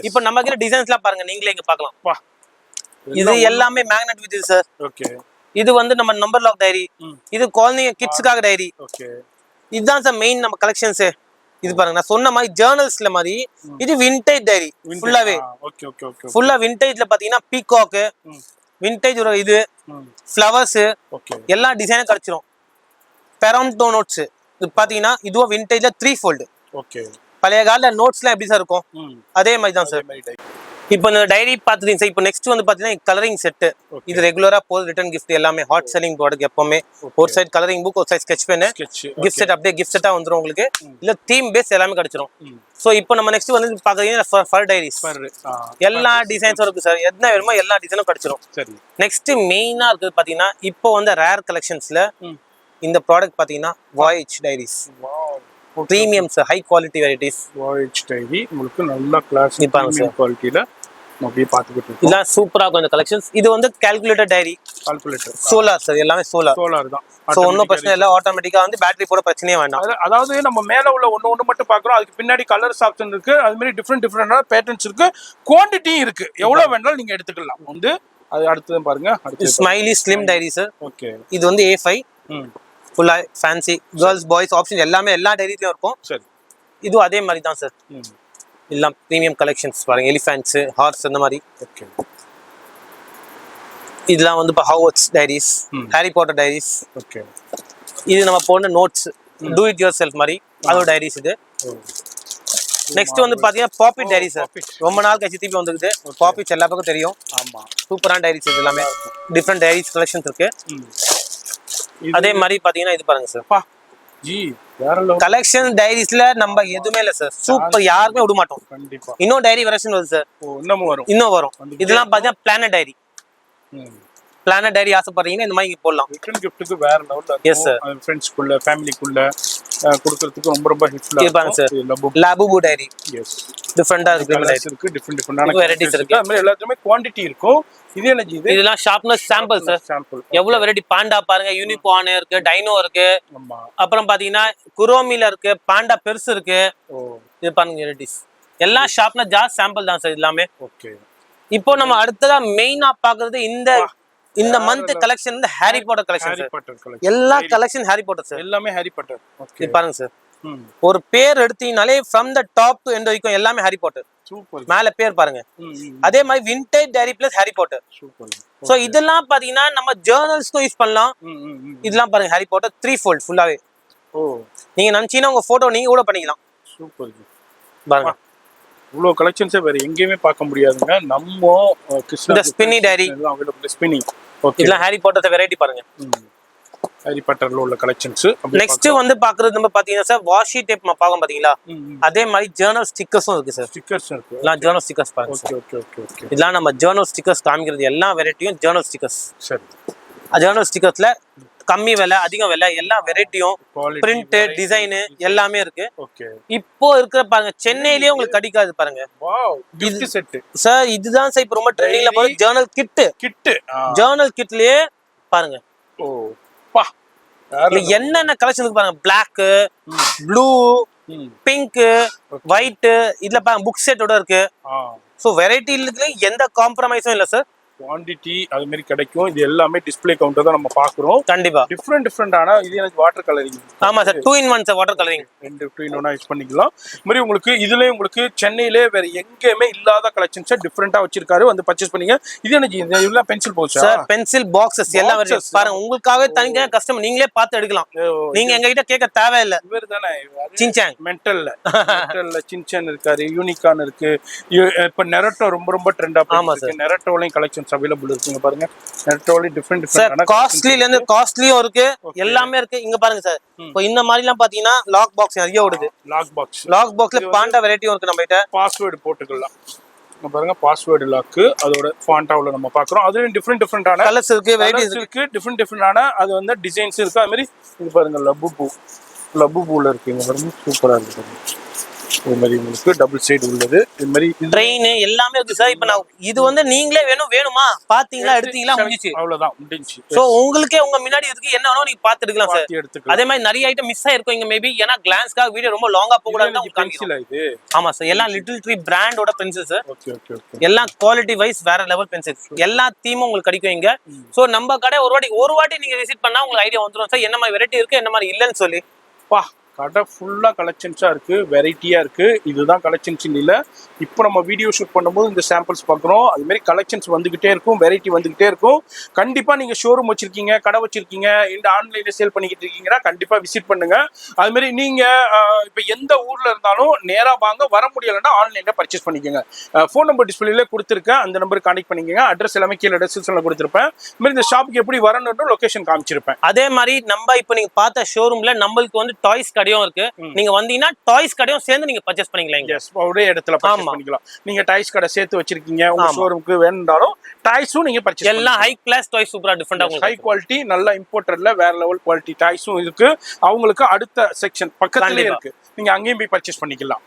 இப்போ நம்ம கிட்ட டிசைன்ஸ்லாம் பாருங்க. நீங்களே இங்க பார்க்கலாம். இது எல்லாமே மேக்னெட் வித் இது சார். ஓகே. இது வந்து நம்ம நம்பர் லாக் டைரி. இது குழந்தைங்க கிட்ஸ்க்காக டைரி. ஓகே. இதுதான் சார் மெயின் நம்ம கலெக்ஷன்ஸ். இது பாருங்க நான் சொன்ன மாதிரி ஜர்னல்ஸ்ல மாதிரி இது விண்டேஜ் டைரி ஃபுல்லாவே. ஓகே. ஃபுல்லா விண்டேஜ்ல பாத்தீங்கன்னா பீகாக், விண்டேஜ் ஒரு இது ஃப்ளவர்ஸ் எல்லா டிசைனும் கிடைச்சிரும். பெரம்டோ நோட்ஸ் இது பாத்தீங்கன்னா இதுவும் விண்டேஜ்ல 3 fold. ஓகே. பழைய கால நோட்ஸ்லாம் எப்படி சார் இருக்கும் அதே மாதிரி தான் சார். இப்போ இந்த டைரி பாத்துட்டீங்க சார். இப்போ நெக்ஸ்ட் வந்து பாத்தீங்கன்னா கலரிங் செட். இது ரெகுலரா போது ரிட்டர்ன் கிஃப்ட் எல்லாமே ஹாட் செல்லிங் ப்ராடக்ட். எப்பவுமே ஒரு சைடு கலரிங் புக், ஒரு side sketch pen, gift set அப்படியே கிஃப்ட் செட்டா வந்துரும் உங்களுக்கு. இல்ல தீம் பேஸ் எல்லாமே கிடைச்சிரும். சோ இப்போ நம்ம நெக்ஸ்ட் வந்து பாக்குறீங்கன்னா ஃபர் டைரிஸ். எல்லா டிசைன்ஸும் இருக்கு சார். என்ன வேணுமோ எல்லா டிசைனும் கிடைச்சிரும். சரி. நெக்ஸ்ட் மெயினா இருக்குது பாத்தீங்கன்னா இப்போ வந்து ரேர் கலெக்ஷன்ஸ்ல இந்த ப்ராடக்ட் பாத்தீங்கன்னா voyage diaries. Premiums high quality varieties. Voyage diary உங்களுக்கு நல்ல கிளாஸ் பிரீமியம் குவாலிட்டில அப்படியே பாத்துக்கிட்டு இருக்கோம். இதெல்லாம் சூப்பரா இருக்கும் இந்த கலெக்ஷன்ஸ். இது வந்து கால்குலேட்டர் டைரி. Solar sir. எல்லாமே சோலார் தான். சோ ஒன்னும் பிரச்சனை இல்ல. ஆட்டோமேட்டிக்கா வந்து பேட்டரி போட பிரச்சனையே வேண்டாம். அதாவது நம்ம மேல உள்ள ஒண்ணு மட்டும் பாக்குறோம். அதுக்கு பின்னாடி கலர்ஸ் ஆப்ஷன் இருக்கு. அது மாதிரி டிஃபரெண்டான பேட்டர்ன்ஸ் இருக்கு. குவாண்டிட்டியும் இருக்கு. எவ்வளவு வேணாலும் நீங்க எடுத்துக்கலாம். வந்து அது அடுத்தது பாருங்க. அடுத்து smiley slim diary sir. Okay. இது வந்து A5 ஃபுல்லா ஃபேன்சி கேர்ள்ஸ் பாய்ஸ் ஆப்ஷன் எல்லாமே எல்லா டைரிலயும் இருக்கும். சரி. இது அதே மாதிரி தான் சார். எல்லாம் பிரீமியம் கலெக்ஷன்ஸ் பாருங்க. எலிஃபென்ட்ஸ், ஹார்ஸ் அந்த மாதிரி. ஓகே. இதெல்லாம் வந்து இப்போ ஹார்வர்ட்ஸ் diaries, Harry Potter diaries. Okay. இது நம்ம போன notes do it yourself மாதிரி அதோட டைரிஸ் இது. நெக்ஸ்ட் வந்து பாத்தீங்கன்னா பாப்பிட் டைரி சார். ரொம்ப நாள் கழிச்சு திருப்பி வந்துருக்குது. பாப்பிட்ஸ் எல்லா பக்கம் தெரியும். ஆமா. சூப்பரான டைரிஸ் இது எல்லாமே. டிஃப்ரெண்ட் டைரிஸ் கலெக்ஷன்ஸ் இருக்கு. அதே மாதிரி பாத்தீங்கன்னா இது பாருங்க சார். ஜி வேற லெவல் கலெக்ஷன் டைரிஸ்ல நம்ம எதுவுமே இல்ல சார். சூப்பர், யாருமே விட மாட்டோம். கண்டிப்பா. இன்னும் டைரி வெர்ஷன் வருது சார். இன்னும் வரும். இதெல்லாம் பாத்தீங்கன்னா பிளானட் டைரி. பிளானட் டைரி ஆசைப்படுறீங்கன்னா இந்த மாதிரி போடலாம். ரிட்டர்ன் கிஃப்ட்டுக்கு வேற லெவல்ல இருக்கும். Yes sir. ஃப்ரெண்ட்ஸ்க்குள்ள ஃபேமிலிக்குள்ள கொடுக்கிறதுக்கு ரொம்ப ரொம்ப ஹெல்ப்ஃபுல்லா இருப்பாங்க சார். லாபுபு டைரி. எஸ். டிஃபரெண்டா இருக்கு. டிஃபரெண்டான வெரைட்டிஸ் இருக்கு. அது மாதிரி எல்லாத்துலயுமே குவாண்டிட்டி இருக்கும். இது என்ன ஜி? இதெல்லாம் ஷார்ப்னஸ் சாம்பிள் சார். எவ்வளவு வெரைட்டி பாண்டா பாருங்க, யூனிகார்ன் இருக்கு, டைனோ இருக்கு. ஆமா. அப்புறம் பாத்தீங்கன்னா குரோமில இருக்கு, பாண்டா பெருசு இருக்கு. இது பாருங்க வெரைட்டிஸ். எல்லாம் ஷார்ப்னஸ் ஜாஸ்ட் சாம்பிள் தான் சார் எல்லாமே. ஓகே. இப்போ நம்ம அடுத்ததா மெயினா பாக்குறது இந்த மந்த் கலெக்ஷன் வந்து ஹாரி பாட்டர் கலெக்ஷன் சார். எல்லா கலெக்ஷன் ஹாரி பாட்டர் சார். எல்லாமே ஹாரி பாட்டர். ஓகே. பாருங்க சார். ஒரு பேர் எடுத்தீங்கனாலே from the top to end வரைக்கும் எல்லாமே ஹாரி பாட்டர். சூப்பர். மேல பேர் பாருங்க. அதே மாதிரி vintage diary plus Harry Potter. Super. So இதெல்லாம் பாத்தீங்கன்னா நம்ம ஜர்னல்ஸ்க்கும் யூஸ் பண்ணலாம். இதெல்லாம் பாருங்க ஹாரி பாட்டர் 3 fold ஃபுல்லாவே. நீங்க நினைச்சீங்கன்னா உங்க போட்டோ நீங்க கூட பண்ணிக்கலாம். சூப்பர். பாருங்க இவ்வளோ கலெக்ஷன்ஸே வேற எங்கேயுமே பார்க்க முடியாதுங்க. நம்ம இந்த spinning diary available. Spinning. Okay. இதெல்லாம் ஹாரி பாட்டர் வெரைட்டி பாருங்க. ஹாரி பாட்டர்ல உள்ள கலெக்ஷன்ஸ். நெக்ஸ்ட் வந்து பாக்குறது நம்ம பாத்தீங்கன்னா சார் வாஷி டேப் பாக்கம் பாத்தீங்களா? அதே மாதிரி ஜர்னல் ஸ்டிக்கர்ஸும் இருக்கு சார். ஸ்டிக்கர்ஸ் இருக்கு. எல்லாம் ஜர்னல் ஸ்டிக்கர்ஸ் பாருங்க. Okay okay okay okay. இதெல்லாம் நம்ம ஜர்னல் ஸ்டிக்கர்ஸ் காமிக்கிறது எல்லா வெரைட்டியும் ஜர்னல் ஸ்டிக்கர்ஸ். சரி. ஜர்னல் ஸ்டிக்கர்ஸ்ல கம்மி விலை, அதிக விலை, எல்லா வெரைட்டியும் பிரிண்ட், டிசைன் எல்லாமே இருக்கு. ஓகே. இப்போ இருக்கிற பாருங்க சென்னையிலேயே உங்களுக்கு கிடைக்காது பாருங்க. வாவ். Gift set sir. இதுதான் சார் இப்போ ரொம்ப ட்ரெண்டிங்ல போற ஜர்னல் கிட். ஜர்னல் கிட்லயே பாருங்க. ஓ பா. என்னென்ன கலெக்ஷன் இருக்கு பாருங்க. Black, blue, pink, white. இதுல பாருங்க புக் செட்டோட இருக்கு. சோ வெரைட்டில எந்த காம்ப்ரமைஸும் இல்ல சார். குவாண்டிட்டி அது மாதிரி கிடைக்கும். இது எல்லாமே டிஸ்ப்ளே கவுண்டர் தான் நம்ம பாக்குறோம். கண்டிப்பா. டிஃபரெண்டான இது எனக்கு வாட்டர் கலரிங். ஆமா sir. 2 in 1 sir water colouring. 2 in 1 use பண்ணிக்கலாம். மாதிரி உங்களுக்கு இதுலயே உங்களுக்கு சென்னையிலே வேற எங்கேயுமே இல்லாத கலெக்ஷன்ஸ் டிஃபரெண்டா வச்சிருக்காரு. வந்து பர்ச்சேஸ் பண்ணீங்க. இது என்ன இதெல்லாம் pencil box sir. Pencil boxes எல்லாம் பாருங்க. உங்களுக்காகவே தனியா கஸ்டமர் நீங்களே பார்த்து எடுக்கலாம். நீங்க எங்க கிட்ட கேட்க தேவையில்லை. இவர் தானே சின்சான் மென்டல்ல சின்சான் இருக்காரு, யூனிகார்ன் இருக்கு. இப்ப நெரட்டோ ரொம்ப ரொம்ப ட்ரெண்டா போயிருக்கு. நெரட்டோலயும் கலெக்ஷன்ஸ் அவைலபிள் இருக்குங்க பாருங்க. நெரட்டோல டிஃபரெண்ட் காஸ்ட்லில இருந்து காஸ்ட்லியும் இருக்கு. எல்லாமே இருக்கு. இங்க பாருங்க சார். இப்போ இந்த மாதிரி எல்லாம் பாத்தீங்கன்னா லாக் பாக்ஸ் நிறைய ஓடுது. லாக் பாக்ஸ்ல பாண்டா வெரைட்டியும் இருக்கு. நம்ம கிட்ட பாஸ்வேர்டு போட்டுக்கலாம். பாருங்க பாஸ்வேர்டு லாக். அதோட ஃபாண்டாவுல நம்ம பாக்குறோம். அதுலயும் டிஃபரெண்டான கலர்ஸ் இருக்கு, வெரைட்டிஸ் இருக்கு. டிஃபரெண்டான அது வந்து டிசைன்ஸ் இருக்கு. அது மாதிரி இது பாருங்க லபுபூல இருக்குங்க பாருங்க. சூப்பரா இருக்கு. இது மாதிரி உங்களுக்கு டபுள் சைடு உள்ளது. இது மாதிரி ட்ரெயின் எல்லாமே இருக்கு சார். இப்போ நான் இது வந்து நீங்களே வேணுமா பாத்தீங்களா எடுத்தீங்களா முடிஞ்சிச்சு. அவ்வளவுதான் முடிஞ்சிச்சு. சோ உங்களுக்கே உங்க முன்னாடி இருக்கு. என்ன வேணும் நீங்க பாத்து எடுக்கலாம் சார். அதே மாதிரி நிறைய ஐட்டம் மிஸ் ஆயிருக்கும் இங்க மேபி. ஏன்னா கிளான்ஸ்க்காக வீடியோ ரொம்ப லாங்கா போக கூடாது. பென்சில் இது. ஆமா சார். எல்லாம் லிட்டில் ட்ரீ பிராண்டோட pencil sir. Okay okay okay. எல்லாம் குவாலிட்டி வைஸ் வேற லெவல் பென்சில். எல்லா தீமும் உங்களுக்கு கிடைக்கும் இங்க. சோ நம்ம கடை ஒரு வாட்டி நீங்க விசிட் பண்ணா உங்களுக்கு ஐடியா வந்துரும் சார் என்ன மாதிரி வெரைட்டி இருக்கு என்ன மாதிரி இல்லன்னு சொல்லி. பா கடை ஃபுல்லா கலெக்ஷன்ஸா இருக்கு. வெரைட்டியா இருக்கு. இதுதான் கலெக்ஷன்ஸ் இல்ல. இப்போ நம்ம வீடியோ ஷூட் பண்ணும்போது இந்த சாம்பிள்ஸ் பாக்குறோம். அது மாதிரி கலெக்ஷன்ஸ் வந்துகிட்டே இருக்கும். வெரைட்டி வந்துகிட்டே இருக்கும். கண்டிப்பா நீங்க ஷோரூம் வச்சிருக்கீங்க, கடை வச்சிருக்கீங்க, இந்த ஆன்லைன்ல சேல் பண்ணிக்கிட்டு இருக்கீங்கன்னா கண்டிப்பா விசிட் பண்ணுங்க. அது மாதிரி நீங்க இப்ப எந்த ஊர்ல இருந்தாலும் நேரா வாங்க. வர முடியலன்னா ஆன்லைன்ல பர்ச்சேஸ் பண்ணிக்கோங்க. ஃபோன் நம்பர் டிஸ்பிளேல கொடுத்துருக்கேன். அந்த நம்பருக்கு கான்டெக்ட் பண்ணிக்கோங்க. அட்ரஸ் எல்லாமே கீழே டிஸ்கிரிப்ஷன்ல கொடுத்துருப்பேன். இது மாதிரி இந்த ஷாப்புக்கு எப்படி வரணும்னு லொகேஷன் காமிச்சிருப்பேன். அதே மாதிரி நம்ம இப்போ நீங்க பார்த்த ஷோரூம்ல நம்மளுக்கு வந்து டாய்ஸ் கடையும் இருக்கு. நீங்க வந்தீங்கன்னா டாய்ஸ் கடையும் சேர்ந்து நீங்க பர்ச்சேஸ் பண்ணிக்கலாம். எஸ், ஒரே இடத்துல பர்ச்சேஸ் பண்ணிக்கலாம். நீங்க டாய்ஸ் கடை சேர்த்து வச்சிருக்கீங்க, உங்க ஷோரூமுக்கு வேணும்னாலும் டாய்ஸும் நீங்க பர்ச்சேஸ் எல்லாம் ஹை கிளாஸ் டாய்ஸ் சூப்பரா டிஃபரெண்டா உங்களுக்கு ஹை குவாலிட்டி நல்ல இம்போர்ட்டட்ல வேற லெவல் குவாலிட்டி டாய்ஸும் இருக்கு. அவங்களுக்கு அடுத்த செக்ஷன் பக்கத்துலயே இருக்கு. நீங்க அங்கேயும் போய் பர்ச்சேஸ் பண்ணிக்கலாம்.